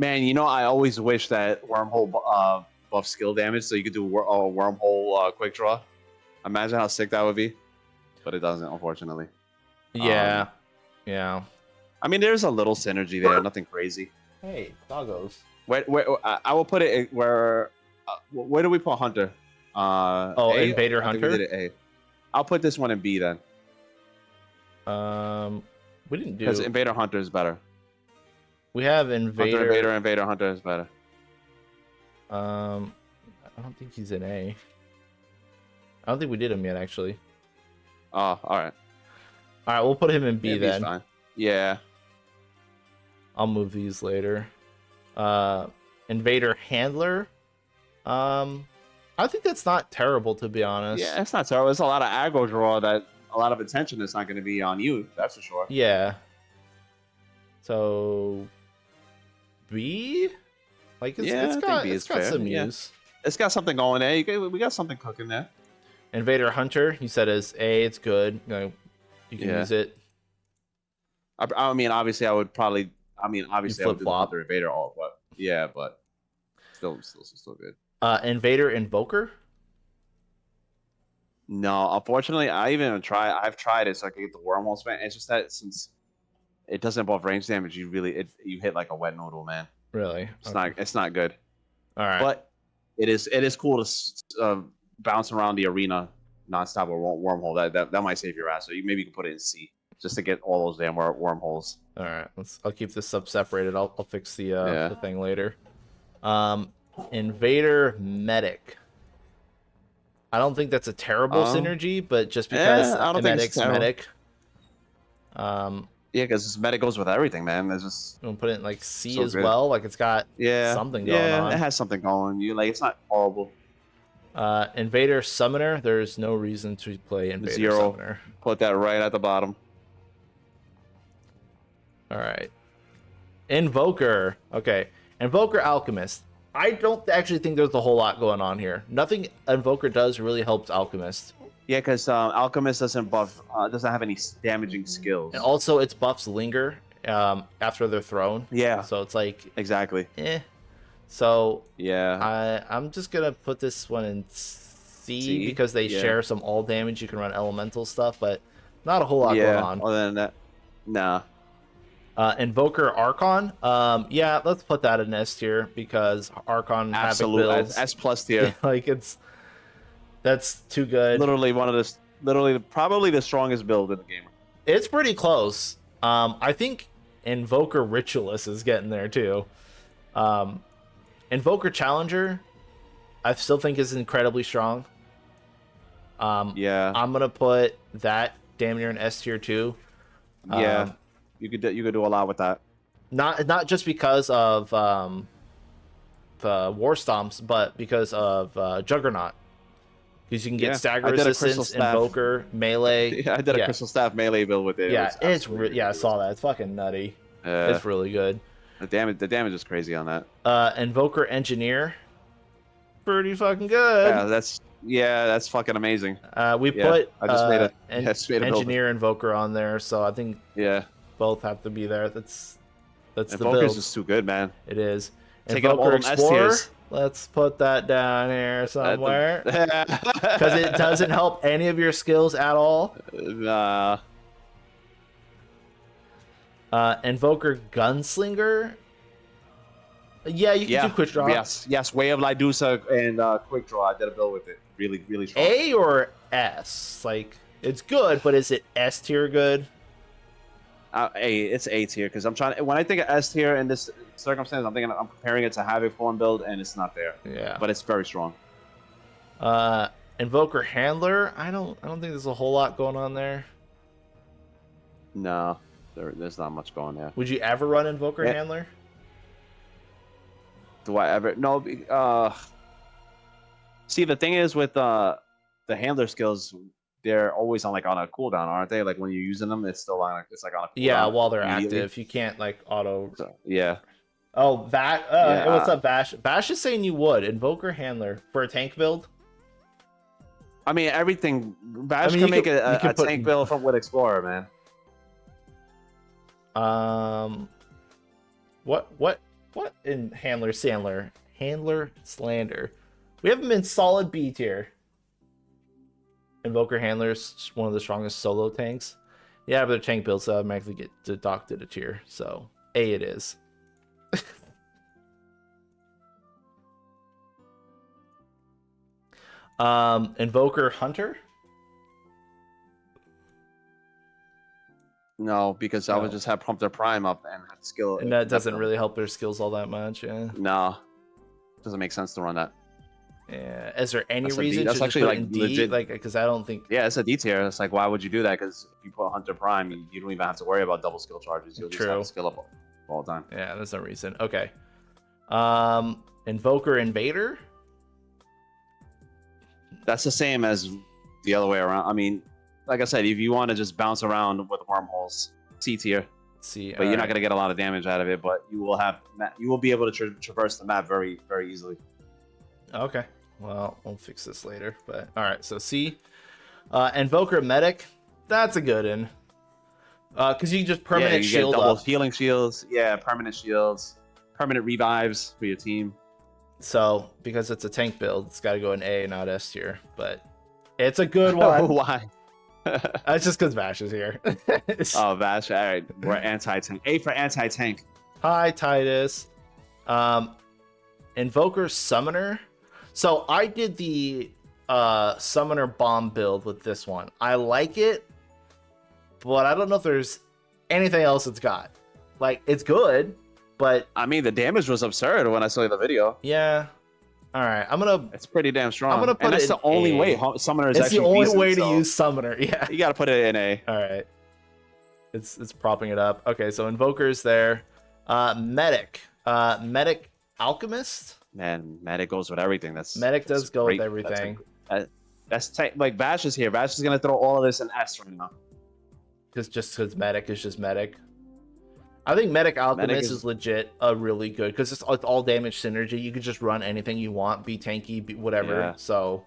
Man, you know, I always wish that wormhole buff skill damage, so you could do wormhole quick draw. Imagine how sick that would be, but it doesn't, unfortunately. Yeah, yeah. I mean, there's a little synergy there, nothing crazy. Hey, doggos. Where I will put it where do we put Hunter? Oh, A? Invader I think we Hunter. did it A. I'll put this one in B then. We didn't do Because Invader Hunter is better. We have Invader. Invader Hunter is better. I don't think he's in A. I don't think we did him yet, actually. Oh, all right. All right, we'll put him in B then. Fine. Yeah. I'll move these later. Invader Handler. I think that's not terrible, to be honest. Yeah, it's not terrible. It's a lot of aggro draw that a lot of attention is not going to be on you. That's for sure. Yeah. So B, like it's got some use. It's got something going there. We got something cooking there. Invader Hunter, you said is A. It's good. You know, you can use it. I mean, obviously, I would probably. I mean, obviously, I would do the Hunter Invader all, but yeah, but still good. Invader Invoker. No, unfortunately, I've tried it so I can get the wormhole spam. It's just that since it doesn't involve range damage, you hit like a wet noodle, man. Really? It's not good. All right. But it is cool to bounce around the arena nonstop with wormhole. That might save your ass. So maybe you can put it in C just to get all those damn wormholes. All right. I'll keep this sub separated. I'll fix the thing later. Invader Medic. I don't think that's a terrible synergy, but just because I don't think it's medic. Yeah, because medic goes with everything, man. There's just I'm gonna put it in like C as well. Like it's got something going on. It has something going. It's not horrible. Invader Summoner. There's no reason to play Invader Summoner. Put that right at the bottom. All right. Invoker. Okay. Invoker Alchemist. I don't actually think there's a whole lot going on here. Nothing Invoker does really helps Alchemist. Yeah, because Alchemist doesn't have any damaging skills. And also, its buffs linger after they're thrown. Yeah. So it's like exactly. So yeah, I'm just gonna put this one in C because they share some all damage. You can run elemental stuff, but not a whole lot going on. Other than that, nah. Invoker Archon. Let's put that in S tier because Archon absolute builds. S+ tier. Like that's too good. Literally probably the strongest build in the game. It's pretty close. I think Invoker Ritualist is getting there too. Invoker Challenger, I still think is incredibly strong. I'm gonna put that damn near an S tier too. You could do a lot with that. Not just because of the War Stomps, but because of Juggernaut. Because you can get stagger resistance, Invoker, melee. Yeah, I did a Crystal Staff melee build with it. Yeah, I saw that. It's fucking nutty. It's really good. The damage is crazy on that. Invoker Engineer, pretty fucking good. That's fucking amazing. We put I just made a Engineer Invoker on there, so I think both have to be there. That's the build. Invoker's just too good, man. It is. Taking Invoker Explorer. Let's put that down here somewhere. Because it doesn't help any of your skills at all. Nah. Invoker Gunslinger. Yeah, you can do quick draw. Yes. Way of Lydusa and quick draw. I did a build with it. Really, really strong. A or S? Like, it's good, but is it S tier good? It's A tier because I'm trying. When I think of S tier in this circumstance, I'm comparing it to Havoc form build, and it's not there. Yeah, but it's very strong. Invoker Handler. I don't think there's a whole lot going on there. No, there's not much going there. Would you ever run Invoker Handler? Do I ever? No. See, the thing is with the handler skills, they're always on a cooldown, aren't they? Like when you're using them, it's still on a cooldown. Yeah, while they're active, you can't auto. Yeah. Oh, what's up, Bash? Bash is saying you would Invoker Handler for a tank build. I mean, everything. Bash can make a tank build from with Explorer, man. What What in Handler Slander? We have him in solid B tier. Invoker Handler's one of the strongest solo tanks. Yeah, but their tank builds automatically get deducted a tier, so A it is. Invoker Hunter. No, because I would just have pump their prime up and have skill. And that doesn't really help their skills all that much, yeah. No. Doesn't make sense to run that. Yeah. Is there any That's reason that's to actually just put like it in D? legit. Like, because I don't think. Yeah, it's a D tier. It's like, why would you do that? Because if you put Hunter Prime, you don't even have to worry about double skill charges. You'll just have to skill up all the time. Yeah, there's no reason. Okay. Invoker Invader. That's the same as the other way around. I mean, like I said, if you want to just bounce around with wormholes, C tier. C. But you're not gonna get a lot of damage out of it. But you will be able to traverse the map very, very easily. Okay. Well, we'll fix this later. But all right. So C. Invoker Medic. That's a good one. Because you can just permanent you shield get double up. healing shields. Yeah, permanent shields, permanent revives for your team. So because it's a tank build, it's got to go in A, not S tier. But it's a good one. Why? That's just because Vash is here. Oh, Vash. All right, we're anti-tank. A for anti-tank. Hi, Titus. Invoker Summoner. So I did the Summoner Bomb build with this one. I like it, but I don't know if there's anything else it's got. Like, it's good, but... I mean, the damage was absurd when I saw the video. Yeah. All right, I'm gonna... It's pretty damn strong. I'm gonna put and that's it the in only A. way Summoner is It's actually the only decent, way to so use Summoner, yeah. you gotta put it in A. All right. It's propping it up. Okay, so Invoker's there. Medic. Medic Alchemist? Man, Medic goes with everything. Medic does go with great. everything. That's like Bash is here. Bash is gonna throw all of this in S right now. Just because Medic is just Medic. I think Medic Alchemist is legit really good because it's all damage synergy. You can just run anything you want, be tanky, be whatever. Yeah. So,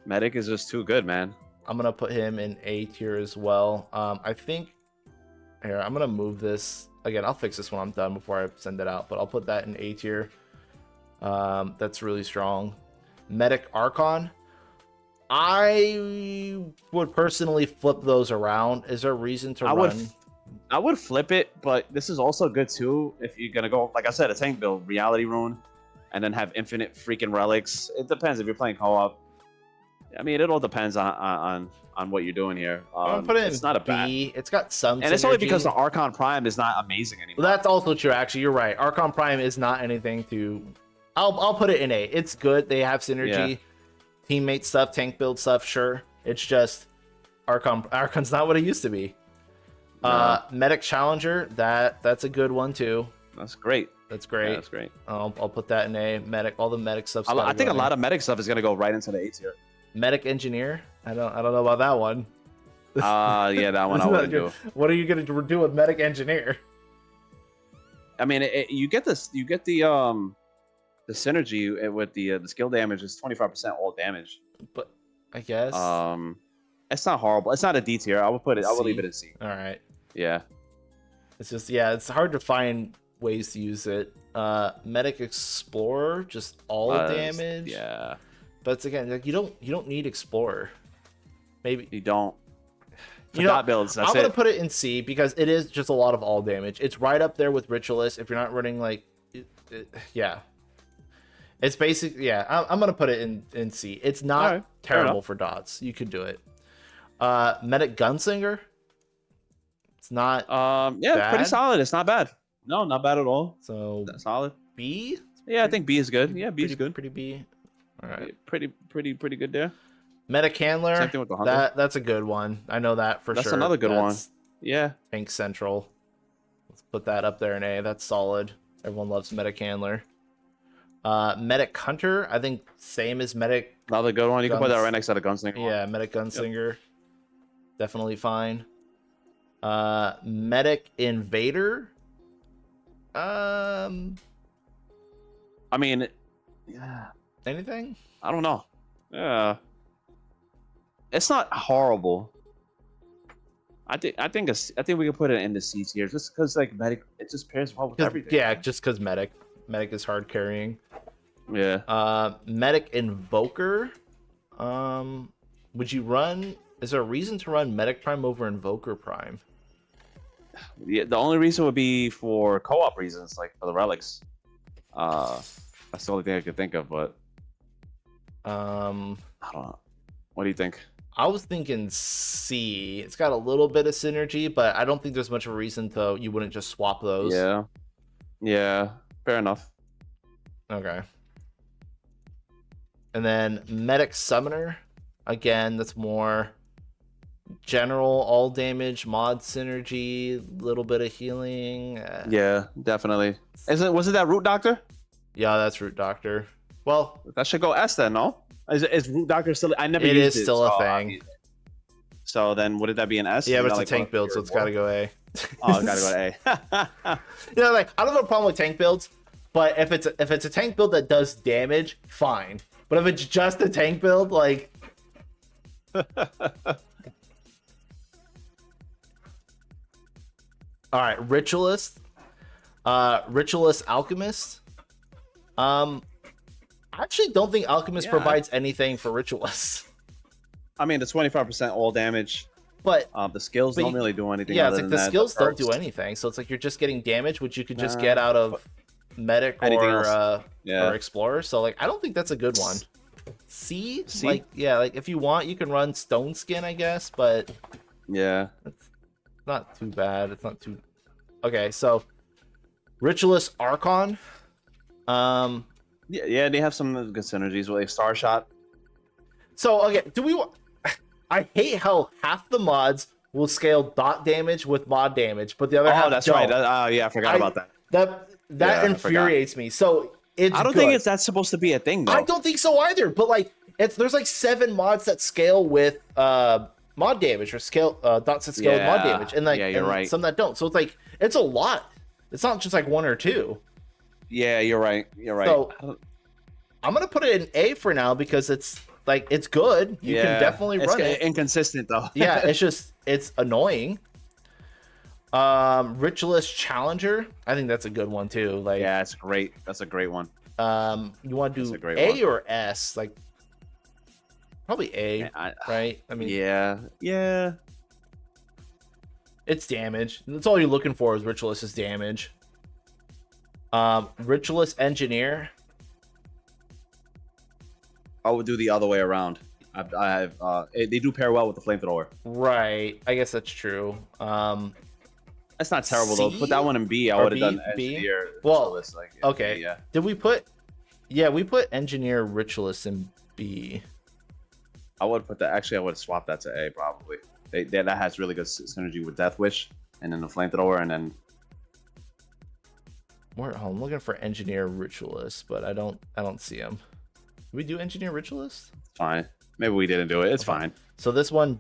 Medic is just too good, man. I'm gonna put him in A tier as well. I think here I'm gonna move this again. I'll fix this when I'm done before I send it out, but I'll put that in A tier. That's really strong. Medic Archon. I would personally flip those around. Is there a reason to run? I would flip it, but this is also good too if you're gonna go, like I said, a tank build, Reality Rune, and then have infinite freaking relics. It depends if you're playing co-op. I mean, it all depends on what you're doing here. I'm gonna put it it's in not a B. bad, It's got some. and it's only because the Archon Prime is not amazing anymore. Well, that's also true. Actually, you're right. Archon Prime is not anything to. I'll put it in A. It's good. They have synergy, teammate stuff, tank build stuff. Sure, it's just Archon's not what it used to be. Medic Challenger. That's a good one too. That's great. That's great. Yeah, that's great. I'll put that in A. Medic. All the medic stuff. I think a lot of medic stuff is gonna go right into the A tier. Medic Engineer. I don't know about that one. Yeah, that one I wouldn't do. What are you gonna do with Medic Engineer? I mean, you get this. You get the synergy with the skill damage is 25% all damage. But I guess it's not horrible. It's not a D tier. I would put it. I would leave it in C. All right. Yeah. It's just it's hard to find ways to use it. Medic Explorer, just all damage. Yeah. But it's again, like you don't need Explorer. Maybe you don't. For dot builds, that's I'm gonna put it in C because it is just a lot of all damage. It's right up there with Ritualist. If you're not running like, it's basically I'm gonna put it in C. It's not terrible for dots. You could do it. Medic Gunslinger. It's not. Bad. Pretty solid. It's not bad. No, not bad at all. So that's solid. B. Yeah, I think B is good. Yeah, B is good. Pretty B. All right. Pretty good there. Medic Handler. Same thing with the Hunter. That's a good one. I know that for sure. That's another good one. Yeah. Tank Central. Let's put that up there in A. That's solid. Everyone loves Medic Handler. Medic Hunter. I think same as Medic. Another good one. You can put that right next to the Gunslinger. Yeah, Medic Gunslinger. Yep. Definitely fine. Medic Invader. I mean, yeah. Anything? I don't know. Yeah. It's not horrible. I think we can put it in the C tier just because like Medic it just pairs well with everything. Yeah, just because medic is hard carrying. Yeah. Medic Invoker. Would you run? Is there a reason to run Medic Prime over Invoker Prime? Yeah, the only reason would be for co-op reasons, like for the relics. That's the only thing I could think of, but I don't know. What do you think? I was thinking C. It's got a little bit of synergy, but I don't think there's much of a reason to you wouldn't just swap those. Yeah, fair enough. Okay. And then Medic Summoner, again, that's more general, all damage, mod synergy, little bit of healing. Yeah, definitely. Was it that Root Doctor? Yeah, that's Root Doctor. Well, that should go S then, no? Is Root Doctor still? I never used it. It is still a thing. So then, would that be an S? Yeah, but it's a tank build, so it's got to go A. Oh, it's got to go to A. You know, like I don't have a problem with tank builds, but if it's a tank build that does damage, fine. But if it's just a tank build, like. All right, Ritualist. Ritualist Alchemist. I actually don't think Alchemist provides anything for Ritualists. I mean, the 25% all damage, but the skills don't really do anything. Yeah, it's like the skills don't do anything, so it's like you're just getting damage, which you could just get out of Medic or Explorer. So like, I don't think that's a good one. C? Like if you want, you can run Stone Skin, I guess, but yeah, it's not too bad. It's not too okay. So Ritualist Archon. Yeah, they have some good synergies with Star Shot. So okay, I hate how half the mods will scale dot damage with mod damage, but the other half that's don't. right. I forgot about that. That infuriates me. So I don't think that's supposed to be a thing, though. I don't think so either. But like, there's like 7 mods that scale with mod damage or scale dots that scale with mod damage, and like you're right. Some that don't. So it's like it's a lot. It's not just like 1 or 2. Yeah, you're right. So I'm gonna put it in A for now because it's like it's good. You can definitely run it. Inconsistent though. Yeah, it's annoying. Ritualist Challenger. I think that's a good one too. Like it's great. That's a great one. You want to do A or S? Like probably A, right? I mean, yeah. It's damage. That's all you're looking for is Ritualist is damage. Ritualist Engineer. I would do the other way around. They do pair well with the flamethrower. Right. I guess that's true. That's not terrible though. Put that one in B. I would have done Engineer. Well, okay. Yeah. Did we put? Yeah, we put Engineer Ritualist in B. I would put that. Actually, I would have swapped that to A probably. That has really good synergy with Death Wish, and then the flamethrower, and then. I'm looking for Engineer Ritualist, but I don't see him. Did we do Engineer Ritualist? Fine. Maybe we didn't do it. It's fine. So this one,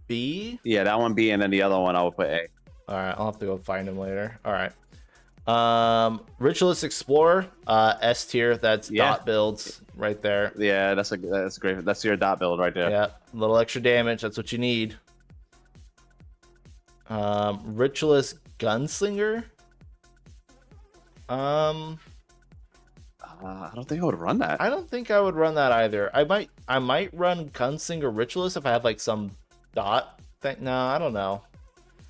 B? Yeah, that one B, and then the other one I would put A. All right, I'll have to go find him later. All right. Ritualist Explorer, S tier. That's dot builds right there. Yeah, that's great. That's your dot build right there. Yeah, a little extra damage. That's what you need. Ritualist Gunslinger. I don't think I would run that. I don't think I would run that either. I might run Gunslinger Ritualist if I have like some dot thing. No, I don't know.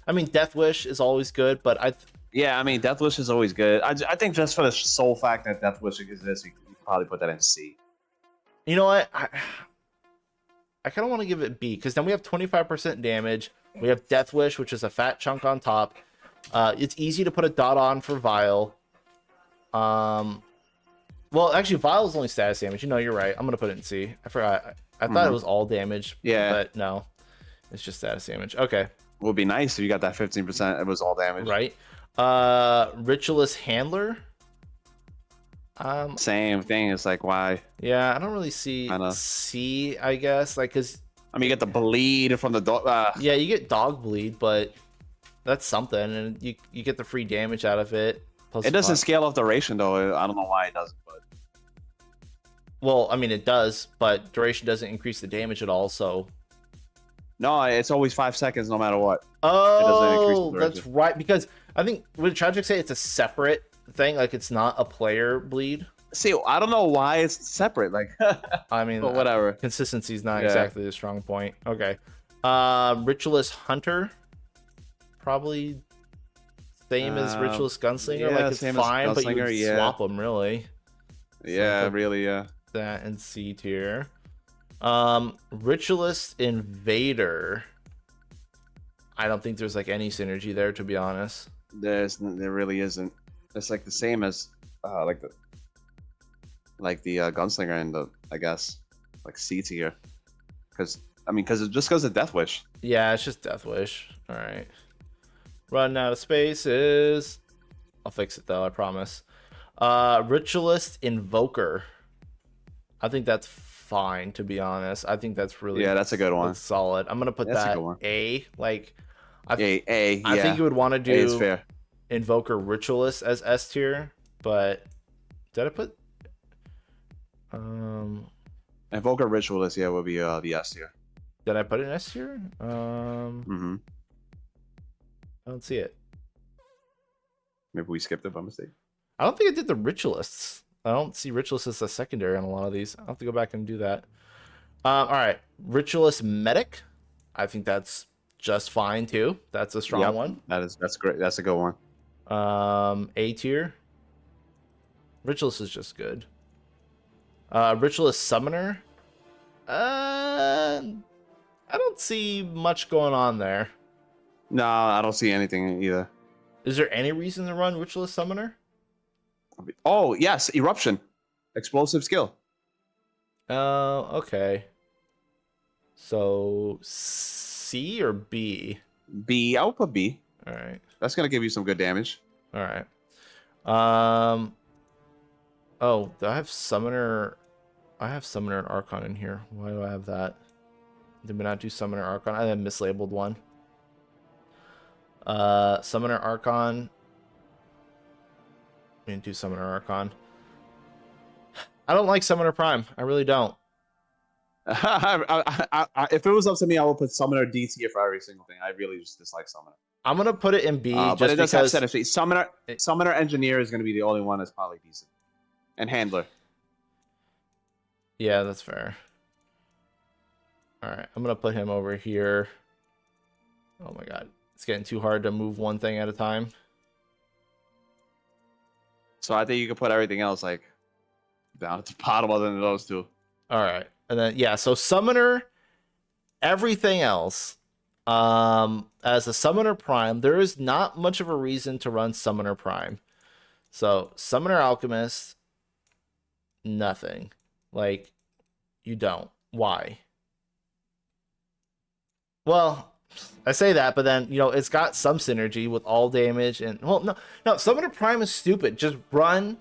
I mean, Death Wish is always good, but I mean, Death Wish is always good. I think just for the sole fact that Death Wish exists, you probably put that in C. You know what? I kind of want to give it B because then we have 25% damage. We have Death Wish, which is a fat chunk on top. It's easy to put a dot on for Vile. Well, actually, Vile is only status damage. You know, you're right. I'm gonna put it in C. I forgot. I thought it was all damage. Yeah, but no, it's just status damage. Okay. It would be nice if you got that 15%. It was all damage. Right. Ritualist Handler. Same thing. It's like why? Yeah, I don't really see C. I guess like because I mean, you get the bleed from the dog. Yeah, you get dog bleed, but that's something, and you get the free damage out of it. It doesn't scale off duration though. I don't know why it doesn't. But well, I mean it does, but duration doesn't increase the damage at all. So No, it's always 5 seconds no matter what. Oh, that's right. Because I think would Tragic say it's a separate thing, like it's not a player bleed. See, I don't know why it's separate. Like, I mean, but whatever. Consistency is not exactly the strong point. Okay. Ritualist Hunter, probably same as Ritualist Gunslinger. Yeah, like it's fine, but you would swap them really. Yeah, really. Yeah. That and C tier. Ritualist Invader. I don't think there's like any synergy there, to be honest. There really isn't. It's like the same as like the Gunslinger and the, I guess, like C tier. Because it just goes to Death Wish. Yeah, it's just Death Wish. All right. Running out of spaces. I'll fix it though, I promise. Ritualist Invoker. I think that's fine, to be honest. I think that's really that's a good one. That's solid. I'm gonna put that A. Like I think you would want to do fair. Invoker Ritualist as S tier, but did I put Invoker Ritualist, would be the S tier. Did I put an S tier? I don't see it. Maybe we skipped it by mistake. I don't think I did the Ritualists. I don't see Ritualists as a secondary on a lot of these. I'll have to go back and do that. All right. Ritualist Medic. I think that's just fine too. That's a strong one. That's great. That's a good one. A tier. Ritualist is just good. Ritualist Summoner. I don't see much going on there. No, I don't see anything either. Is there any reason to run Ritualist Summoner? Oh, yes, Eruption. Explosive skill. Okay. So C or B? B. I would put B. All right. That's gonna give you some good damage. All right. Oh, do I have Summoner? I have Summoner and Archon in here. Why do I have that? Did we not do Summoner Archon? I have mislabeled one. Summoner Archon. We didn't do Summoner Archon. I don't like Summoner Prime. I really don't. If it was up to me, I would put Summoner D tier for every single thing. I really just dislike Summoner. I'm gonna put it in B, but it does have synergy. Summoner Engineer is gonna be the only one that's probably decent, and Handler. Yeah, that's fair. All right, I'm gonna put him over here. Oh my god, it's getting too hard to move one thing at a time. So I think you could put everything else like down at the bottom other than those two. All right. And then so Summoner, everything else. As a Summoner Prime, there is not much of a reason to run Summoner Prime. So Summoner Alchemist, nothing. Like, you don't. Why? Well, I say that, but then, it's got some synergy with all damage and... Well, no, Summoner Prime is stupid. Just run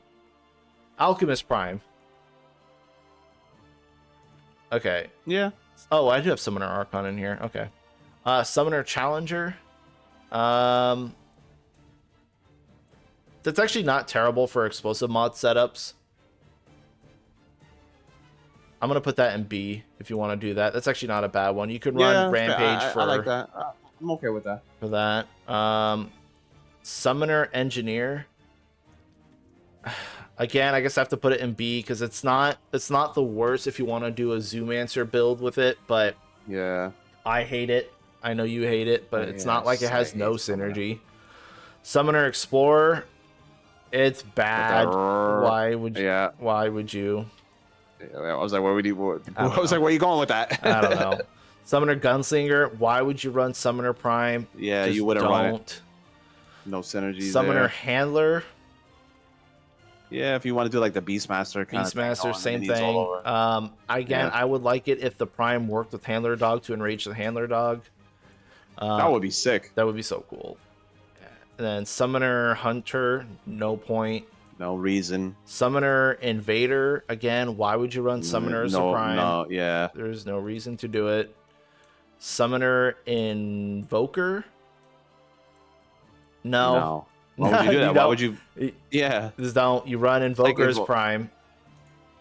Alchemist Prime. Okay. Yeah. Oh, I do have Summoner Archon in here. Okay. Summoner Challenger. That's actually not terrible for explosive mod setups. I'm going to put that in B if you want to do that. That's actually not a bad one. You could run Rampage for... I like that. I'm okay with that. For that. Summoner Engineer. Again, I guess I have to put it in B because it's not the worst if you want to do a Zoomancer build with it, but yeah, I hate it. I know you hate it, but it's not like it has no synergy. Summoner Explorer, it's bad. Why would you? Yeah. Why would you? Yeah, I was like, where are you going with that? I don't know. Summoner Gunslinger, why would you run Summoner Prime? Yeah, you wouldn't run it. No synergy. Summoner Handler. Yeah, if you want to do like the Beastmaster kind of Beastmaster, same thing. Again, I would like it if the Prime worked with Handler Dog to enrage the Handler Dog. That would be sick. That would be so cool. And then Summoner Hunter, no point. No reason. Summoner Invader, again, why would you run Summoner as a Prime? No, yeah. There's no reason to do it. Summoner Invoker? No. Why would you do that? Why would you? Yeah. Just don't. You run Invoker as Prime.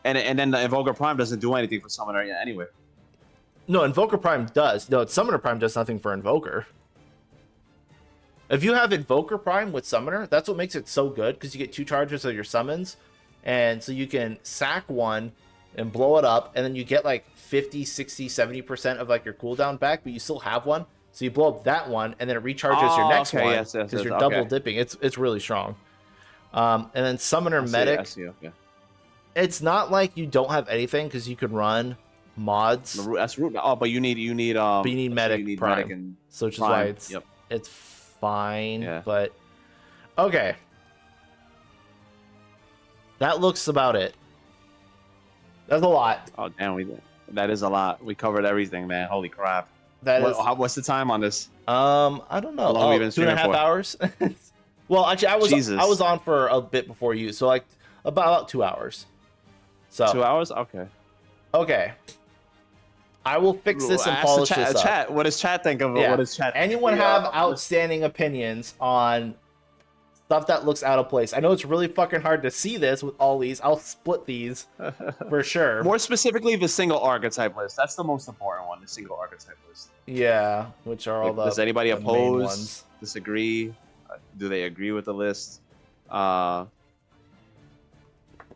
And then the Invoker Prime doesn't do anything for Summoner anyway. No, Invoker Prime does. No, Summoner Prime does nothing for Invoker. If you have Invoker Prime with Summoner, that's what makes it so good, because you get 2 charges of your summons, and so you can sack one and blow it up, and then you get like 50, 60, 70% of like your cooldown back, but you still have one. So you blow up that one, and then it recharges your next one, because you're double dipping. It's really strong. And then Summoner Medic. It's not like you don't have anything, because you can run mods. That's root. Oh, but you need but you need Medic Prime. Medic and so which is Prime. why it's fine. Yeah. But okay. That looks about it. That's a lot. Oh damn, that is a lot. We covered everything, man. Holy crap. What's the time on this? I don't know. How long have we been 2.5 hours. Well, actually, I was on for a bit before you, so like about 2 hours. So 2 hours? Okay. Okay. I will fix this and polish this up. Chat. What does chat think of it? What does chat? Anyone have outstanding opinions on stuff that looks out of place? I know it's really fucking hard to see this with all these. I'll split these for sure. More specifically, the single archetype list. That's the most important one. The single archetype list. Yeah, which are all the. Does anybody the oppose? Disagree? Do they agree with the list?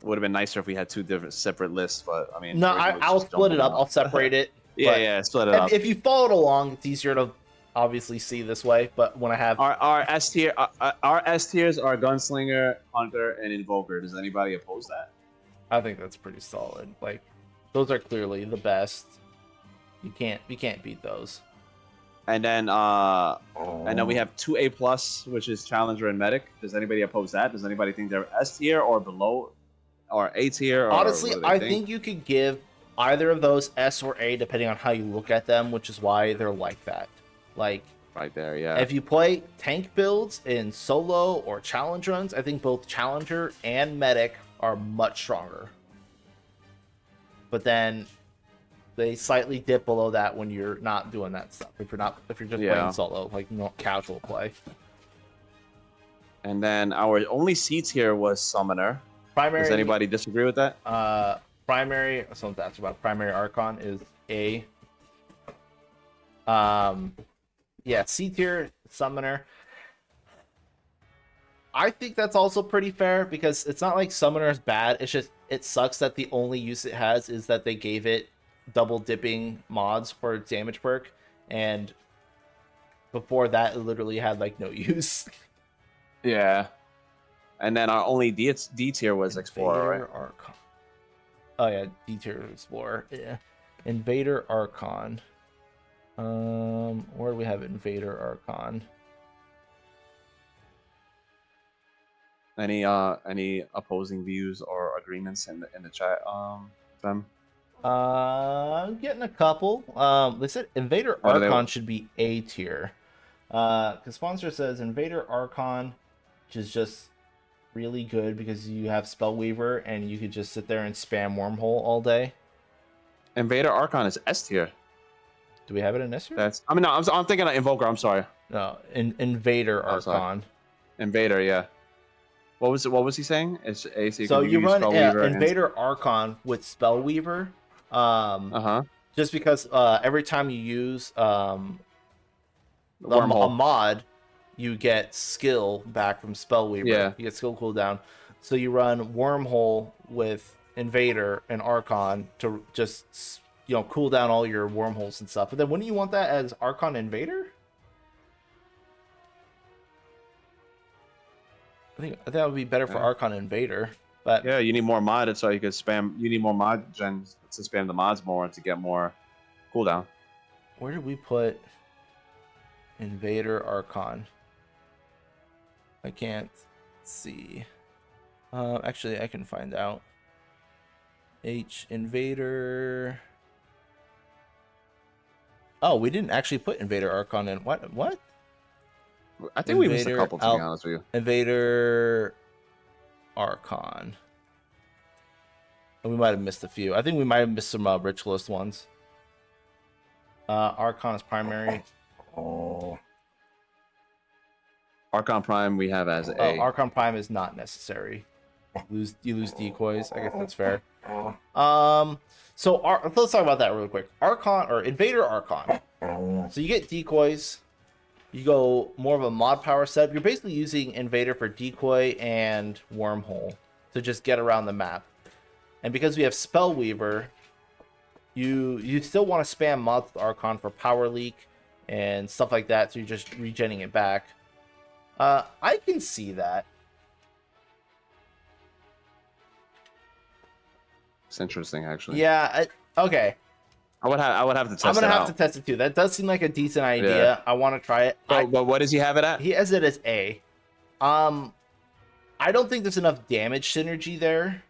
Would have been nicer if we had 2 different separate lists, but I mean. No, I'll split it up. I'll separate it. Yeah, split it up. If you followed along, it's easier to obviously see this way. But when I have our S tier, our S tiers are Gunslinger, Hunter, and Invoker. Does anybody oppose that? I think that's pretty solid. Like, those are clearly the best. You can't beat those. And then we have 2 A+, which is Challenger and Medic. Does anybody oppose that? Does anybody think they're S tier or below, or A tier? Honestly, I think you could give either of those S or A depending on how you look at them, which is why they're like that. Like right there, yeah. If you play tank builds in solo or challenge runs, I think both Challenger and Medic are much stronger. But then they slightly dip below that when you're not doing that stuff. If you're just playing solo, like casual play. And then our only C tier was Summoner. Primary. Does anybody disagree with that? Primary. Someone asked about Primary Archon is A. Yeah, C tier Summoner. I think that's also pretty fair because it's not like Summoner is bad. It's just it sucks that the only use it has is that they gave it double dipping mods for its damage perk, and before that it literally had like no use. Yeah. And then our only D tier was Explorer, right? Archon. Oh yeah, D tier Explorer. Yeah. Invader Archon. Where do we have Invader Archon? Any opposing views or agreements in the chat, them? I'm getting a couple. They said Invader Archon should be A tier. Because sponsor says Invader Archon, which is just really good because you have Spellweaver and you could just sit there and spam Wormhole all day. Invader Archon is S tier. Do we have it in S tier? I'm thinking of Invoker. I'm sorry. No, Invader Archon. Invader, yeah. What was he saying? It's A. So you run Invader Archon with Spellweaver. Just because every time you use a mod, you get skill back from Spellweaver. Yeah. You get skill cooldown. So you run Wormhole with Invader and Archon to just cool down all your wormholes and stuff. But then wouldn't you want that as Archon Invader? I think that would be better for Archon Invader. But yeah, you need more modded so you can spam. You need more mod gens to spam the mods more to get more cooldown. Where did we put Invader Archon? I can't see. Actually, I can find out. Invader. Oh, we didn't actually put Invader Archon in. What? I think we missed a couple, to be honest with you. Invader Archon. We might have missed a few. I think we might have missed some rich list ones. Archon is primary. Archon Prime we have as A. Archon Prime is not necessary. You lose decoys. I guess that's fair. So let's talk about that real quick. Archon or Invader Archon. So you get decoys. You go more of a mod power setup. You're basically using Invader for decoy and wormhole to just get around the map. And because we have Spellweaver, you still want to spam mods with Archon for power leak and stuff like that. So you're just regenning it back. I can see that. It's interesting, actually. Yeah. Okay. I would have to test it. I'm gonna have to test it too. That does seem like a decent idea. Yeah. I want to try it. But what does he have it at? He has it as A. I don't think there's enough damage synergy there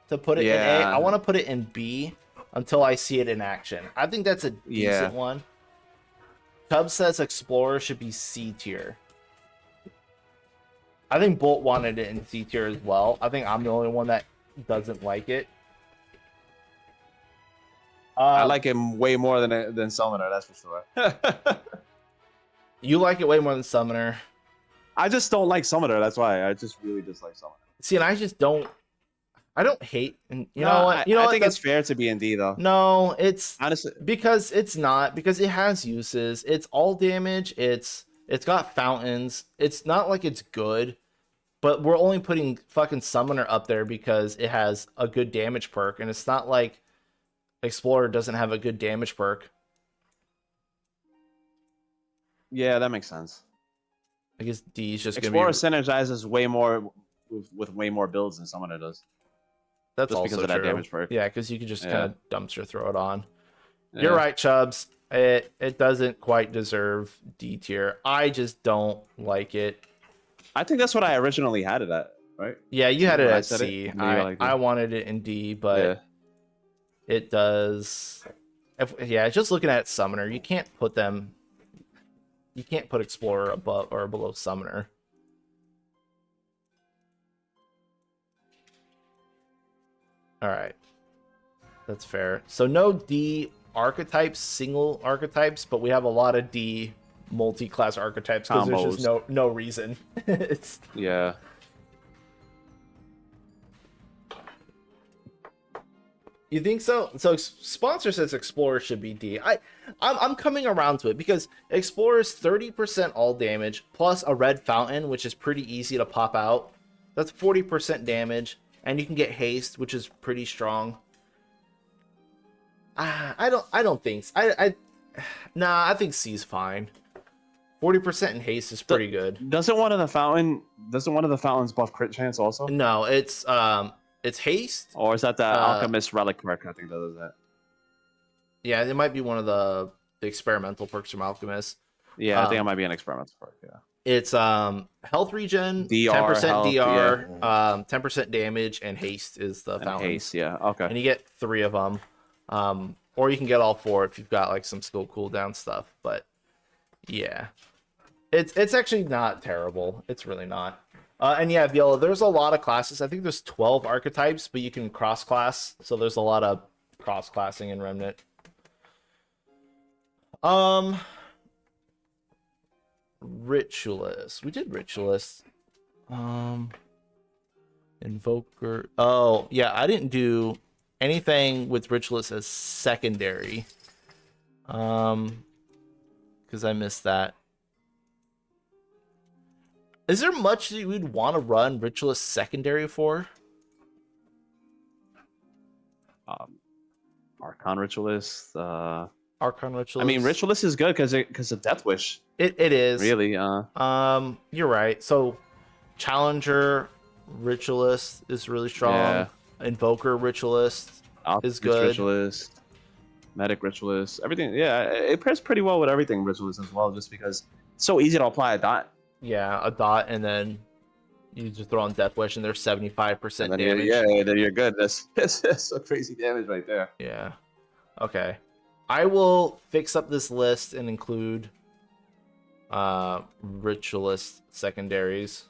to put it in A. I want to put it in B until I see it in action. I think that's a decent one. Chubb says Explorer should be C tier. I think Bolt wanted it in C tier as well. I think I'm the only one that doesn't like it. I like him way more than Summoner, that's for sure. You like it way more than Summoner. I just don't like Summoner, that's why. I just really dislike Summoner. See, and I just don't... I don't hate... And you know what? I think it's fair to be in D, though. No, it's... Honestly. Because it's not. Because it has uses. It's all damage. It's got fountains. It's not like it's good. But we're only putting fucking Summoner up there because it has a good damage perk. And it's not like Explorer doesn't have a good damage perk. Yeah, that makes sense. I guess D is just Explorer synergizes way more with way more builds than Summoner does. That's just also because of that true. damage perk. Yeah, because you can just kind of dumpster throw it on. Yeah. You're right, Chubbs. It doesn't quite deserve D tier. I just don't like it. I think that's what I originally had it at, right? Yeah, you had it at C. I wanted it in D, but it does. Just looking at Summoner, you can't put them. You can't put Explorer above or below Summoner. All right, that's fair. So no D archetypes, single archetypes, but we have a lot of D multi-class archetypes because there's just no reason. Yeah. You think so? So sponsor says Explorer should be D. I'm coming around to it because Explorer's 30% all damage plus a red fountain, which is pretty easy to pop out. That's 40% damage, and you can get haste, which is pretty strong. I don't think nah, I think C's fine. 40% in haste is pretty good. Doesn't one of the fountains buff crit chance also? No, it's haste. Or is that the alchemist relic perk? I think that is that. Yeah, it might be one of the experimental perks from Alchemist. Yeah, I think it might be an experimental perk. Yeah. It's health regen, DR, 10% health, DR, 10% damage, and haste is the fountain. Haste, yeah, okay. And you get 3 of them, or you can get all 4 if you've got like some skill cooldown stuff. But yeah, it's actually not terrible. It's really not. And yeah, Viola, there's a lot of classes. I think there's 12 archetypes, but you can cross class. So there's a lot of cross classing in Remnant. Ritualist. We did Ritualist. Invoker. Oh, yeah, I didn't do anything with Ritualist as secondary. Because I missed that. Is there much that you would want to run Ritualist secondary for? Archon Ritualist. Archon Ritualist. I mean, Ritualist is good because of Death Wish. It is. Really, you're right. So Challenger Ritualist is really strong. Yeah. Invoker Ritualist is good. Ritualist. Medic Ritualist. Everything. Yeah, it pairs pretty well with everything Ritualist as well, just because it's so easy to apply a dot. Yeah, a dot, and then you just throw on Death Wish, and there's 75% damage. Then you're good. That's so crazy damage right there. Yeah. Okay. I will fix up this list and include Ritualist secondaries.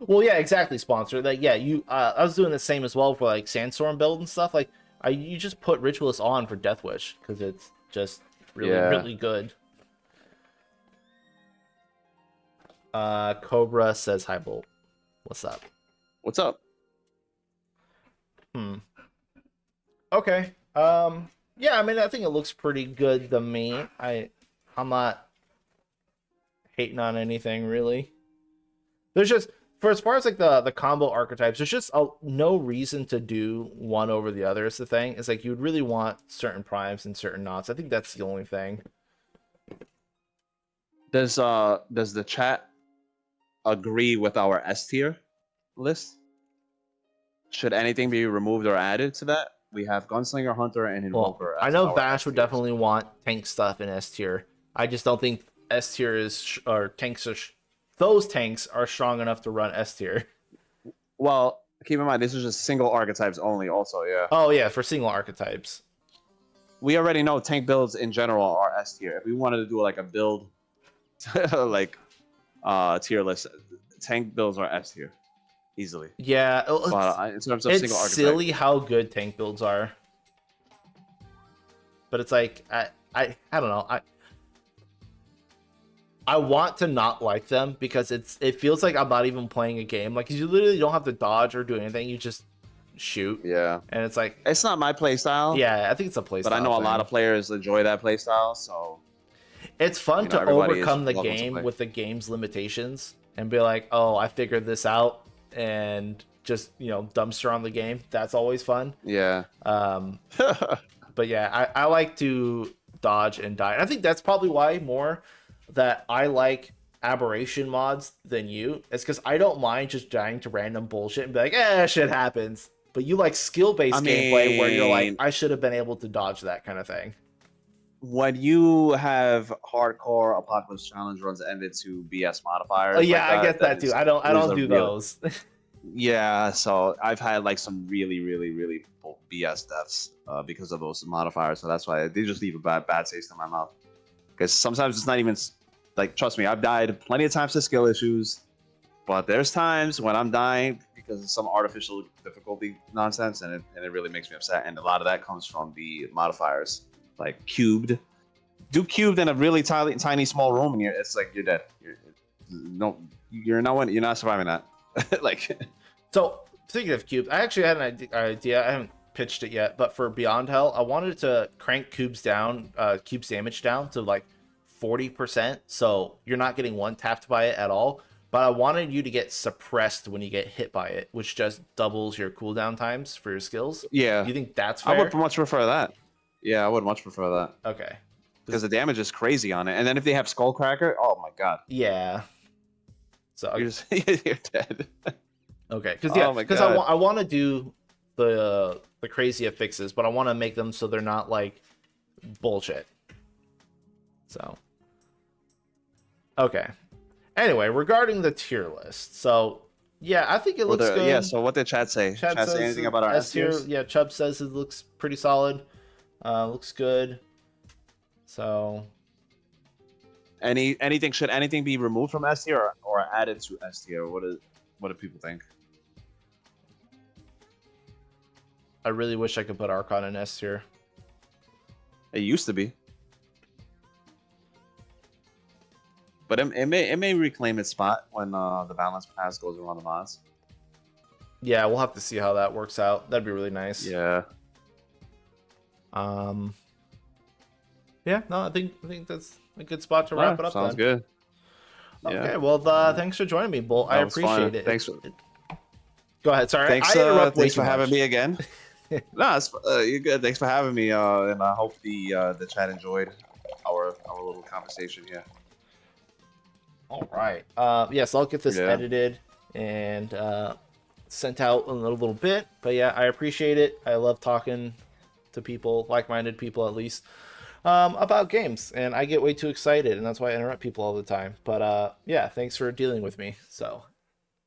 Well, yeah, exactly, sponsor. Like, yeah, I was doing the same as well for like Sandstorm build and stuff. Like, you just put Ritualist on for Death Wish because it's just really good. Cobra says hi, Bolt. What's up? What's up? Okay. Yeah, I mean, I think it looks pretty good to me. I'm not hating on anything really. There's just for as far as like the combo archetypes, there's just no reason to do one over the other. Is the thing. It's like you would really want certain primes and certain knots. I think that's the only thing. Does the chat agree with our S tier list? Should anything be removed or added to that? We have Gunslinger, Hunter, and Invoker. Well, I know Bash would definitely want tank stuff in S tier. I just don't think S tier is or tanks are those tanks are strong enough to run S tier. Well, keep in mind this is just single archetypes only. Also, yeah. Oh yeah, for single archetypes. We already know tank builds in general are S tier. If we wanted to do like a build, like tier list, tank builds are S tier. Easily. Yeah, but in terms of it's single archetype, silly how good tank builds are. But it's like I don't know. I want to not like them because it feels like I'm not even playing a game. Like you literally don't have to dodge or do anything. You just shoot. Yeah. And it's like it's not my playstyle. Yeah, I think it's a playstyle. But I know a lot of players enjoy that playstyle, so it's fun to overcome the game with the game's limitations and be like, oh, I figured this out. And just dumpster on the game. That's always fun. Yeah. But yeah, I like to dodge and die. And I think that's probably why more that I like aberration mods than you. It's because I don't mind just dying to random bullshit and be like, shit happens. But you like skill-based gameplay where you're like, I should have been able to dodge that kind of thing. When you have hardcore Apocalypse Challenge runs ended to BS modifiers. Oh yeah, I get that too. I don't do those. Yeah, so I've had like some really BS deaths because of those modifiers. So that's why they just leave a bad taste in my mouth. Because sometimes it's not even like, trust me, I've died plenty of times to skill issues, but there's times when I'm dying because of some artificial difficulty nonsense, and it really makes me upset. And a lot of that comes from the modifiers. Like cubed, do cubed in a really tiny small room, and it's like you're dead. You're not surviving that. Like, so speaking of cubes, I actually had an idea. I haven't pitched it yet, but for Beyond Hell, I wanted to crank cubes damage down to like 40%, so you're not getting one tapped by it at all. But I wanted you to get suppressed when you get hit by it, which just doubles your cooldown times for your skills. Yeah, do you think that's fair? I would much prefer that. Yeah, I would much prefer that. Okay. Because the damage is crazy on it. And then if they have Skullcracker, oh my god. Yeah. So you're dead. Okay. Because I want to do the crazy affixes, but I want to make them so they're not like bullshit. So. Okay. Anyway, regarding the tier list. So yeah, I think it looks good. Yeah, so what did chat say? Chat say anything about our S tiers? Yeah, Chubb says it looks pretty solid. Looks good. So should anything be removed from S tier or added to S tier? What do people think? I really wish I could put Archon in S tier. It used to be. But it may reclaim its spot when the balance pass goes around the mods. Yeah, we'll have to see how that works out. That'd be really nice. Yeah. Yeah, no, I think that's a good spot to wrap it up. Sounds good. Okay, yeah. Well, thanks for joining me, Bolt. I appreciate it. Thanks. Go ahead. Sorry, thanks for having me again. No, you're good. Thanks for having me, and I hope the chat enjoyed our little conversation here. All right. Yes, I'll get this edited and sent out in a little bit. But yeah, I appreciate it. I love talking to people, like-minded people at least, about games, and I get way too excited, and that's why I interrupt people all the time. But yeah, thanks for dealing with me. So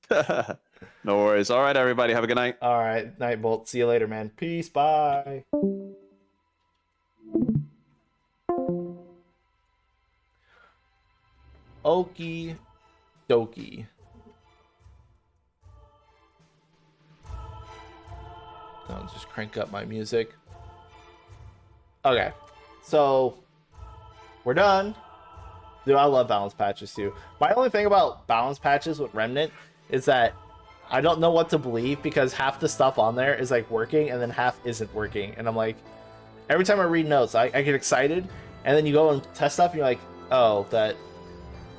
no worries. All right, everybody, have a good night. All right, night, Bolt. See you later, man. Peace. Bye. Okie dokie. I'll just crank up my music. Okay, so we're done. Dude, I love balance patches too. My only thing about balance patches with Remnant is that I don't know what to believe because half the stuff on there is like working and then half isn't working. And I'm like, every time I read notes, I get excited, and then you go and test stuff and you're like, oh, that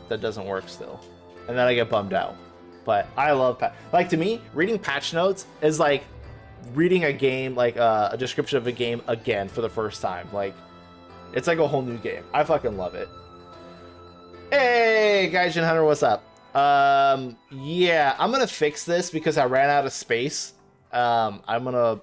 doesn't work still. And then I get bummed out. But I love like, to me, reading patch notes is like reading a game, like a description of a game again for the first time. Like, it's like a whole new game. I fucking love it. Hey, Gaijin Hunter, what's up? Yeah, I'm gonna fix this because I ran out of space. I'm gonna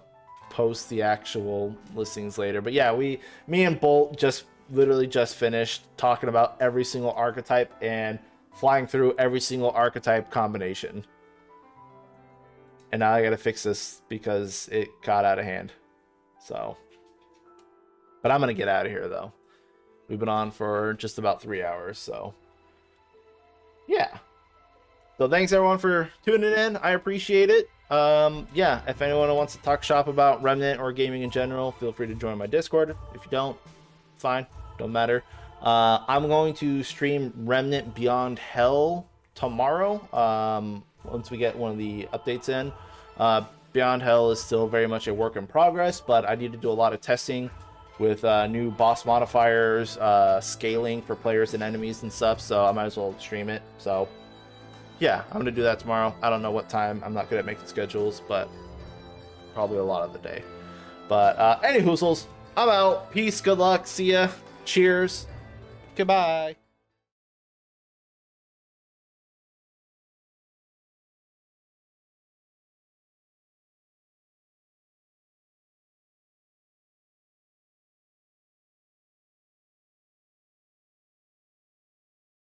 post the actual listings later. But yeah, me and Bolt literally just finished talking about every single archetype and flying through every single archetype combination. And now I gotta fix this because it got out of hand. So, but I'm gonna get out of here though. We've been on for just about 3 hours, so yeah. So thanks everyone for tuning in. I appreciate it. Yeah, if anyone wants to talk shop about Remnant or gaming in general, feel free to join my Discord. If you don't, fine, don't matter. I'm going to stream Remnant Beyond Hell tomorrow. Once we get one of the updates in. Beyond Hell is still very much a work in progress, but I need to do a lot of testing with new boss modifiers, scaling for players and enemies and stuff, so I might as well stream it. So yeah, I'm gonna do that tomorrow. I don't know what time. I'm not good at making schedules, but probably a lot of the day. But any hoozles, I'm out. Peace, good luck, see ya, cheers, goodbye.